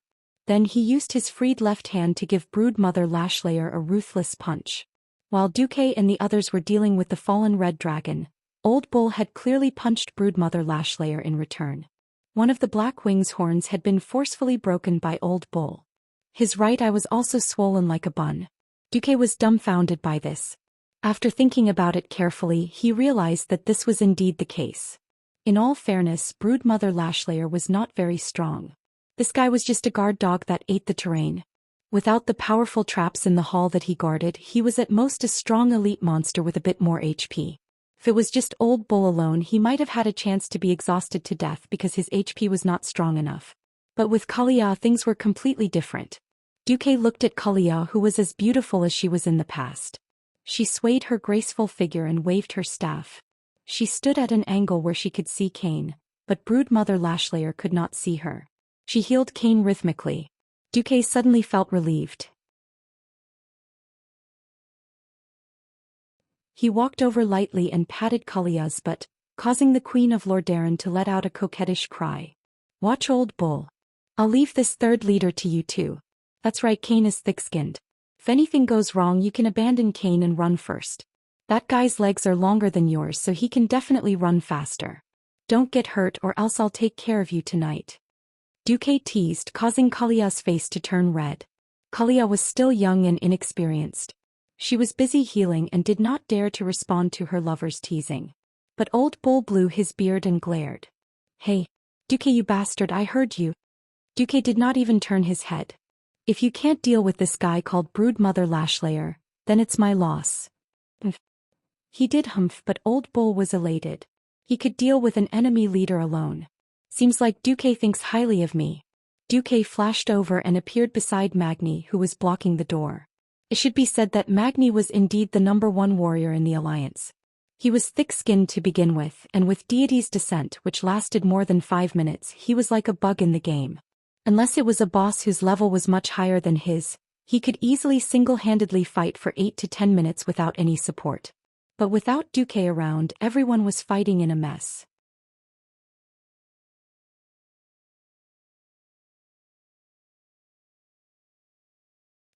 Then he used his freed left hand to give Broodmother Lashlayer a ruthless punch. While Duque and the others were dealing with the fallen red dragon, Old Bull had clearly punched Broodmother Lashlayer in return. One of the black wing's horns had been forcefully broken by Old Bull. His right eye was also swollen like a bun. Duque was dumbfounded by this. After thinking about it carefully, he realized that this was indeed the case. In all fairness, Broodmother Lashlayer was not very strong. This guy was just a guard dog that ate the terrain. Without the powerful traps in the hall that he guarded, he was at most a strong elite monster with a bit more HP. If it was just Old Bull alone, he might have had a chance to be exhausted to death because his HP was not strong enough. But with Kalia, things were completely different. Duque looked at Kalia, who was as beautiful as she was in the past. She swayed her graceful figure and waved her staff. She stood at an angle where she could see Kane, but Broodmother Lashlayer could not see her. She healed Kane rhythmically. Duque suddenly felt relieved. He walked over lightly and patted Kalia's butt, causing the Queen of Lordaeron to let out a coquettish cry. Watch Old Bull. I'll leave this third leader to you too. That's right, Kane is thick-skinned. If anything goes wrong, you can abandon Kane and run first. That guy's legs are longer than yours, so he can definitely run faster. Don't get hurt or else I'll take care of you tonight. Duque teased, causing Kalia's face to turn red. Kalia was still young and inexperienced. She was busy healing and did not dare to respond to her lover's teasing. But Old Bull blew his beard and glared. Hey, Duque, you bastard, I heard you. Duque did not even turn his head. If you can't deal with this guy called Broodmother Lashlayer, then it's my loss. He did humph, but Old Bull was elated. He could deal with an enemy leader alone. Seems like Duque thinks highly of me. Duque flashed over and appeared beside Magni, who was blocking the door. It should be said that Magni was indeed the #1 warrior in the alliance. He was thick-skinned to begin with, and with Deity's Descent, which lasted more than 5 minutes, he was like a bug in the game. Unless it was a boss whose level was much higher than his, he could easily single-handedly fight for 8 to 10 minutes without any support. But without Duque around, everyone was fighting in a mess.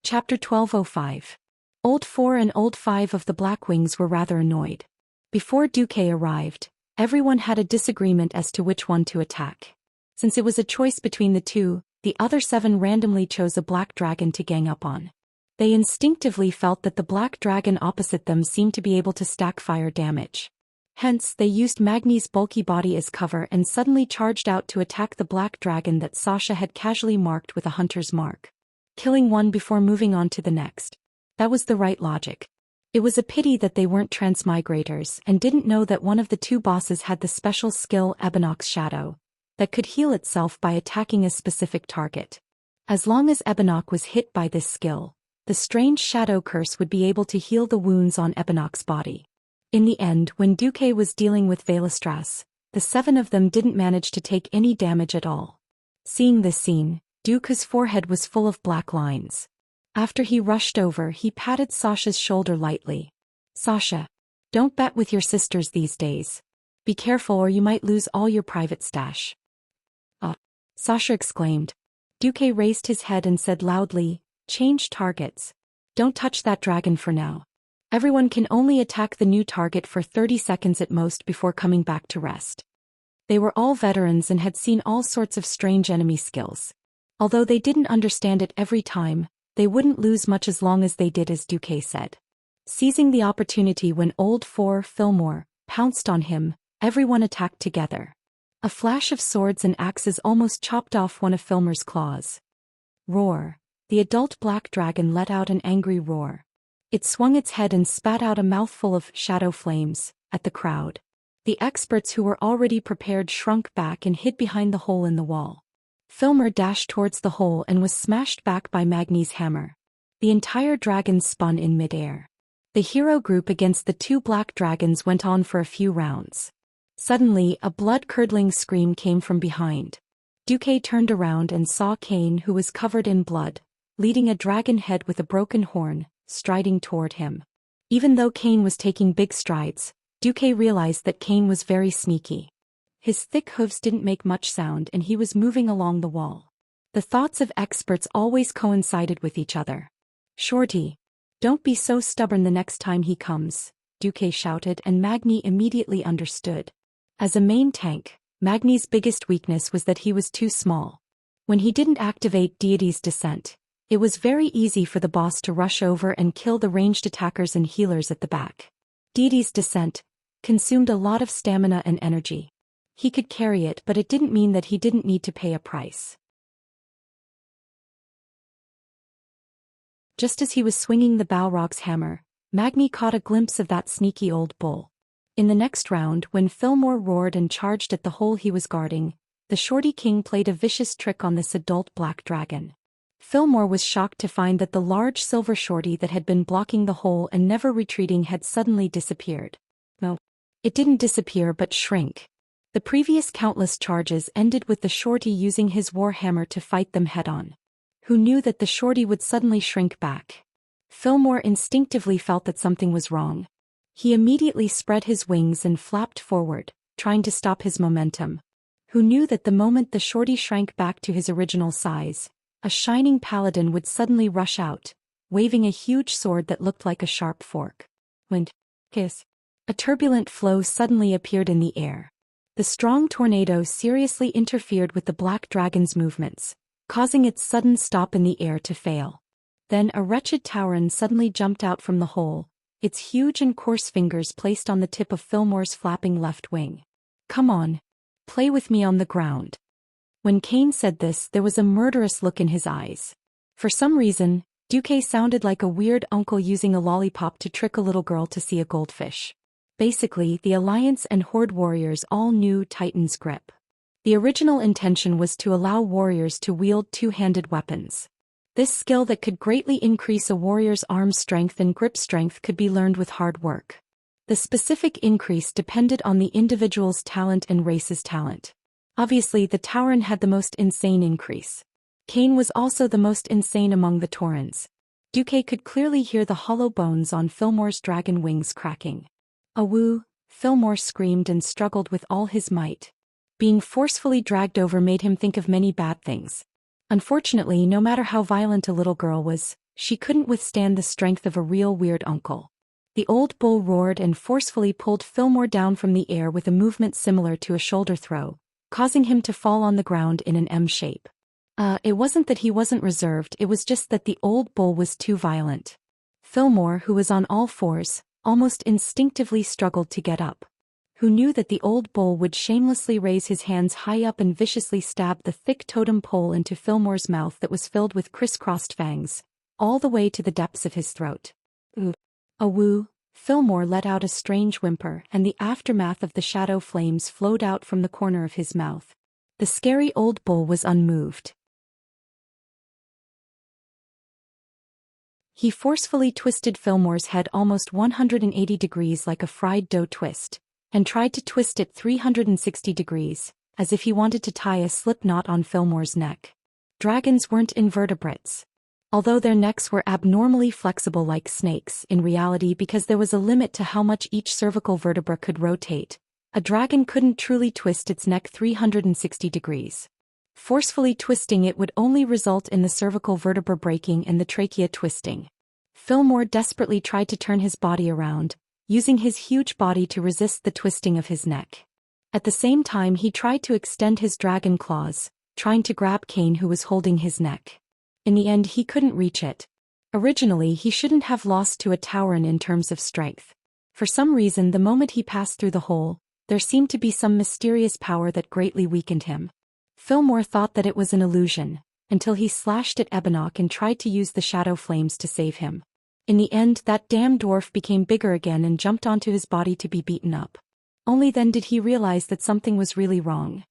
Chapter 1205. Old 4 and Old 5 of the Black Wings were rather annoyed. Before Duque arrived, everyone had a disagreement as to which one to attack. Since it was a choice between the two, the other 7 randomly chose a black dragon to gang up on. They instinctively felt that the black dragon opposite them seemed to be able to stack fire damage. Hence, they used Magni's bulky body as cover and suddenly charged out to attack the black dragon that Sasha had casually marked with a hunter's mark. Killing one before moving on to the next. That was the right logic. It was a pity that they weren't transmigrators and didn't know that one of the 2 bosses had the special skill Ebonok's Shadow that could heal itself by attacking a specific target. As long as Ebonok was hit by this skill, the strange shadow curse would be able to heal the wounds on Ebonok's body. In the end, when Duque was dealing with Valestras, the 7 of them didn't manage to take any damage at all. Seeing this scene, Duque's forehead was full of black lines. After he rushed over, he patted Sasha's shoulder lightly. Sasha, don't bet with your sisters these days. Be careful or you might lose all your private stash. Sasha exclaimed. Duque raised his head and said loudly, change targets. Don't touch that dragon for now. Everyone can only attack the new target for 30 seconds at most before coming back to rest. They were all veterans and had seen all sorts of strange enemy skills. Although they didn't understand it every time, they wouldn't lose much as long as they did as Duque said. Seizing the opportunity when Old Four Fillmore pounced on him, everyone attacked together. A flash of swords and axes almost chopped off one of Fillmore's claws. Roar! The adult black dragon let out an angry roar. It swung its head and spat out a mouthful of shadow flames at the crowd. The experts who were already prepared shrunk back and hid behind the hole in the wall. Fillmore dashed towards the hole and was smashed back by Magni's hammer. The entire dragon spun in midair. The hero group against the two black dragons went on for a few rounds. Suddenly, a blood-curdling scream came from behind. Duque turned around and saw Cain, who was covered in blood, leading a dragon head with a broken horn, striding toward him. Even though Cain was taking big strides, Duque realized that Cain was very sneaky. His thick hooves didn't make much sound and he was moving along the wall. The thoughts of experts always coincided with each other. "Shorty, don't be so stubborn the next time he comes," Duque shouted, and Magni immediately understood. As a main tank, Magni's biggest weakness was that he was too small. When he didn't activate Deity's Descent, it was very easy for the boss to rush over and kill the ranged attackers and healers at the back. Deity's Descent consumed a lot of stamina and energy. He could carry it, but it didn't mean that he didn't need to pay a price. Just as he was swinging the Balrog's hammer, Magni caught a glimpse of that sneaky old bull. In the next round, when Fillmore roared and charged at the hole he was guarding, the Shorty King played a vicious trick on this adult black dragon. Fillmore was shocked to find that the large silver shorty that had been blocking the hole and never retreating had suddenly disappeared. No, it didn't disappear but shrink. The previous countless charges ended with the shorty using his warhammer to fight them head-on. Who knew that the shorty would suddenly shrink back? Fillmore instinctively felt that something was wrong. He immediately spread his wings and flapped forward, trying to stop his momentum. Who knew that the moment the shorty shrank back to his original size, a shining paladin would suddenly rush out, waving a huge sword that looked like a sharp fork. Wind. Kiss. A turbulent flow suddenly appeared in the air. The strong tornado seriously interfered with the black dragon's movements, causing its sudden stop in the air to fail. Then a wretched Tauren suddenly jumped out from the hole, its huge and coarse fingers placed on the tip of Fillmore's flapping left wing. "Come on. Play with me on the ground." When Cain said this, there was a murderous look in his eyes. For some reason, Duque sounded like a weird uncle using a lollipop to trick a little girl to see a goldfish. Basically, the Alliance and Horde warriors all knew Titan's grip. The original intention was to allow warriors to wield two-handed weapons. This skill that could greatly increase a warrior's arm strength and grip strength could be learned with hard work. The specific increase depended on the individual's talent and race's talent. Obviously, the Tauren had the most insane increase. Cain was also the most insane among the Taurens. Duque could clearly hear the hollow bones on Fillmore's dragon wings cracking. "Awoo!" Fillmore screamed and struggled with all his might. Being forcefully dragged over made him think of many bad things. Unfortunately, no matter how violent a little girl was, she couldn't withstand the strength of a real weird uncle. The old bull roared and forcefully pulled Fillmore down from the air with a movement similar to a shoulder throw, causing him to fall on the ground in an M shape. It wasn't that he wasn't reserved, it was just that the old bull was too violent. Fillmore, who was on all fours, almost instinctively struggled to get up. Who knew that the old bull would shamelessly raise his hands high up and viciously stab the thick totem pole into Fillmore's mouth that was filled with crisscrossed fangs, all the way to the depths of his throat. "Ooh. Awoo!" Fillmore let out a strange whimper, and the aftermath of the shadow flames flowed out from the corner of his mouth. The scary old bull was unmoved. He forcefully twisted Fillmore's head almost 180 degrees like a fried dough twist, and tried to twist it 360 degrees, as if he wanted to tie a slip knot on Fillmore's neck. Dragons weren't invertebrates. Although their necks were abnormally flexible like snakes in reality because there was a limit to how much each cervical vertebra could rotate, a dragon couldn't truly twist its neck 360 degrees. Forcefully twisting it would only result in the cervical vertebra breaking and the trachea twisting. Fillmore desperately tried to turn his body around, using his huge body to resist the twisting of his neck. At the same time he tried to extend his dragon claws, trying to grab Kane who was holding his neck. In the end he couldn't reach it. Originally he shouldn't have lost to a Tauren in terms of strength. For some reason the moment he passed through the hole, there seemed to be some mysterious power that greatly weakened him. Fillmore thought that it was an illusion, until he slashed at Ebonok and tried to use the shadow flames to save him. In the end that damn dwarf became bigger again and jumped onto his body to be beaten up. Only then did he realize that something was really wrong.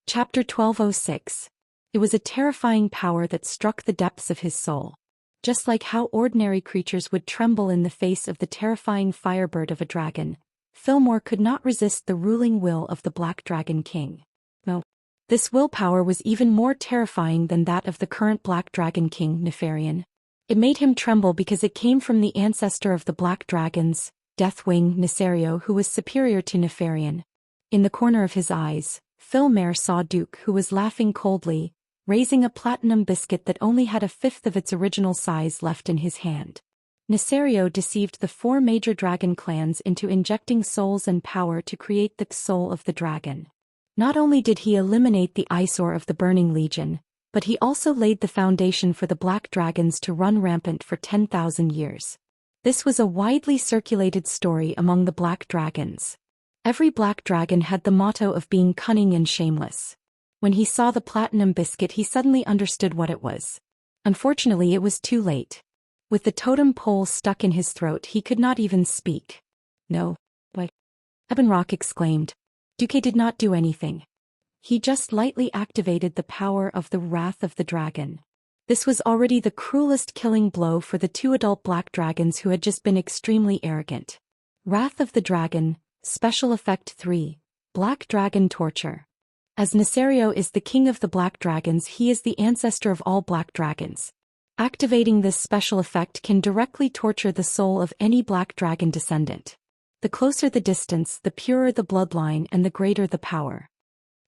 Chapter 1206. It was a terrifying power that struck the depths of his soul. Just like how ordinary creatures would tremble in the face of the terrifying firebird of a dragon, Fillmore could not resist the ruling will of the Black Dragon King. No. This willpower was even more terrifying than that of the current Black Dragon King, Nefarian. It made him tremble because it came from the ancestor of the Black Dragons, Deathwing Nesario, who was superior to Nefarian. In the corner of his eyes, Fillmore saw Duke, who was laughing coldly, raising a platinum biscuit that only had a fifth of its original size left in his hand. Nesario deceived the 4 major dragon clans into injecting souls and power to create the soul of the dragon. Not only did he eliminate the eyesore of the Burning Legion, but he also laid the foundation for the Black Dragons to run rampant for 10,000 years. This was a widely circulated story among the Black Dragons. Every Black Dragon had the motto of being cunning and shameless. When he saw the platinum biscuit he suddenly understood what it was. Unfortunately it was too late. With the totem pole stuck in his throat he could not even speak. No. What? Ebonrock exclaimed. Duque did not do anything. He just lightly activated the power of the Wrath of the Dragon. This was already the cruelest killing blow for the 2 adult Black Dragons who had just been extremely arrogant. Wrath of the Dragon, Special Effect 3, Black Dragon Torture. As Nesario is the king of the Black Dragons, he is the ancestor of all Black Dragons. Activating this special effect can directly torture the soul of any Black Dragon descendant. The closer the distance, the purer the bloodline and the greater the power.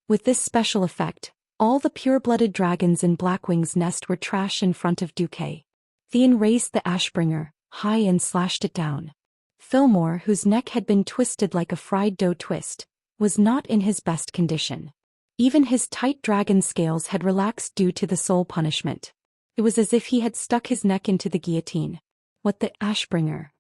With this special effect, all the pure-blooded dragons in Blackwing's nest were trash in front of Duque. Theon raised the Ashbringer high and slashed it down. Fillmore, whose neck had been twisted like a fried dough twist, was not in his best condition. Even his tight dragon scales had relaxed due to the soul punishment. It was as if he had stuck his neck into the guillotine. What the Ashbringer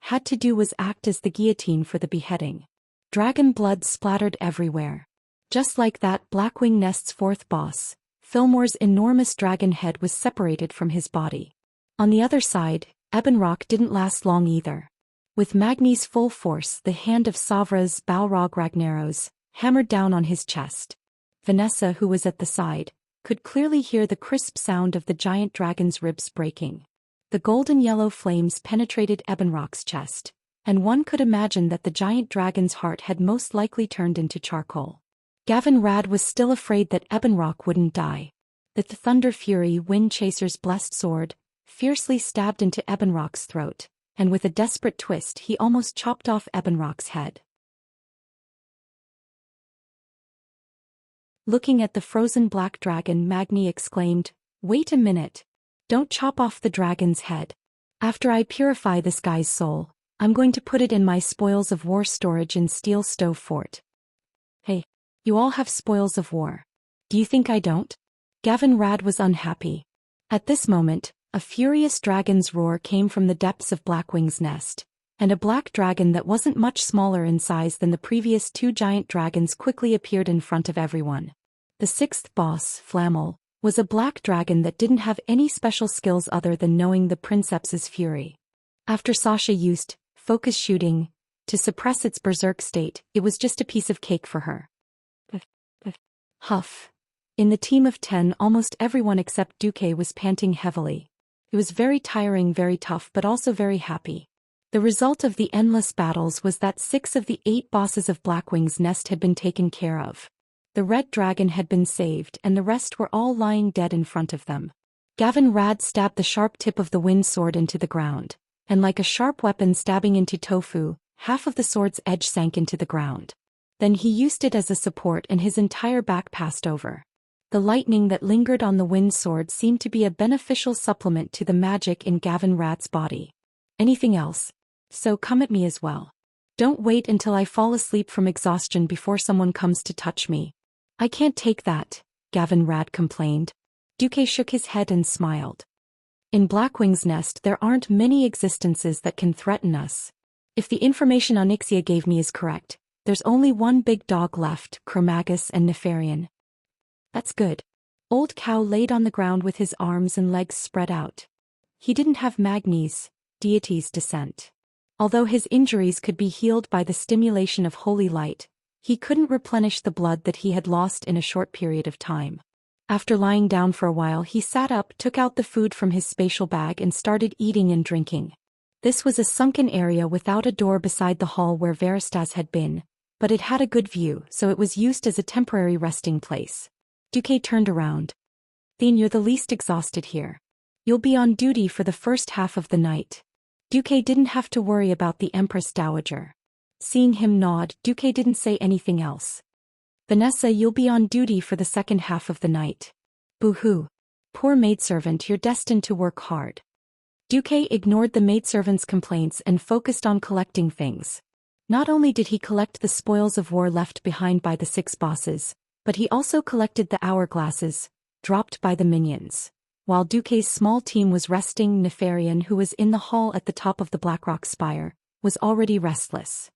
had to do was act as the guillotine for the beheading. Dragon blood splattered everywhere. Just like that Blackwing Nest's 4th boss, Fillmore's enormous dragon head was separated from his body. On the other side, Ebonrock didn't last long either. With Magni's full force, the hand of Savra's Balrog Ragnaros hammered down on his chest. Vanessa, who was at the side, could clearly hear the crisp sound of the giant dragon's ribs breaking. The golden-yellow flames penetrated Ebonrock's chest, and one could imagine that the giant dragon's heart had most likely turned into charcoal. Gavin Rad was still afraid that Ebonrock wouldn't die. The Thunder Fury Wind Chaser's blessed sword fiercely stabbed into Ebonrock's throat, and with a desperate twist he almost chopped off Ebonrock's head. Looking at the frozen black dragon, Magni exclaimed, "Wait a minute. Don't chop off the dragon's head. After I purify this guy's soul, I'm going to put it in my spoils of war storage in Steel Stove Fort." "Hey, you all have spoils of war. Do you think I don't?" Gavin Rad was unhappy. At this moment, a furious dragon's roar came from the depths of Blackwing's nest, and a black dragon that wasn't much smaller in size than the previous 2 giant dragons quickly appeared in front of everyone. The 6th boss, Flammel, was a black dragon that didn't have any special skills other than knowing the Princeps's fury. After Sasha used focus shooting to suppress its berserk state, it was just a piece of cake for her. Huff. In the team of 10, almost everyone except Duque was panting heavily. It was very tiring, very tough, but also very happy. The result of the endless battles was that 6 of the 8 bosses of Blackwing's nest had been taken care of. The red dragon had been saved and the rest were all lying dead in front of them. Gavin Rad stabbed the sharp tip of the wind sword into the ground, and like a sharp weapon stabbing into tofu, half of the sword's edge sank into the ground. Then he used it as a support and his entire back passed over. The lightning that lingered on the wind sword seemed to be a beneficial supplement to the magic in Gavin Rat's body. Anything else? So come at me as well. Don't wait until I fall asleep from exhaustion before someone comes to touch me. I can't take that, Gavin Rat complained. Duque shook his head and smiled. In Blackwing's nest there aren't many existences that can threaten us. If the information Onyxia gave me is correct, there's only one big dog left, Chromagus and Nefarian. That's good. Old Cow laid on the ground with his arms and legs spread out. He didn't have Magni's, deity's descent. Although his injuries could be healed by the stimulation of holy light, he couldn't replenish the blood that he had lost in a short period of time. After lying down for a while he sat up, took out the food from his spatial bag and started eating and drinking. This was a sunken area without a door beside the hall where Veristas had been, but it had a good view, so it was used as a temporary resting place. Duque turned around. Then you're the least exhausted here. You'll be on duty for the first half of the night. Duque didn't have to worry about the Empress Dowager. Seeing him nod, Duque didn't say anything else. Vanessa, you'll be on duty for the second half of the night. Boo-hoo. Poor maidservant, you're destined to work hard. Duque ignored the maidservant's complaints and focused on collecting things. Not only did he collect the spoils of war left behind by the 6 bosses, but he also collected the hourglasses, dropped by the minions. While Duque's small team was resting, Nefarian, who was in the hall at the top of the Blackrock Spire, was already restless.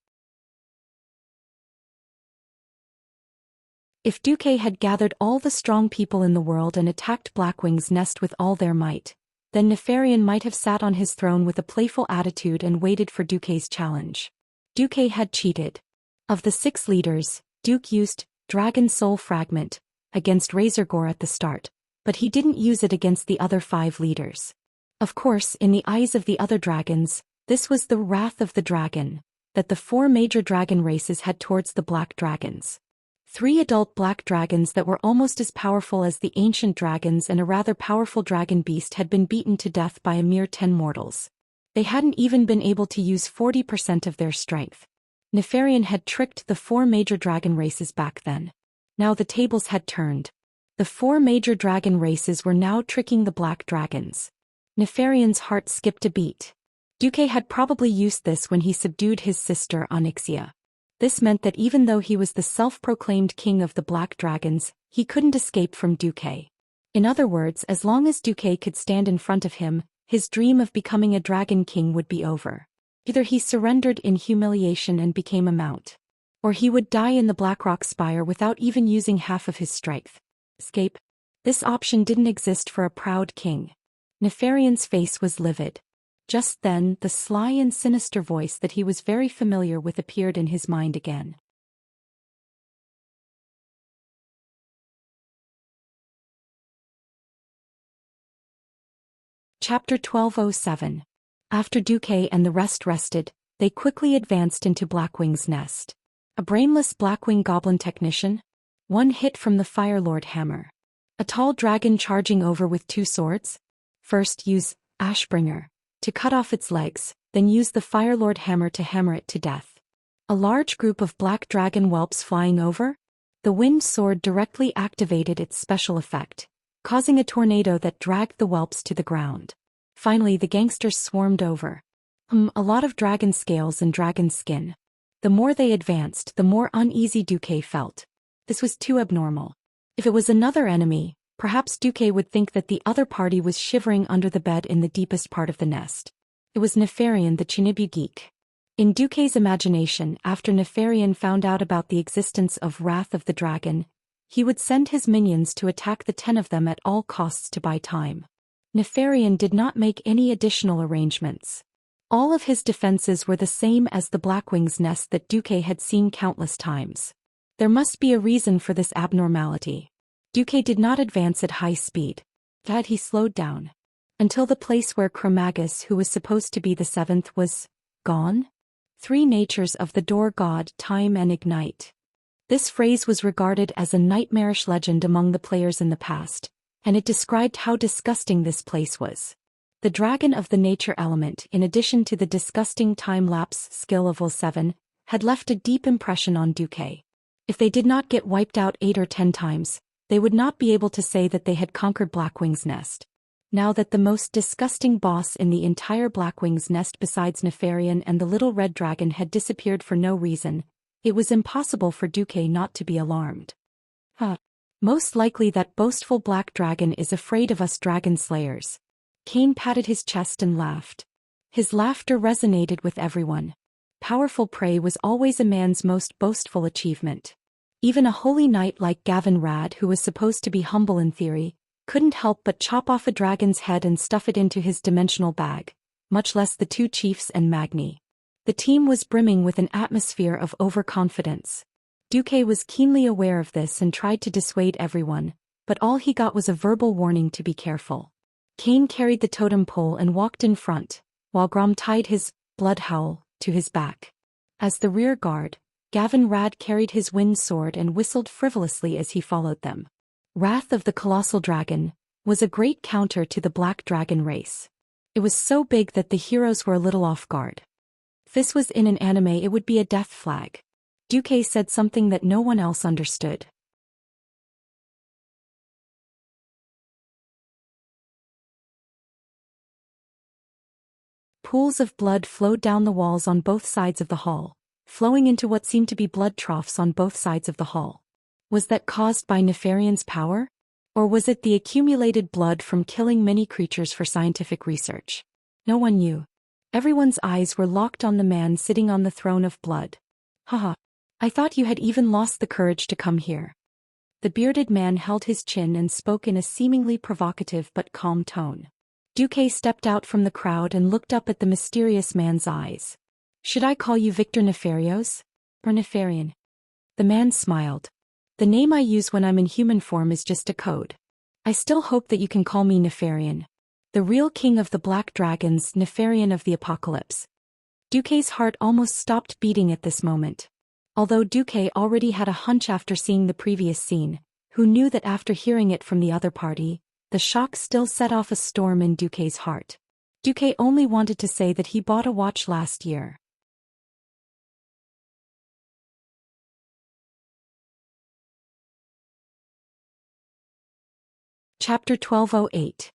If Duque had gathered all the strong people in the world and attacked Blackwing's nest with all their might, then Nefarian might have sat on his throne with a playful attitude and waited for Duque's challenge. Duque had cheated. Of the 6 leaders, Duque used Dragon Soul Fragment against Razorgore at the start, but he didn't use it against the other 5 leaders. Of course, in the eyes of the other dragons, this was the wrath of the dragon that the 4 major dragon races had towards the black dragons. 3 adult black dragons that were almost as powerful as the ancient dragons and a rather powerful dragon beast had been beaten to death by a mere 10 mortals. They hadn't even been able to use 40% of their strength. Nefarian had tricked the 4 major dragon races back then. Now the tables had turned. The 4 major dragon races were now tricking the black dragons. Nefarian's heart skipped a beat. Duque had probably used this when he subdued his sister Onyxia. This meant that even though he was the self-proclaimed king of the black dragons, he couldn't escape from Duque. In other words, as long as Duque could stand in front of him, his dream of becoming a dragon king would be over. Either he surrendered in humiliation and became a mount, or he would die in the Blackrock Spire without even using half of his strength. Escape? This option didn't exist for a proud king. Nefarian's face was livid. Just then, the sly and sinister voice that he was very familiar with appeared in his mind again. Chapter 1207. After Duque and the rest rested, they quickly advanced into Blackwing's nest. A brainless Blackwing goblin technician? One hit from the Firelord hammer. A tall dragon charging over with 2 swords? First use Ashbringer to cut off its legs, then use the Firelord hammer to hammer it to death. A large group of black dragon whelps flying over? The wind sword directly activated its special effect, causing a tornado that dragged the whelps to the ground. Finally the gangsters swarmed over. A lot of dragon scales and dragon skin. The more they advanced, the more uneasy Duque felt. This was too abnormal. If it was another enemy, perhaps Duque would think that the other party was shivering under the bed in the deepest part of the nest. It was Nefarian, the Chinibu geek. In Duque's imagination, after Nefarian found out about the existence of Wrath of the Dragon, he would send his minions to attack the 10 of them at all costs to buy time. Nefarian did not make any additional arrangements. All of his defenses were the same as the Blackwing's nest that Duque had seen countless times. There must be a reason for this abnormality. Duque did not advance at high speed. Instead, he slowed down. Until the place where Chromagus, who was supposed to be the 7th, was gone? 3 natures of the door god, time and ignite. This phrase was regarded as a nightmarish legend among the players in the past, and it described how disgusting this place was. The dragon of the nature element, in addition to the disgusting time-lapse skill of level 7, had left a deep impression on Duque. If they did not get wiped out 8 or 10 times, they would not be able to say that they had conquered Blackwing's nest. Now that the most disgusting boss in the entire Blackwing's nest besides Nefarian and the little red dragon had disappeared for no reason, it was impossible for Duque not to be alarmed. Most likely that boastful black dragon is afraid of us dragon slayers. Cain patted his chest and laughed. His laughter resonated with everyone. Powerful prey was always a man's most boastful achievement. Even a holy knight like Gavin Rad, who was supposed to be humble in theory, couldn't help but chop off a dragon's head and stuff it into his dimensional bag, much less the 2 chiefs and Magni. The team was brimming with an atmosphere of overconfidence. Duque was keenly aware of this and tried to dissuade everyone, but all he got was a verbal warning to be careful. Cain carried the totem pole and walked in front, while Grom tied his blood howl to his back. As the rear guard, Gavin Rad carried his wind sword and whistled frivolously as he followed them. Wrath of the Colossal Dragon was a great counter to the Black Dragon race. It was so big that the heroes were a little off guard. If this was in an anime, it would be a death flag. Duque said something that no one else understood. Pools of blood flowed down the walls on both sides of the hall, flowing into what seemed to be blood troughs on both sides of the hall. Was that caused by Nefarian's power? Or was it the accumulated blood from killing many creatures for scientific research? No one knew. Everyone's eyes were locked on the man sitting on the throne of blood. Haha. I thought you had even lost the courage to come here. The bearded man held his chin and spoke in a seemingly provocative but calm tone. Duque stepped out from the crowd and looked up at the mysterious man's eyes. Should I call you Victor Nefarios? Or Nefarian? The man smiled. The name I use when I'm in human form is just a code. I still hope that you can call me Nefarian. The real king of the Black Dragons, Nefarian of the Apocalypse. Duque's heart almost stopped beating at this moment. Although Duque already had a hunch after seeing the previous scene, who knew that after hearing it from the other party, the shock still set off a storm in Duque's heart. Duque only wanted to say that he bought a watch last year. Chapter 1208.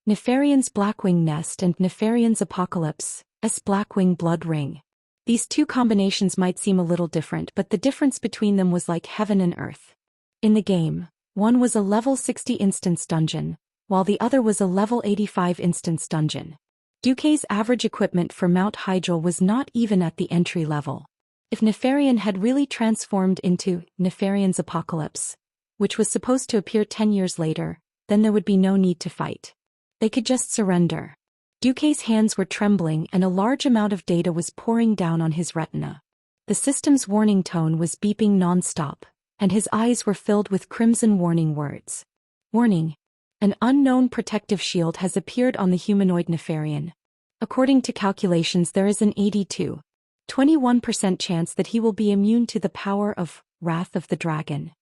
Nefarian's Blackwing Nest and Nefarian's Apocalypse, S. Blackwing Blood Ring. These 2 combinations might seem a little different, but the difference between them was like heaven and earth. In the game, one was a level 60 instance dungeon, while the other was a level 85 instance dungeon. Duque's average equipment for Mount Hyjal was not even at the entry level. If Nefarian had really transformed into Nefarian's Apocalypse, which was supposed to appear 10 years later, then there would be no need to fight. They could just surrender. Duque's hands were trembling and a large amount of data was pouring down on his retina. The system's warning tone was beeping non-stop, and his eyes were filled with crimson warning words. Warning. An unknown protective shield has appeared on the humanoid Nefarian. According to calculations, there is an 21% chance that he will be immune to the power of Wrath of the Dragon.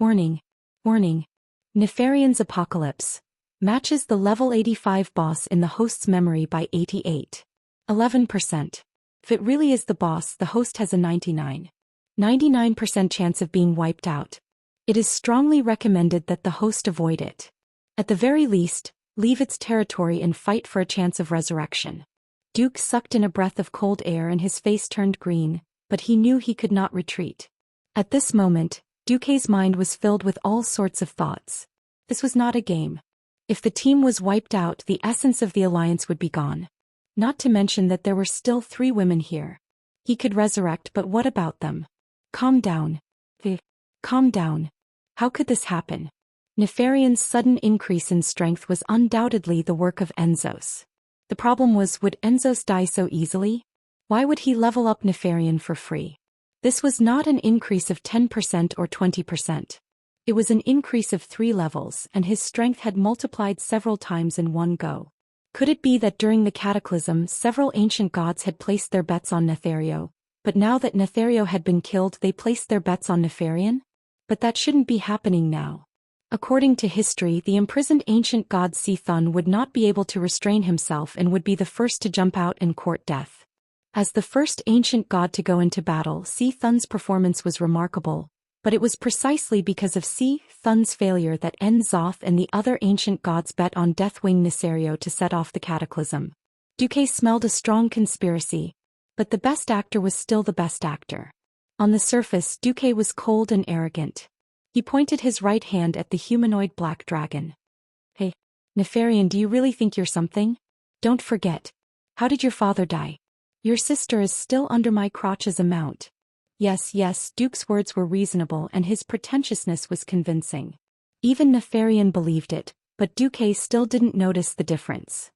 Warning. Warning. Nefarian's Apocalypse matches the level 85 boss in the host's memory by 11%. If it really is the boss, the host has a 99% chance of being wiped out. It is strongly recommended that the host avoid it. At the very least, leave its territory and fight for a chance of resurrection. Duque sucked in a breath of cold air and his face turned green, but he knew he could not retreat. At this moment, Duque's mind was filled with all sorts of thoughts. This was not a game. If the team was wiped out, the essence of the alliance would be gone. Not to mention that there were still 3 women here. He could resurrect, but what about them? Calm down. Calm down. How could this happen? Nefarian's sudden increase in strength was undoubtedly the work of Enzos. The problem was, would Enzos die so easily? Why would he level up Nefarian for free? This was not an increase of 10% or 20%. It was an increase of 3 levels, and his strength had multiplied several times in one go. Could it be that during the cataclysm several ancient gods had placed their bets on Nethario, but now that Nethario had been killed they placed their bets on Nefarian? But that shouldn't be happening now. According to history, the imprisoned ancient god Sithun would not be able to restrain himself and would be the first to jump out and court death. As the first ancient god to go into battle, Sithun's performance was remarkable, But it was precisely because of Thun's failure that Zoth and the other ancient gods bet on Deathwing Nisario to set off the cataclysm. Duque smelled a strong conspiracy. But the best actor was still the best actor. On the surface, Duque was cold and arrogant. He pointed his right hand at the humanoid black dragon. Hey, Nefarian, do you really think you're something? Don't forget. How did your father die? Your sister is still under my crotch as a mount. Yes, Duke's words were reasonable and his pretentiousness was convincing. Even Nefarian believed it, but Duque still didn't notice the difference.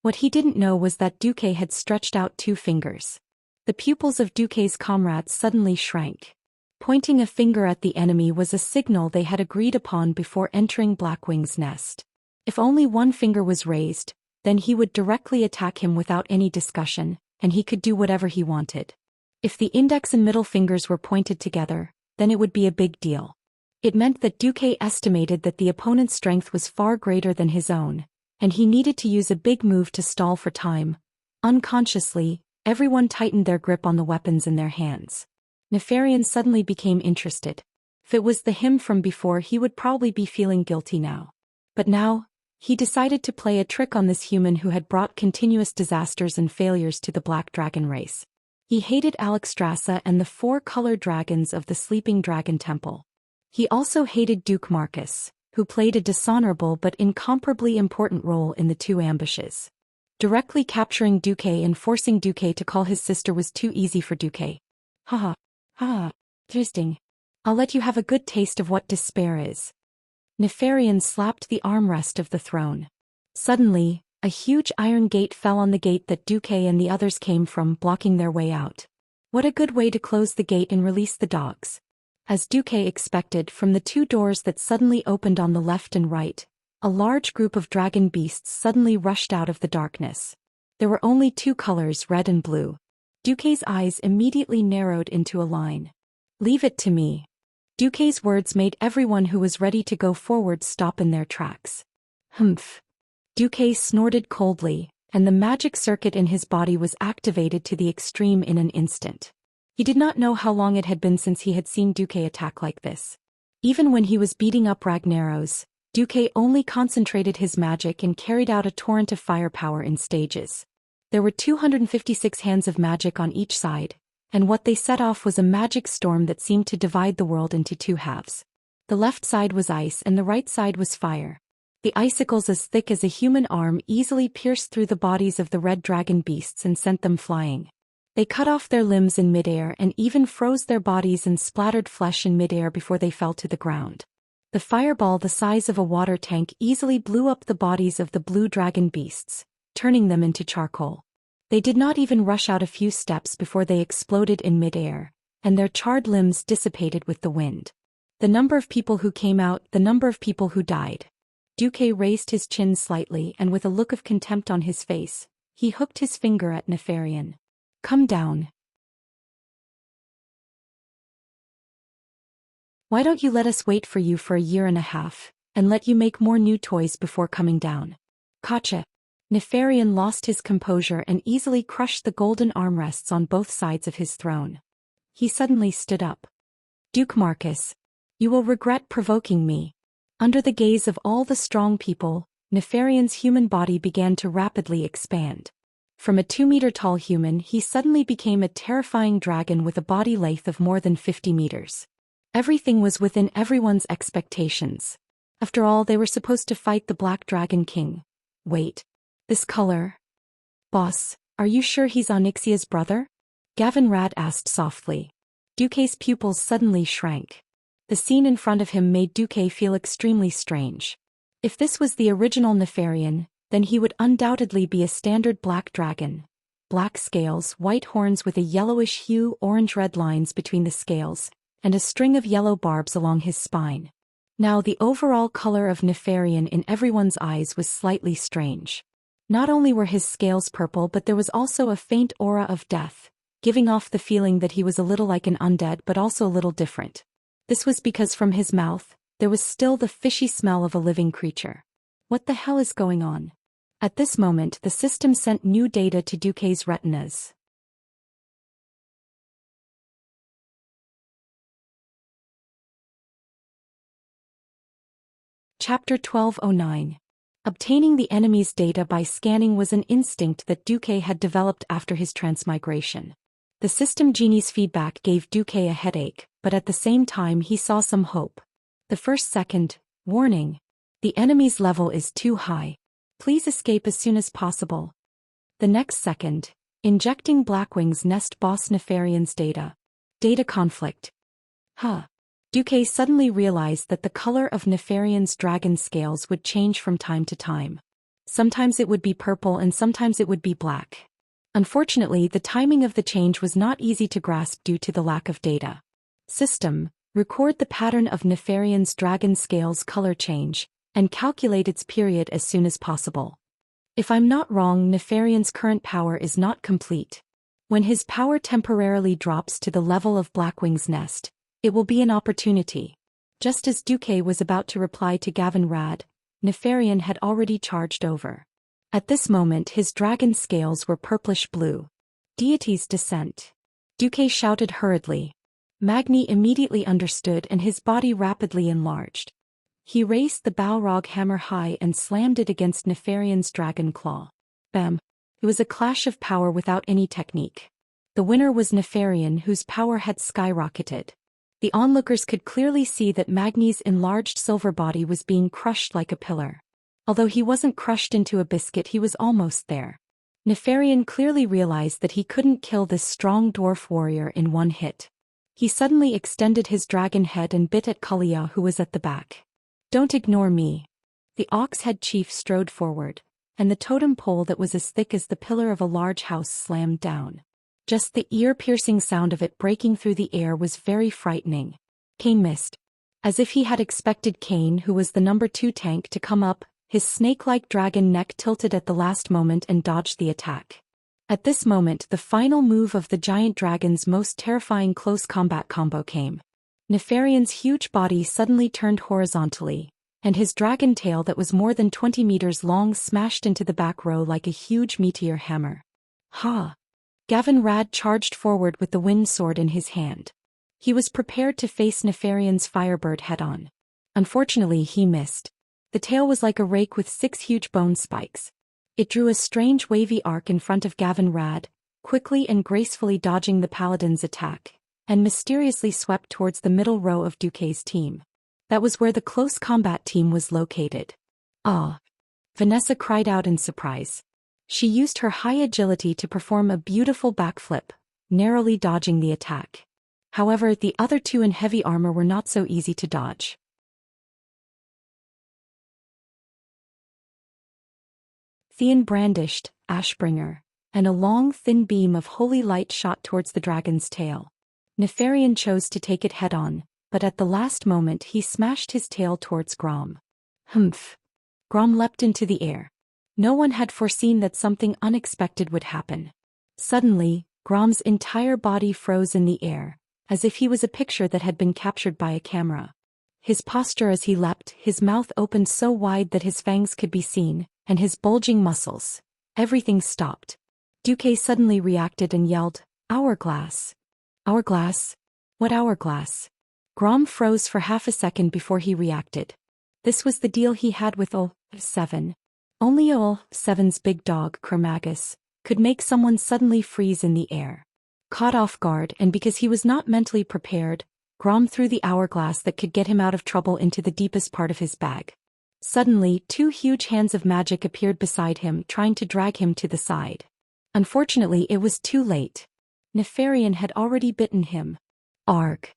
What he didn't know was that Duque had stretched out 2 fingers. The pupils of Duque's comrades suddenly shrank. Pointing a finger at the enemy was a signal they had agreed upon before entering Blackwing's nest. If only one finger was raised, then he would directly attack him without any discussion, and he could do whatever he wanted. If the index and middle fingers were pointed together, then it would be a big deal. It meant that Duque estimated that the opponent's strength was far greater than his own, and he needed to use a big move to stall for time. Unconsciously, everyone tightened their grip on the weapons in their hands. Nefarian suddenly became interested. If it was the him from before, he would probably be feeling guilty now. But now, he decided to play a trick on this human who had brought continuous disasters and failures to the Black Dragon race. He hated Alexstrasza and the 4 colored dragons of the Sleeping Dragon Temple. He also hated Duke Marcus, who played a dishonorable but incomparably important role in the 2 ambushes. Directly capturing Duque and forcing Duque to call his sister was too easy for Duque. Haha. Interesting. I'll let you have a good taste of what despair is. Nefarian slapped the armrest of the throne. Suddenly, a huge iron gate fell on the gate that Duque and the others came from, blocking their way out. What a good way to close the gate and release the dogs. As Duque expected, from the 2 doors that suddenly opened on the left and right, a large group of dragon beasts suddenly rushed out of the darkness. There were only 2 colors, red and blue. Duque's eyes immediately narrowed into a line. Leave it to me. Duque's words made everyone who was ready to go forward stop in their tracks. Humph. Duque snorted coldly, and the magic circuit in his body was activated to the extreme in an instant. He did not know how long it had been since he had seen Duque attack like this. Even when he was beating up Ragnaros, Duque only concentrated his magic and carried out a torrent of firepower in stages. There were 256 hands of magic on each side, and what they set off was a magic storm that seemed to divide the world into 2 halves. The left side was ice and the right side was fire. The icicles, as thick as a human arm, easily pierced through the bodies of the red dragon beasts and sent them flying. They cut off their limbs in midair and even froze their bodies and splattered flesh in midair before they fell to the ground. The fireball, the size of a water tank, easily blew up the bodies of the blue dragon beasts, turning them into charcoal. They did not even rush out a few steps before they exploded in midair, and their charred limbs dissipated with the wind. The number of people who came out, the number of people who died. Duque raised his chin slightly, and with a look of contempt on his face, he hooked his finger at Nefarian. Come down. Why don't you let us wait for you for a year and a half, and let you make more new toys before coming down? Gotcha. Nefarian lost his composure and easily crushed the golden armrests on both sides of his throne. He suddenly stood up. Duke Marcus, you will regret provoking me. Under the gaze of all the strong people, Nefarian's human body began to rapidly expand. From a 2-meter-tall human, he suddenly became a terrifying dragon with a body length of more than 50 meters. Everything was within everyone's expectations. After all, they were supposed to fight the Black Dragon King. Wait. This color? Boss, are you sure he's Onyxia's brother? Gavin Rad asked softly. Duque's pupils suddenly shrank. The scene in front of him made Duque feel extremely strange. If this was the original Nefarian, then he would undoubtedly be a standard black dragon. Black scales, white horns with a yellowish hue, orange-red lines between the scales, and a string of yellow barbs along his spine. Now the overall color of Nefarian in everyone's eyes was slightly strange. Not only were his scales purple, but there was also a faint aura of death, giving off the feeling that he was a little like an undead but also a little different. This was because from his mouth, there was still the fishy smell of a living creature. What the hell is going on? At this moment, the system sent new data to Duque's retinas. Chapter 1209. Obtaining the enemy's data by scanning was an instinct that Duque had developed after his transmigration. The system genie's feedback gave Duque a headache, but at the same time he saw some hope. The first second, warning. The enemy's level is too high. Please escape as soon as possible. The next second, injecting Blackwing's nest boss Nefarian's data. Data conflict. Duque suddenly realized that the color of Nefarian's dragon scales would change from time to time. Sometimes it would be purple and sometimes it would be black. Unfortunately, the timing of the change was not easy to grasp due to the lack of data. System, record the pattern of Nefarian's dragon scales color change, and calculate its period as soon as possible. If I'm not wrong, Nefarian's current power is not complete. When his power temporarily drops to the level of Blackwing's nest, it will be an opportunity. Just as Duque was about to reply to Gavin Rad, Nefarian had already charged over. At this moment his dragon scales were purplish-blue. Deity's descent. Duque shouted hurriedly. Magni immediately understood and his body rapidly enlarged. He raised the Balrog hammer high and slammed it against Nefarian's dragon claw. Bam! It was a clash of power without any technique. The winner was Nefarian, whose power had skyrocketed. The onlookers could clearly see that Magni's enlarged silver body was being crushed like a pillar. Although he wasn't crushed into a biscuit, he was almost there. Nefarian clearly realized that he couldn't kill this strong dwarf warrior in one hit. He suddenly extended his dragon head and bit at Kalia, who was at the back. Don't ignore me. The ox-head chief strode forward, and the totem pole that was as thick as the pillar of a large house slammed down. Just the ear-piercing sound of it breaking through the air was very frightening. Kane missed. As if he had expected Kane, who was the number 2 tank, to come up, his snake-like dragon neck tilted at the last moment and dodged the attack. At this moment the final move of the giant dragon's most terrifying close combat combo came. Nefarian's huge body suddenly turned horizontally, and his dragon tail that was more than 20 meters long smashed into the back row like a huge meteor hammer. Gavin Rad charged forward with the wind sword in his hand. He was prepared to face Nefarian's Firebird head-on. Unfortunately he missed. The tail was like a rake with 6 huge bone spikes. It drew a strange wavy arc in front of Gavin Rad, quickly and gracefully dodging the paladin's attack, and mysteriously swept towards the middle row of Duque's team. That was where the close combat team was located. Vanessa cried out in surprise. She used her high agility to perform a beautiful backflip, narrowly dodging the attack. However, the other 2 in heavy armor were not so easy to dodge. Theon brandished Ashbringer, and a long, thin beam of holy light shot towards the dragon's tail. Nefarian chose to take it head-on, but at the last moment he smashed his tail towards Grom. Grom leapt into the air. No one had foreseen that something unexpected would happen. Suddenly, Grom's entire body froze in the air, as if he was a picture that had been captured by a camera. His posture as he leapt, his mouth opened so wide that his fangs could be seen, and his bulging muscles. Everything stopped. Duque suddenly reacted and yelled, "Hourglass! Hourglass? What hourglass?" Grom froze for half a second before he reacted. This was the deal he had with Ol-7. Only Ol-7's big dog, Chromagus, could make someone suddenly freeze in the air. Caught off guard, and because he was not mentally prepared, Grom threw the hourglass that could get him out of trouble into the deepest part of his bag. Suddenly, 2 huge hands of magic appeared beside him, trying to drag him to the side. Unfortunately, it was too late. Nefarian had already bitten him. Arg!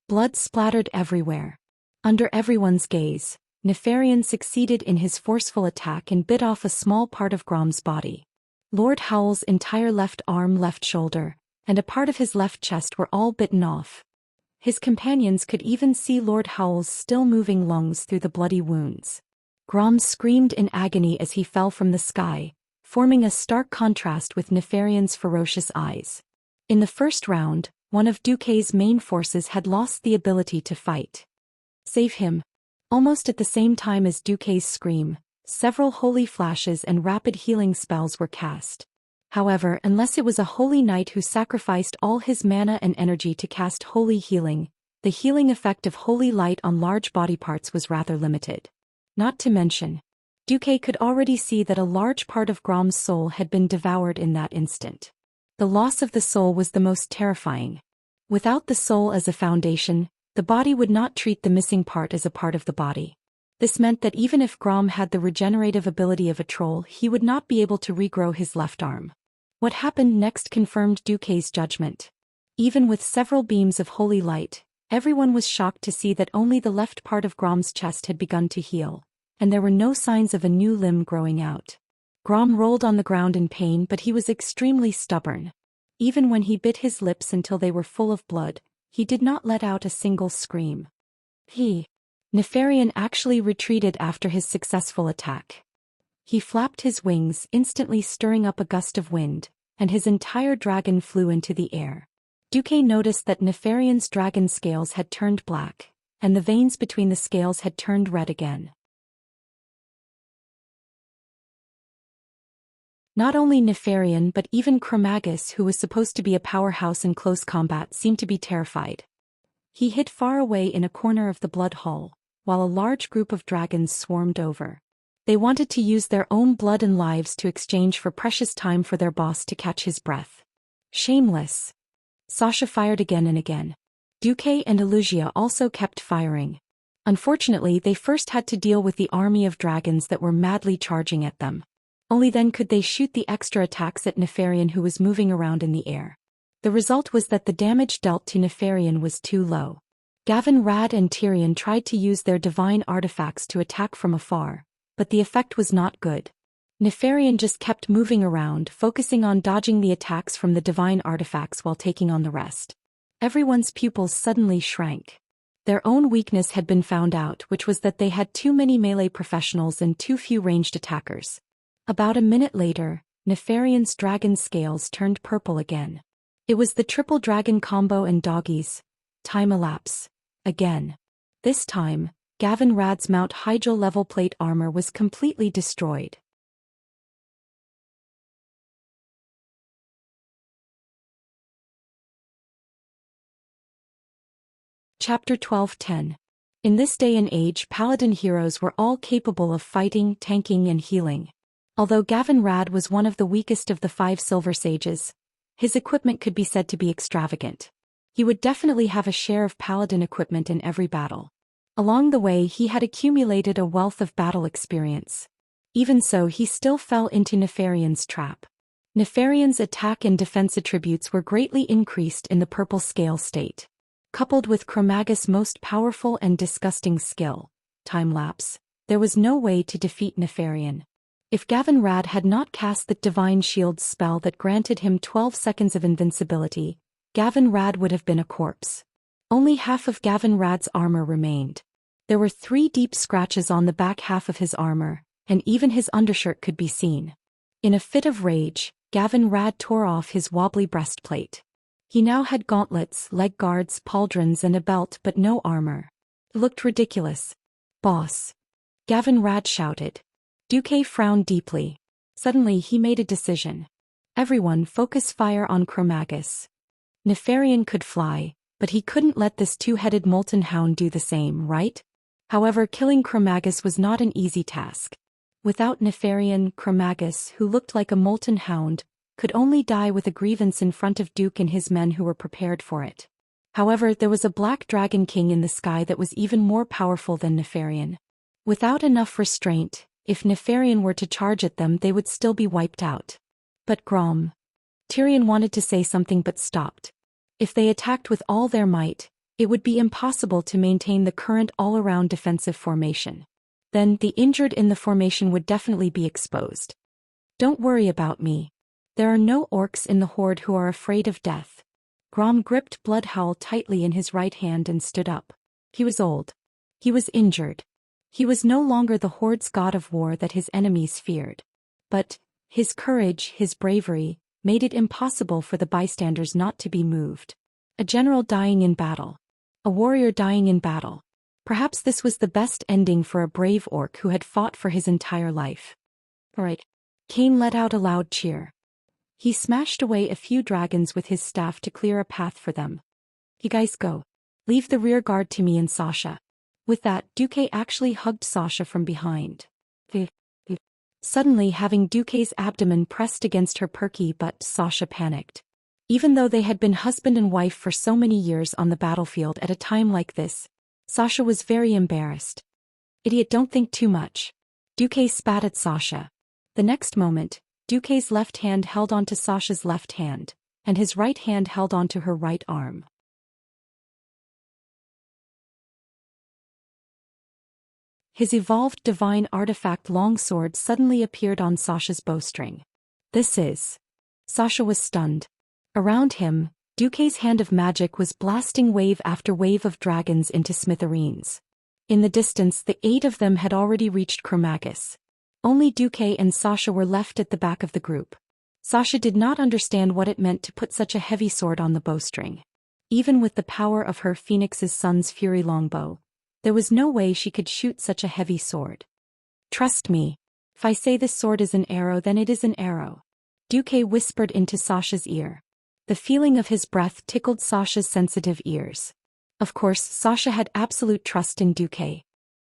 Blood splattered everywhere. Under everyone's gaze, Nefarian succeeded in his forceful attack and bit off a small part of Grom's body. Lord Howl's entire left arm, left shoulder, and a part of his left chest were all bitten off. His companions could even see Lord Howl's still-moving lungs through the bloody wounds. Grom screamed in agony as he fell from the sky, forming a stark contrast with Nefarian's ferocious eyes. In the first round, one of Duque's main forces had lost the ability to fight. Save him! Almost at the same time as Duque's scream, several holy flashes and rapid healing spells were cast. However, unless it was a holy knight who sacrificed all his mana and energy to cast holy healing, the healing effect of holy light on large body parts was rather limited. Not to mention, Duque could already see that a large part of Grom's soul had been devoured in that instant. The loss of the soul was the most terrifying. Without the soul as a foundation, the body would not treat the missing part as a part of the body. This meant that even if Grom had the regenerative ability of a troll, he would not be able to regrow his left arm. What happened next confirmed Duque's judgment. Even with several beams of holy light, everyone was shocked to see that only the left part of Grom's chest had begun to heal, and there were no signs of a new limb growing out. Grom rolled on the ground in pain, but he was extremely stubborn. Even when he bit his lips until they were full of blood, he did not let out a single scream. Nefarian actually retreated after his successful attack. He flapped his wings, instantly stirring up a gust of wind, and his entire dragon flew into the air. Duque noticed that Nefarian's dragon scales had turned black, and the veins between the scales had turned red again. Not only Nefarian but even Chromagus, who was supposed to be a powerhouse in close combat, seemed to be terrified. He hid far away in a corner of the blood hall, while a large group of dragons swarmed over. They wanted to use their own blood and lives to exchange for precious time for their boss to catch his breath. Shameless. Sasha fired again and again. Duque and Wuxia also kept firing. Unfortunately, they first had to deal with the army of dragons that were madly charging at them. Only then could they shoot the extra attacks at Nefarian, who was moving around in the air. The result was that the damage dealt to Nefarian was too low. Gavin, Rad and Tyrion tried to use their divine artifacts to attack from afar, but the effect was not good. Nefarian just kept moving around, focusing on dodging the attacks from the divine artifacts while taking on the rest. Everyone's pupils suddenly shrank. Their own weakness had been found out, which was that they had too many melee professionals and too few ranged attackers. About a minute later, Nefarian's dragon scales turned purple again. It was the triple dragon combo and doggies. Time elapse. Again. This time, Gavin Rad's Mount Hygel level plate armor was completely destroyed. Chapter 12:10. In this day and age, paladin heroes were all capable of fighting, tanking and healing. Although Gavin Rad was one of the weakest of the 5 Silver Sages, his equipment could be said to be extravagant. He would definitely have a share of paladin equipment in every battle. Along the way, he had accumulated a wealth of battle experience. Even so, he still fell into Nefarian's trap. Nefarian's attack and defense attributes were greatly increased in the purple scale state. Coupled with Chromagus' most powerful and disgusting skill, time lapse, there was no way to defeat Nefarian. If Gavin Rad had not cast the Divine Shield spell that granted him 12 seconds of invincibility, Gavin Rad would have been a corpse. Only half of Gavin Rad's armor remained. There were 3 deep scratches on the back half of his armor, and even his undershirt could be seen. In a fit of rage, Gavin Rad tore off his wobbly breastplate. He now had gauntlets, leg guards, pauldrons and a belt but no armor. It looked ridiculous. "Boss!" Gavin Rad shouted. Duque frowned deeply. Suddenly he made a decision. Everyone focus fire on Chromagus. Nefarian could fly, but he couldn't let this 2-headed molten hound do the same, right? However, killing Chromagus was not an easy task. Without Nefarian, Chromagus, who looked like a molten hound, could only die with a grievance in front of Duke and his men who were prepared for it. However, there was a black dragon king in the sky that was even more powerful than Nefarian. Without enough restraint, if Nefarian were to charge at them, they would still be wiped out. But Grom. Tyrion wanted to say something but stopped. If they attacked with all their might, it would be impossible to maintain the current all-around defensive formation. Then, the injured in the formation would definitely be exposed. "Don't worry about me. There are no orcs in the horde who are afraid of death." Grom gripped Bloodhowl tightly in his right hand and stood up. He was old. He was injured. He was no longer the horde's god of war that his enemies feared. But his courage, his bravery, made it impossible for the bystanders not to be moved. A general dying in battle. A warrior dying in battle. Perhaps this was the best ending for a brave orc who had fought for his entire life. "Alright." Cain let out a loud cheer. He smashed away a few dragons with his staff to clear a path for them. "You guys go. Leave the rear guard to me and Sasha." With that, Duque actually hugged Sasha from behind. Suddenly, having Duque's abdomen pressed against her perky butt, Sasha panicked. Even though they had been husband and wife for so many years on the battlefield, at a time like this, Sasha was very embarrassed. Idiot, don't think too much. Duque spat at Sasha. The next moment, Duque's left hand held onto Sasha's left hand, and his right hand held onto her right arm. His evolved divine artifact longsword suddenly appeared on Sasha's bowstring. This is... Sasha was stunned. Around him, Duque's hand of magic was blasting wave after wave of dragons into smithereens. In the distance, the 8 of them had already reached Chromagus. Only Duque and Sasha were left at the back of the group. Sasha did not understand what it meant to put such a heavy sword on the bowstring. Even with the power of her Phoenix's son's fury longbow, there was no way she could shoot such a heavy sword. Trust me. If I say this sword is an arrow, then it is an arrow. Duque whispered into Sasha's ear. The feeling of his breath tickled Sasha's sensitive ears. Of course, Sasha had absolute trust in Duque.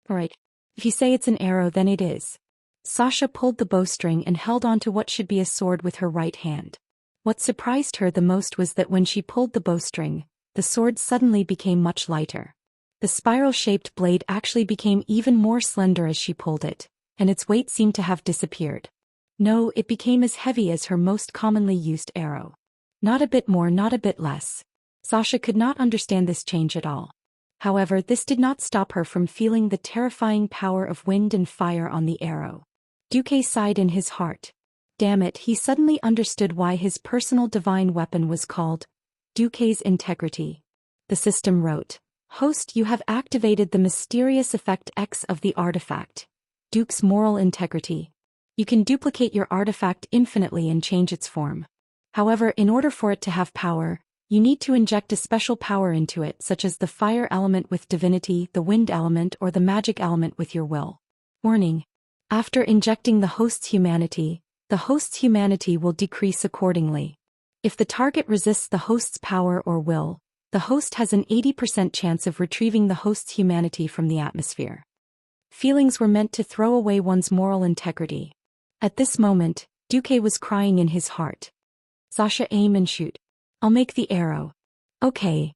Alright. If you say it's an arrow, then it is. Sasha pulled the bowstring and held onto what should be a sword with her right hand. What surprised her the most was that when she pulled the bowstring, the sword suddenly became much lighter. The spiral-shaped blade actually became even more slender as she pulled it, and its weight seemed to have disappeared. No, it became as heavy as her most commonly used arrow. Not a bit more, not a bit less. Sasha could not understand this change at all. However, this did not stop her from feeling the terrifying power of wind and fire on the arrow. Duque sighed in his heart. Damn it, he suddenly understood why his personal divine weapon was called Duque's Integrity. The system wrote, Host, you have activated the mysterious effect X of the artifact, Duke's moral integrity. You can duplicate your artifact infinitely and change its form. However, in order for it to have power, you need to inject a special power into it, such as the fire element with divinity, the wind element, or the magic element with your will. Warning. After injecting the host's humanity will decrease accordingly. If the target resists the host's power or will, the host has an 80% chance of retrieving the host's humanity from the atmosphere. Feelings were meant to throw away one's moral integrity. At this moment, Duque was crying in his heart. Sasha, aim and shoot. I'll make the arrow. Okay.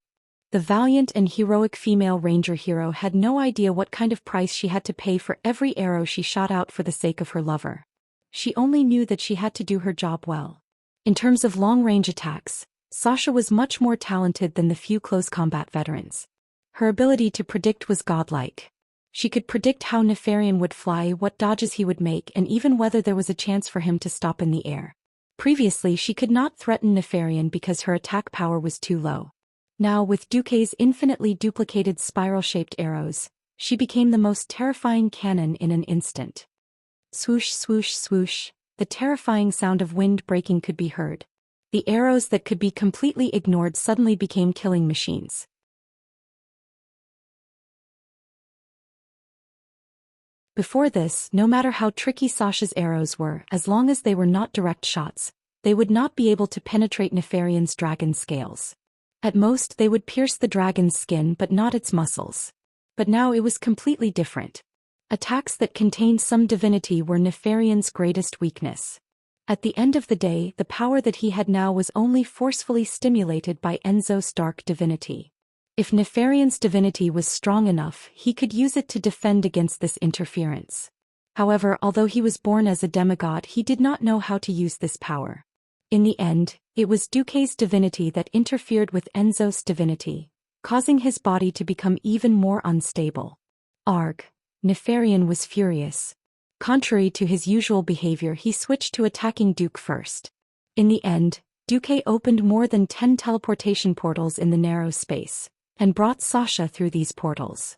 The valiant and heroic female ranger hero had no idea what kind of price she had to pay for every arrow she shot out for the sake of her lover. She only knew that she had to do her job well. In terms of long-range attacks, Sasha was much more talented than the few close combat veterans. Her ability to predict was godlike. She could predict how Nefarian would fly, what dodges he would make, and even whether there was a chance for him to stop in the air. Previously, she could not threaten Nefarian because her attack power was too low. Now, with Duque's infinitely duplicated spiral-shaped arrows, she became the most terrifying cannon in an instant. Swoosh, swoosh, swoosh, the terrifying sound of wind breaking could be heard. The arrows that could be completely ignored suddenly became killing machines. Before this, no matter how tricky Sasha's arrows were, as long as they were not direct shots, they would not be able to penetrate Nefarian's dragon scales. At most, they would pierce the dragon's skin but not its muscles. But now it was completely different. Attacks that contained some divinity were Nefarian's greatest weakness. At the end of the day, the power that he had now was only forcefully stimulated by Enzo's dark divinity. If Nefarian's divinity was strong enough, he could use it to defend against this interference. However, although he was born as a demigod, he did not know how to use this power. In the end, it was Duque's divinity that interfered with Enzo's divinity, causing his body to become even more unstable. Arg. Nefarian was furious. Contrary to his usual behavior, he switched to attacking Duque first. In the end, Duque opened more than 10 teleportation portals in the narrow space, and brought Sasha through these portals.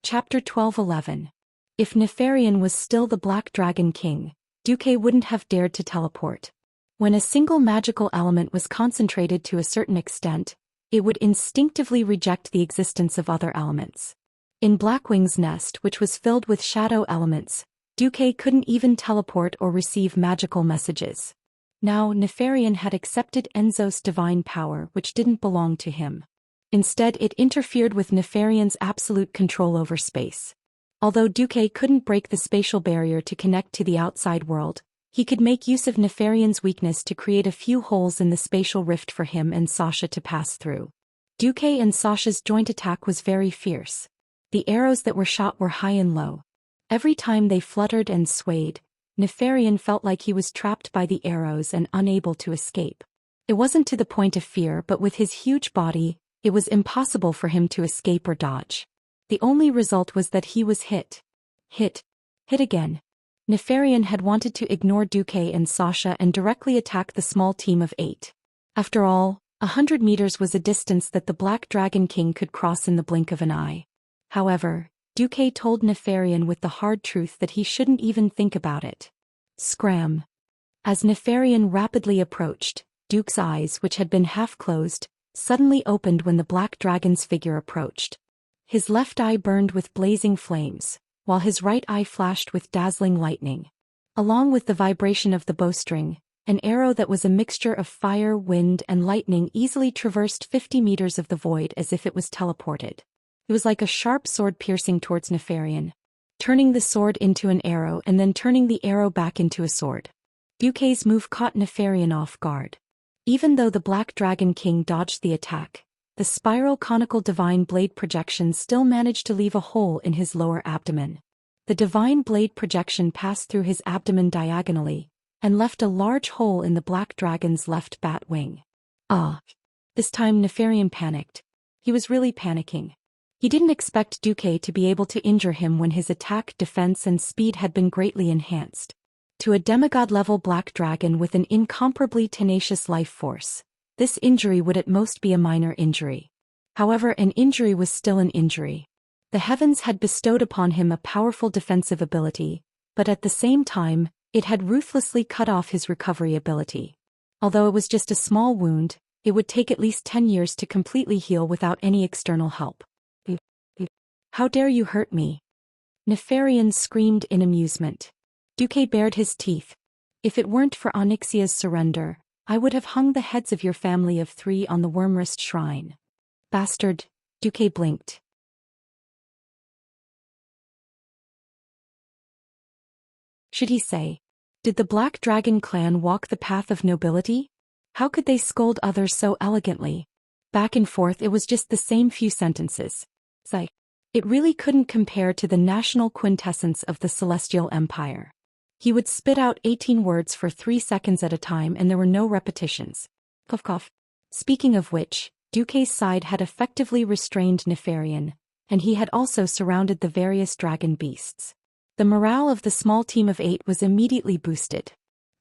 Chapter 12:11. If Nefarian was still the Black Dragon King, Duque wouldn't have dared to teleport. When a single magical element was concentrated to a certain extent, it would instinctively reject the existence of other elements. In Blackwing's nest, which was filled with shadow elements, Duque couldn't even teleport or receive magical messages. Now Nefarian had accepted Enzo's divine power which didn't belong to him. Instead it interfered with Nefarian's absolute control over space. Although Duque couldn't break the spatial barrier to connect to the outside world, he could make use of Nefarian's weakness to create a few holes in the spatial rift for him and Sasha to pass through. Duque and Sasha's joint attack was very fierce. The arrows that were shot were high and low. Every time they fluttered and swayed, Nefarian felt like he was trapped by the arrows and unable to escape. It wasn't to the point of fear, but with his huge body, it was impossible for him to escape or dodge. The only result was that he was hit. Hit again. Nefarian had wanted to ignore Duque and Sasha and directly attack the small team of 8. After all, 100 meters was a distance that the Black Dragon King could cross in the blink of an eye. However, Duque told Nefarian with the hard truth that he shouldn't even think about it. Scram. As Nefarian rapidly approached, Duke's eyes, which had been half closed, suddenly opened when the Black Dragon's figure approached. His left eye burned with blazing flames, while his right eye flashed with dazzling lightning. Along with the vibration of the bowstring, an arrow that was a mixture of fire, wind, and lightning easily traversed 50 meters of the void as if it was teleported. It was like a sharp sword piercing towards Nefarian, turning the sword into an arrow and then turning the arrow back into a sword. Duque's move caught Nefarian off guard. Even though the Black Dragon King dodged the attack, the spiral conical divine blade projection still managed to leave a hole in his lower abdomen. The divine blade projection passed through his abdomen diagonally, and left a large hole in the Black Dragon's left bat wing. This time Nefarian panicked. He was really panicking. He didn't expect Duque to be able to injure him when his attack, defense and speed had been greatly enhanced. To a demigod-level Black Dragon with an incomparably tenacious life force, this injury would at most be a minor injury. However, an injury was still an injury. The heavens had bestowed upon him a powerful defensive ability, but at the same time, it had ruthlessly cut off his recovery ability. Although it was just a small wound, it would take at least 10 years to completely heal without any external help. How dare you hurt me? Nefarian screamed in amusement. Duque bared his teeth. If it weren't for Onyxia's surrender, I would have hung the heads of your family of 3 on the Wormrest shrine. Bastard, Duque blinked. Should he say? Did the Black Dragon clan walk the path of nobility? How could they scold others so elegantly? Back and forth it was just the same few sentences. It really couldn't compare to the national quintessence of the Celestial Empire. He would spit out 18 words for 3 seconds at a time and there were no repetitions. Cough cough. Speaking of which, Duque's side had effectively restrained Nefarian, and he had also surrounded the various dragon beasts. The morale of the small team of 8 was immediately boosted.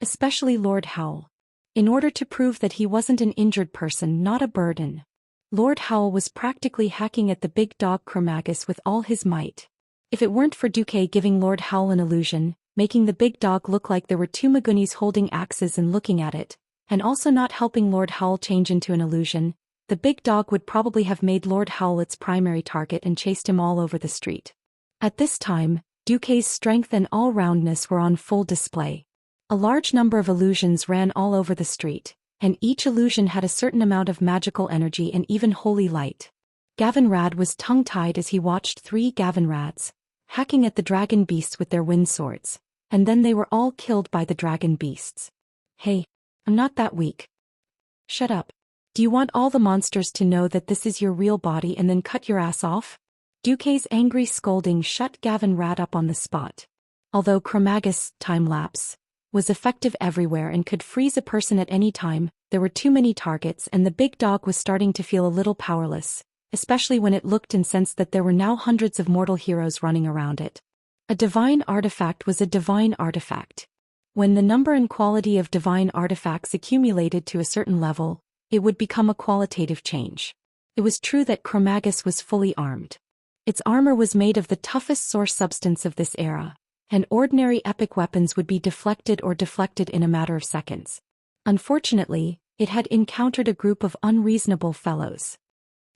Especially Lord Howl. In order to prove that he wasn't an injured person, not a burden, Lord Howl was practically hacking at the big dog Chromagus with all his might. If it weren't for Duque giving Lord Howl an illusion, making the big dog look like there were 2 Magunis holding axes and looking at it, and also not helping Lord Howl change into an illusion, the big dog would probably have made Lord Howl its primary target and chased him all over the street. At this time, Duque's strength and all-roundness were on full display. A large number of illusions ran all over the street, and each illusion had a certain amount of magical energy and even holy light. Gavin Rad was tongue-tied as he watched 3 Gavin Rads, hacking at the dragon beasts with their wind swords, and then they were all killed by the dragon beasts. Hey, I'm not that weak. Shut up. Do you want all the monsters to know that this is your real body and then cut your ass off? Duque's angry scolding shut Gavin Rad up on the spot. Although Chromagus, time-lapse, was effective everywhere and could freeze a person at any time, there were too many targets and the big dog was starting to feel a little powerless, especially when it looked and sensed that there were now hundreds of mortal heroes running around it. A divine artifact was a divine artifact. When the number and quality of divine artifacts accumulated to a certain level, it would become a qualitative change. It was true that Chromagus was fully armed. Its armor was made of the toughest source substance of this era, and ordinary epic weapons would be deflected in a matter of seconds. Unfortunately, it had encountered a group of unreasonable fellows.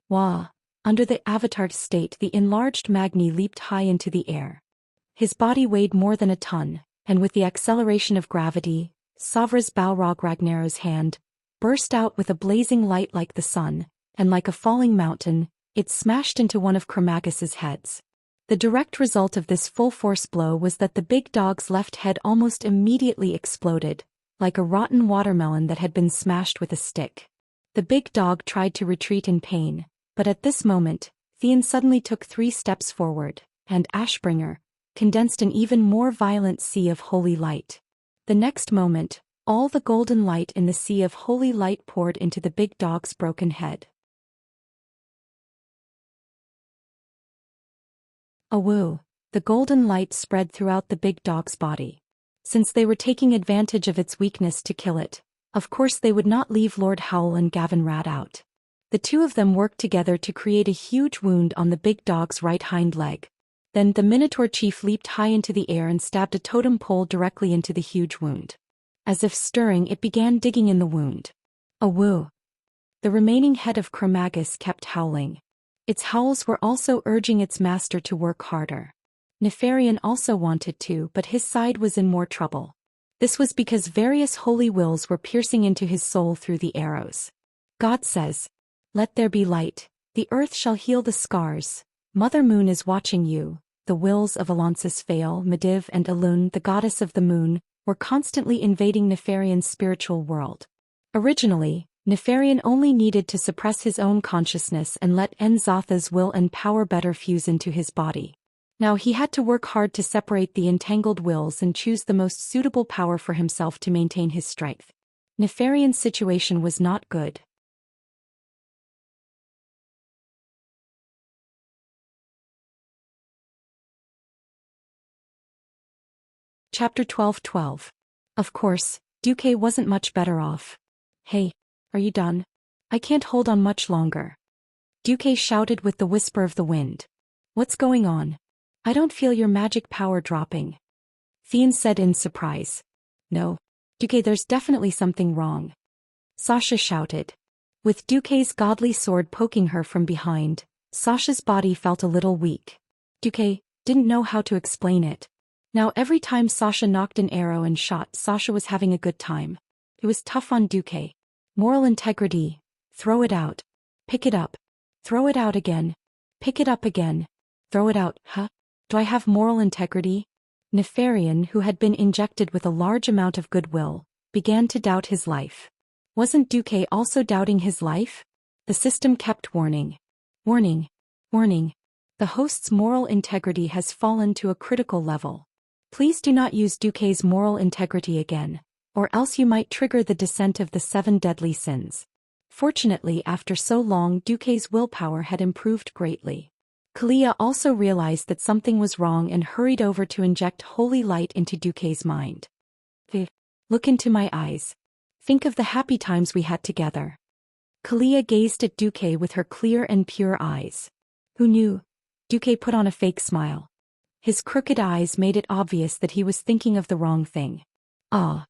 Wah! Under the avatar state, the enlarged Magni leaped high into the air. His body weighed more than a ton, and with the acceleration of gravity, Savra's Balrog Ragnar's hand, burst out with a blazing light like the sun, and like a falling mountain, it smashed into one of Chromagus's heads. The direct result of this full-force blow was that the big dog's left head almost immediately exploded, like a rotten watermelon that had been smashed with a stick. The big dog tried to retreat in pain, but at this moment, Theon suddenly took 3 steps forward, and Ashbringer condensed an even more violent sea of holy light. The next moment, all the golden light in the sea of holy light poured into the big dog's broken head. Awoo! The golden light spread throughout the big dog's body. Since they were taking advantage of its weakness to kill it, of course they would not leave Lord Howl and Gavin Rad out. The two of them worked together to create a huge wound on the big dog's right hind leg. Then the Minotaur chief leaped high into the air and stabbed a totem pole directly into the huge wound. As if stirring, it began digging in the wound. Awoo! The remaining head of Chromagus kept howling. Its howls were also urging its master to work harder. Nefarian also wanted to, but his side was in more trouble. This was because various holy wills were piercing into his soul through the arrows. God says, "Let there be light, the earth shall heal the scars, Mother Moon is watching you." The wills of Alonsis Fail, Mediv and Elun, the goddess of the moon, were constantly invading Nefarian's spiritual world. Originally, Nefarian only needed to suppress his own consciousness and let Enzatha's will and power better fuse into his body. Now he had to work hard to separate the entangled wills and choose the most suitable power for himself to maintain his strength. Nefarian's situation was not good. Chapter 12:12. Of course, Duque wasn't much better off. "Hey, are you done? I can't hold on much longer." Duque shouted with the whisper of the wind. "What's going on? I don't feel your magic power dropping." Theon said in surprise. "No, Duque, there's definitely something wrong," Sasha shouted. With Duque's godly sword poking her from behind, Sasha's body felt a little weak. Duque didn't know how to explain it. Now every time Sasha knocked an arrow and shot, Sasha was having a good time. It was tough on Duque. Moral integrity. Throw it out. Pick it up. Throw it out again. Pick it up again. Throw it out. Huh? Do I have moral integrity? Nefarian, who had been injected with a large amount of goodwill, began to doubt his life. Wasn't Duque also doubting his life? The system kept warning. Warning. Warning. The host's moral integrity has fallen to a critical level. Please do not use Duque's moral integrity again, or else you might trigger the descent of the 7 deadly sins. Fortunately, after so long, Duque's willpower had improved greatly. Kalia also realized that something was wrong and hurried over to inject holy light into Duque's mind. "Look into my eyes. Think of the happy times we had together." Kalia gazed at Duque with her clear and pure eyes. Who knew? Duque put on a fake smile. His crooked eyes made it obvious that he was thinking of the wrong thing. Ah!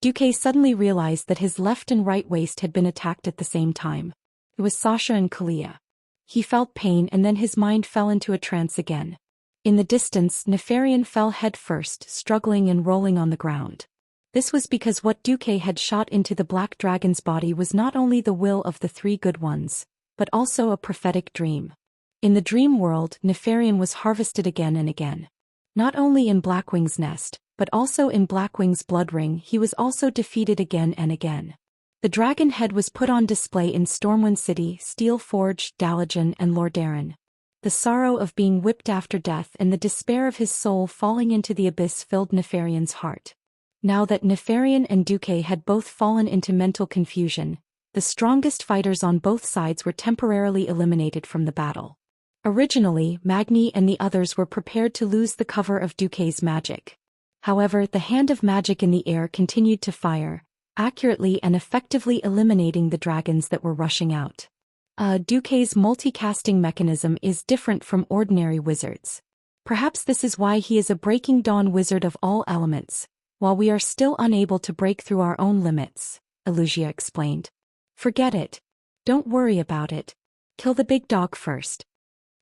Duque suddenly realized that his left and right waist had been attacked at the same time. It was Sasha and Kalia. He felt pain and then his mind fell into a trance again. In the distance, Nefarian fell head first, struggling and rolling on the ground. This was because what Duque had shot into the black dragon's body was not only the will of the 3 good ones, but also a prophetic dream. In the dream world, Nefarian was harvested again and again. Not only in Blackwing's nest, but also in Blackwing's blood ring, he was also defeated again and again. The dragon head was put on display in Stormwind City, Steelforge, Dalajan, and Lordaeron. The sorrow of being whipped after death and the despair of his soul falling into the abyss filled Nefarian's heart. Now that Nefarian and Duque had both fallen into mental confusion, the strongest fighters on both sides were temporarily eliminated from the battle. Originally, Magni and the others were prepared to lose the cover of Duque's magic. However, the hand of magic in the air continued to fire, accurately and effectively eliminating the dragons that were rushing out. Duque's multicasting mechanism is different from ordinary wizards. Perhaps this is why he is a Breaking Dawn wizard of all elements, while we are still unable to break through our own limits, Elugia explained. Forget it. Don't worry about it. Kill the big dog first.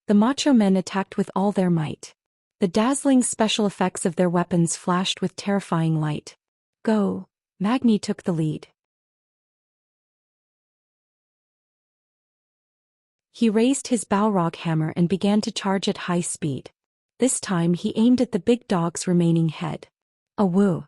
The macho men attacked with all their might. The dazzling special effects of their weapons flashed with terrifying light. Go, Magni took the lead. He raised his Balrog hammer and began to charge at high speed. This time he aimed at the big dog's remaining head. A woo!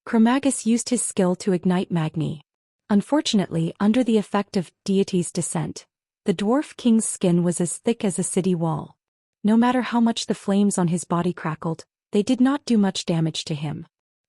Chromagus used his skill to ignite Magni. Unfortunately, under the effect of deity's descent, the dwarf king's skin was as thick as a city wall. No matter how much the flames on his body crackled, they did not do much damage to him.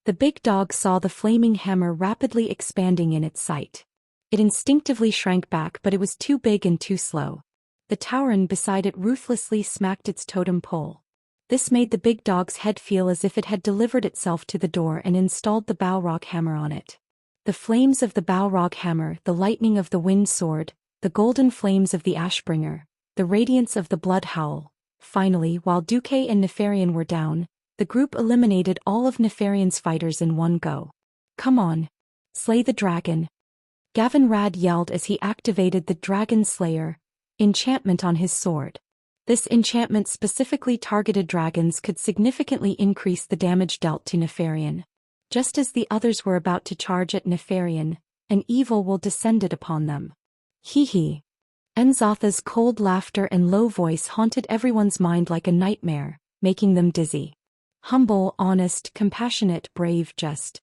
The big dog saw the flaming hammer rapidly expanding in its sight. It instinctively shrank back, but it was too big and too slow. The tauren beside it ruthlessly smacked its totem pole. This made the big dog's head feel as if it had delivered itself to the door and installed the Balrog hammer on it. The flames of the Balrog hammer, the lightning of the wind sword, the golden flames of the Ashbringer, the radiance of the blood howl. Finally, while Duque and Nefarian were down, the group eliminated all of Nefarian's fighters in one go. Come on! Slay the dragon! Gavin Rad yelled as he activated the Dragon Slayer enchantment on his sword. This enchantment specifically targeted dragons could significantly increase the damage dealt to Nefarian. Just as the others were about to charge at Nefarian, an evil will descended upon them. Hee hee. Enzatha's cold laughter and low voice haunted everyone's mind like a nightmare, making them dizzy. Humble, honest, compassionate, brave, just.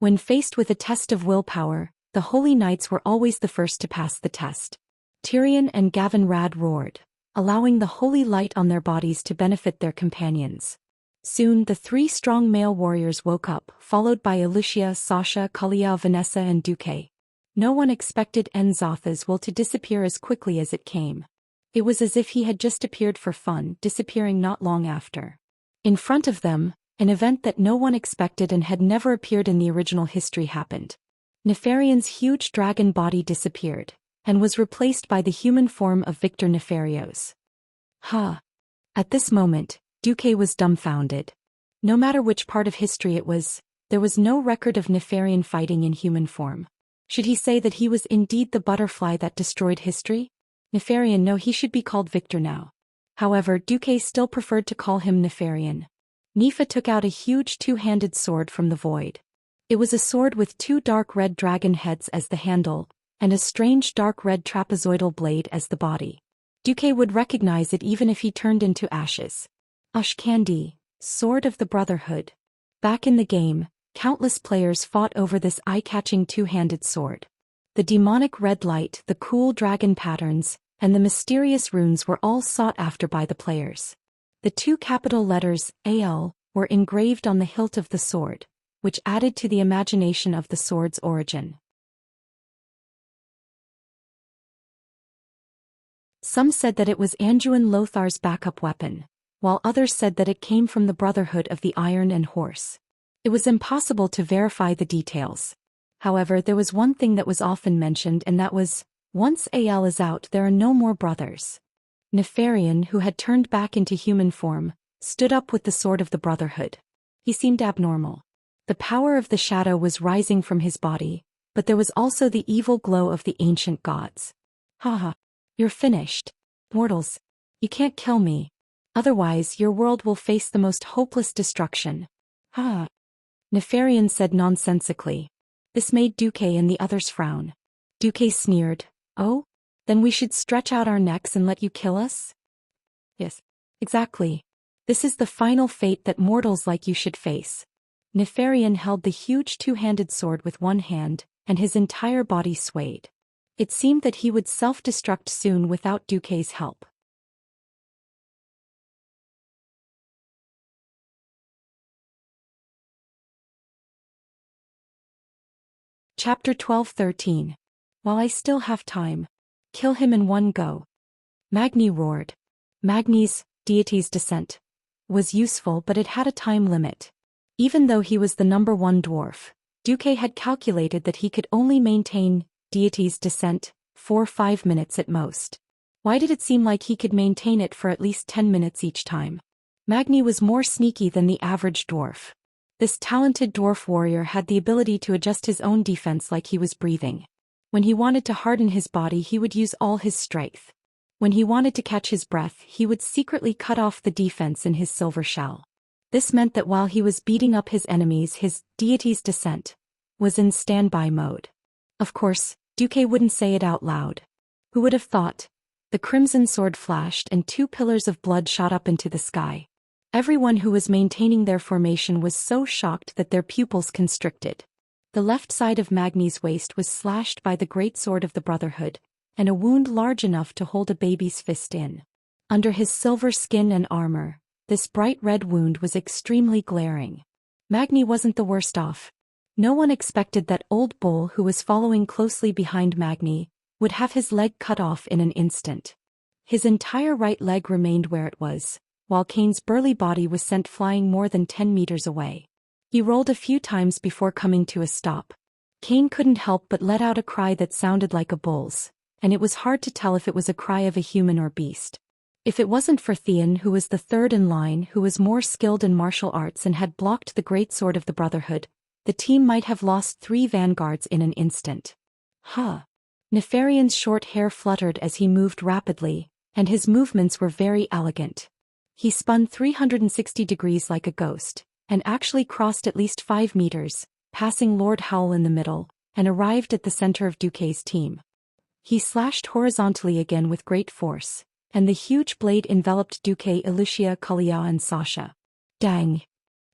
When faced with a test of willpower, the Holy Knights were always the first to pass the test. Tyrion and Gavin Rad roared, allowing the holy light on their bodies to benefit their companions. Soon the three strong male warriors woke up, followed by Lucia, Sasha, Kalia, Vanessa and Duque. No one expected Enzatha's will to disappear as quickly as it came. It was as if he had just appeared for fun, disappearing not long after. In front of them, an event that no one expected and had never appeared in the original history happened. Nefarian's huge dragon body disappeared, and was replaced by the human form of Victor Nefarios. Ha! At this moment, Duque was dumbfounded. No matter which part of history it was, there was no record of Nefarian fighting in human form. Should he say that he was indeed the butterfly that destroyed history? Nefarian, no, he should be called Victor now. However, Duque still preferred to call him Nefarian. Nifa took out a huge two-handed sword from the void. It was a sword with two dark red dragon heads as the handle, and a strange dark red trapezoidal blade as the body. Duque would recognize it even if he turned into ashes. Ashkandi, Sword of the Brotherhood. Back in the game, countless players fought over this eye-catching two-handed sword. The demonic red light, the cool dragon patterns, and the mysterious runes were all sought after by the players. The two capital letters, AL, were engraved on the hilt of the sword, which added to the imagination of the sword's origin. Some said that it was Anduin Lothar's backup weapon, while others said that it came from the Brotherhood of the Iron and Horse. It was impossible to verify the details. However, there was one thing that was often mentioned, and that was, once Al is out, there are no more brothers. Nefarian, who had turned back into human form, stood up with the sword of the Brotherhood. He seemed abnormal. The power of the shadow was rising from his body, but there was also the evil glow of the ancient gods. Haha. You're finished. Mortals. You can't kill me. Otherwise your world will face the most hopeless destruction. Ha! Nefarian said nonsensically. This made Duque and the others frown. Duque sneered. Oh? Then we should stretch out our necks and let you kill us? Yes. Exactly. This is the final fate that mortals like you should face. Nefarian held the huge two-handed sword with one hand, and his entire body swayed. It seemed that he would self-destruct soon without Duque's help. Chapter 12-13. While I still have time. Kill him in one go. Magni roared. Magni's, deity's descent, was useful, but it had a time limit. Even though he was the number one dwarf, Duque had calculated that he could only maintain deity's descent for 5 minutes at most. Why did it seem like he could maintain it for at least 10 minutes each time? Magni was more sneaky than the average dwarf. This talented dwarf warrior had the ability to adjust his own defense like he was breathing. When he wanted to harden his body, he would use all his strength. When he wanted to catch his breath, he would secretly cut off the defense in his silver shell. This meant that while he was beating up his enemies, his deity's descent was in standby mode. Of course, Duque wouldn't say it out loud. Who would have thought? The crimson sword flashed and 2 pillars of blood shot up into the sky. Everyone who was maintaining their formation was so shocked that their pupils constricted. The left side of Magni's waist was slashed by the great sword of the Brotherhood, and a wound large enough to hold a baby's fist in. Under his silver skin and armor, this bright red wound was extremely glaring. Magni wasn't the worst off. No one expected that old bull who was following closely behind Magni would have his leg cut off in an instant. His entire right leg remained where it was, while Kane's burly body was sent flying more than 10 meters away. He rolled a few times before coming to a stop. Kane couldn't help but let out a cry that sounded like a bull's, and it was hard to tell if it was a cry of a human or beast. If it wasn't for Theon, who was the third in line, who was more skilled in martial arts and had blocked the great sword of the Brotherhood, the team might have lost 3 vanguards in an instant. Nefarian's short hair fluttered as he moved rapidly, and his movements were very elegant. He spun 360 degrees like a ghost, and actually crossed at least 5 meters, passing Lord Howl in the middle, and arrived at the center of Duque's team. He slashed horizontally again with great force, and the huge blade enveloped Duque, Lucia, Kalia and Sasha. Dang!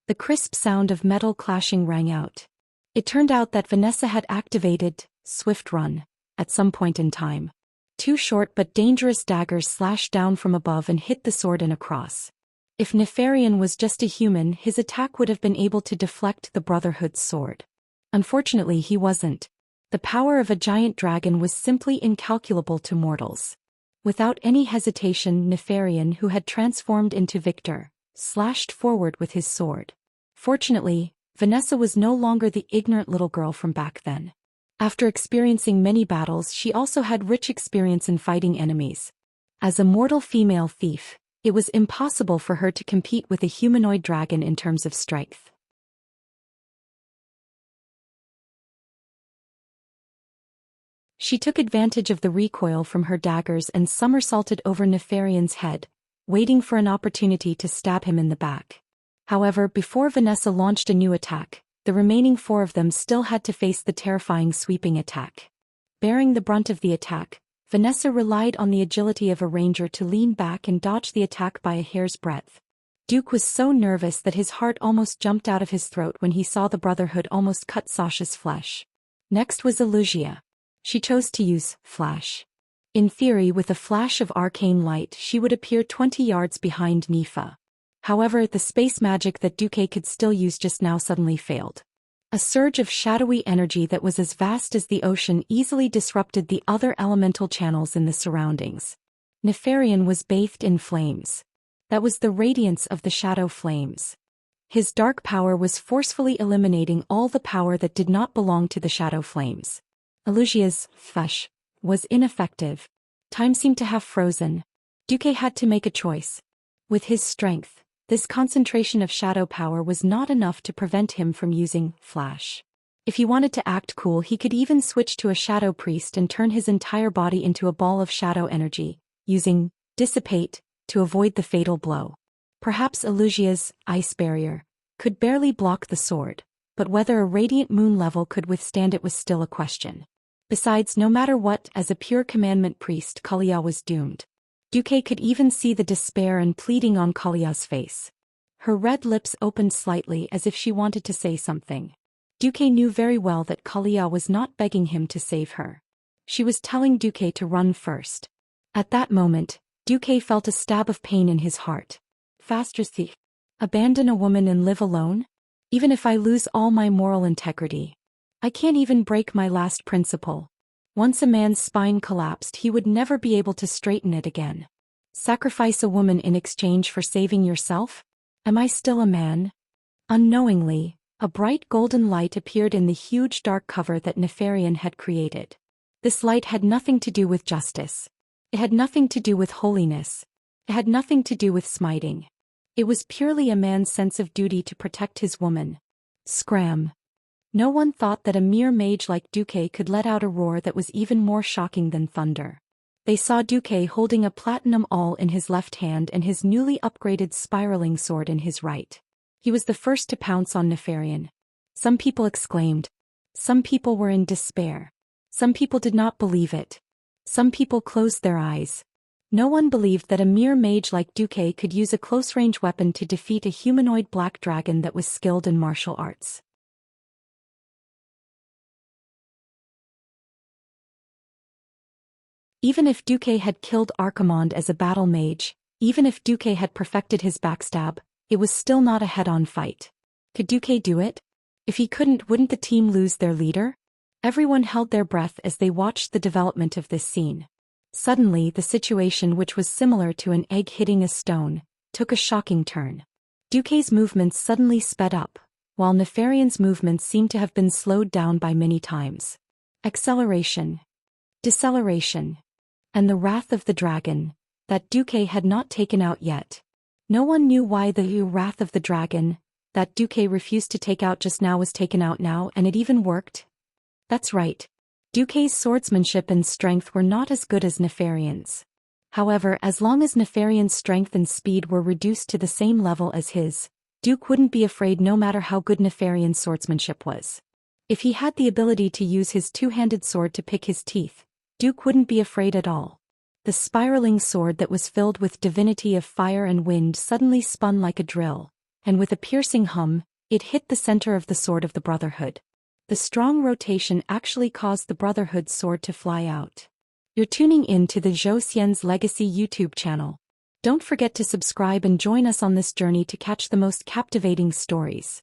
The crisp sound of metal clashing rang out. It turned out that Vanessa had activated Swift Run at some point in time. 2 short but dangerous daggers slashed down from above and hit the sword in a cross. If Nefarian was just a human, his attack would have been able to deflect the Brotherhood's sword. Unfortunately, he wasn't. The power of a giant dragon was simply incalculable to mortals. Without any hesitation, Nefarian, who had transformed into Victor, slashed forward with his sword. Fortunately, Vanessa was no longer the ignorant little girl from back then. After experiencing many battles, she also had rich experience in fighting enemies. As a mortal female thief, it was impossible for her to compete with a humanoid dragon in terms of strength. She took advantage of the recoil from her daggers and somersaulted over Nefarian's head, waiting for an opportunity to stab him in the back. However, before Vanessa launched a new attack, the remaining 4 of them still had to face the terrifying sweeping attack. Bearing the brunt of the attack, Vanessa relied on the agility of a ranger to lean back and dodge the attack by a hair's breadth. Duke was so nervous that his heart almost jumped out of his throat when he saw the Brotherhood almost cut Sasha's flesh. Next was Lucia. She chose to use Flash. In theory, with a flash of arcane light, she would appear 20 yards behind Nifa. However, the space magic that Duque could still use just now suddenly failed. A surge of shadowy energy that was as vast as the ocean easily disrupted the other elemental channels in the surroundings. Nefarian was bathed in flames. That was the radiance of the shadow flames. His dark power was forcefully eliminating all the power that did not belong to the shadow flames. Lucia's flash was ineffective. Time seemed to have frozen. Duque had to make a choice. With his strength, this concentration of shadow power was not enough to prevent him from using Flash. If he wanted to act cool, he could even switch to a shadow priest and turn his entire body into a ball of shadow energy, using Dissipate to avoid the fatal blow. Perhaps Lucia's ice barrier could barely block the sword, but whether a radiant moon level could withstand it was still a question. Besides, no matter what, as a pure commandment priest, Kalia was doomed. Duque could even see the despair and pleading on Kalia's face. Her red lips opened slightly as if she wanted to say something. Duque knew very well that Kalia was not begging him to save her. She was telling Duque to run first. At that moment, Duque felt a stab of pain in his heart. Faster thief. Abandon a woman and live alone? Even if I lose all my moral integrity. I can't even break my last principle. Once a man's spine collapsed, he would never be able to straighten it again. Sacrifice a woman in exchange for saving yourself? Am I still a man? Unknowingly, a bright golden light appeared in the huge dark cover that Nefarian had created. This light had nothing to do with justice. It had nothing to do with holiness. It had nothing to do with smiting. It was purely a man's sense of duty to protect his woman. Scram. No one thought that a mere mage like Duque could let out a roar that was even more shocking than thunder. They saw Duque holding a platinum awl in his left hand and his newly upgraded spiraling sword in his right. He was the first to pounce on Nefarian. Some people exclaimed, Some people were in despair. Some people did not believe it. Some people closed their eyes. No one believed that a mere mage like Duque could use a close-range weapon to defeat a humanoid black dragon that was skilled in martial arts. Even if Duque had killed Archimonde as a battle mage, even if Duque had perfected his backstab, it was still not a head-on fight. Could Duque do it? If he couldn't, wouldn't the team lose their leader? Everyone held their breath as they watched the development of this scene. Suddenly, the situation, which was similar to an egg hitting a stone, took a shocking turn. Duque's movements suddenly sped up, while Nefarian's movements seemed to have been slowed down by many times. Acceleration. Deceleration. And the wrath of the dragon, that Duque had not taken out yet. No one knew why the wrath of the dragon, that Duque refused to take out just now, was taken out now, and it even worked. That's right. Duque's swordsmanship and strength were not as good as Nefarian's. However, as long as Nefarian's strength and speed were reduced to the same level as his, Duque wouldn't be afraid no matter how good Nefarian's swordsmanship was. If he had the ability to use his two-handed sword to pick his teeth, Duque wouldn't be afraid at all. The spiraling sword that was filled with divinity of fire and wind suddenly spun like a drill, and with a piercing hum, it hit the center of the sword of the Brotherhood. The strong rotation actually caused the Brotherhood's sword to fly out. You're tuning in to the Zhou Xian's Legacy YouTube channel. Don't forget to subscribe and join us on this journey to catch the most captivating stories.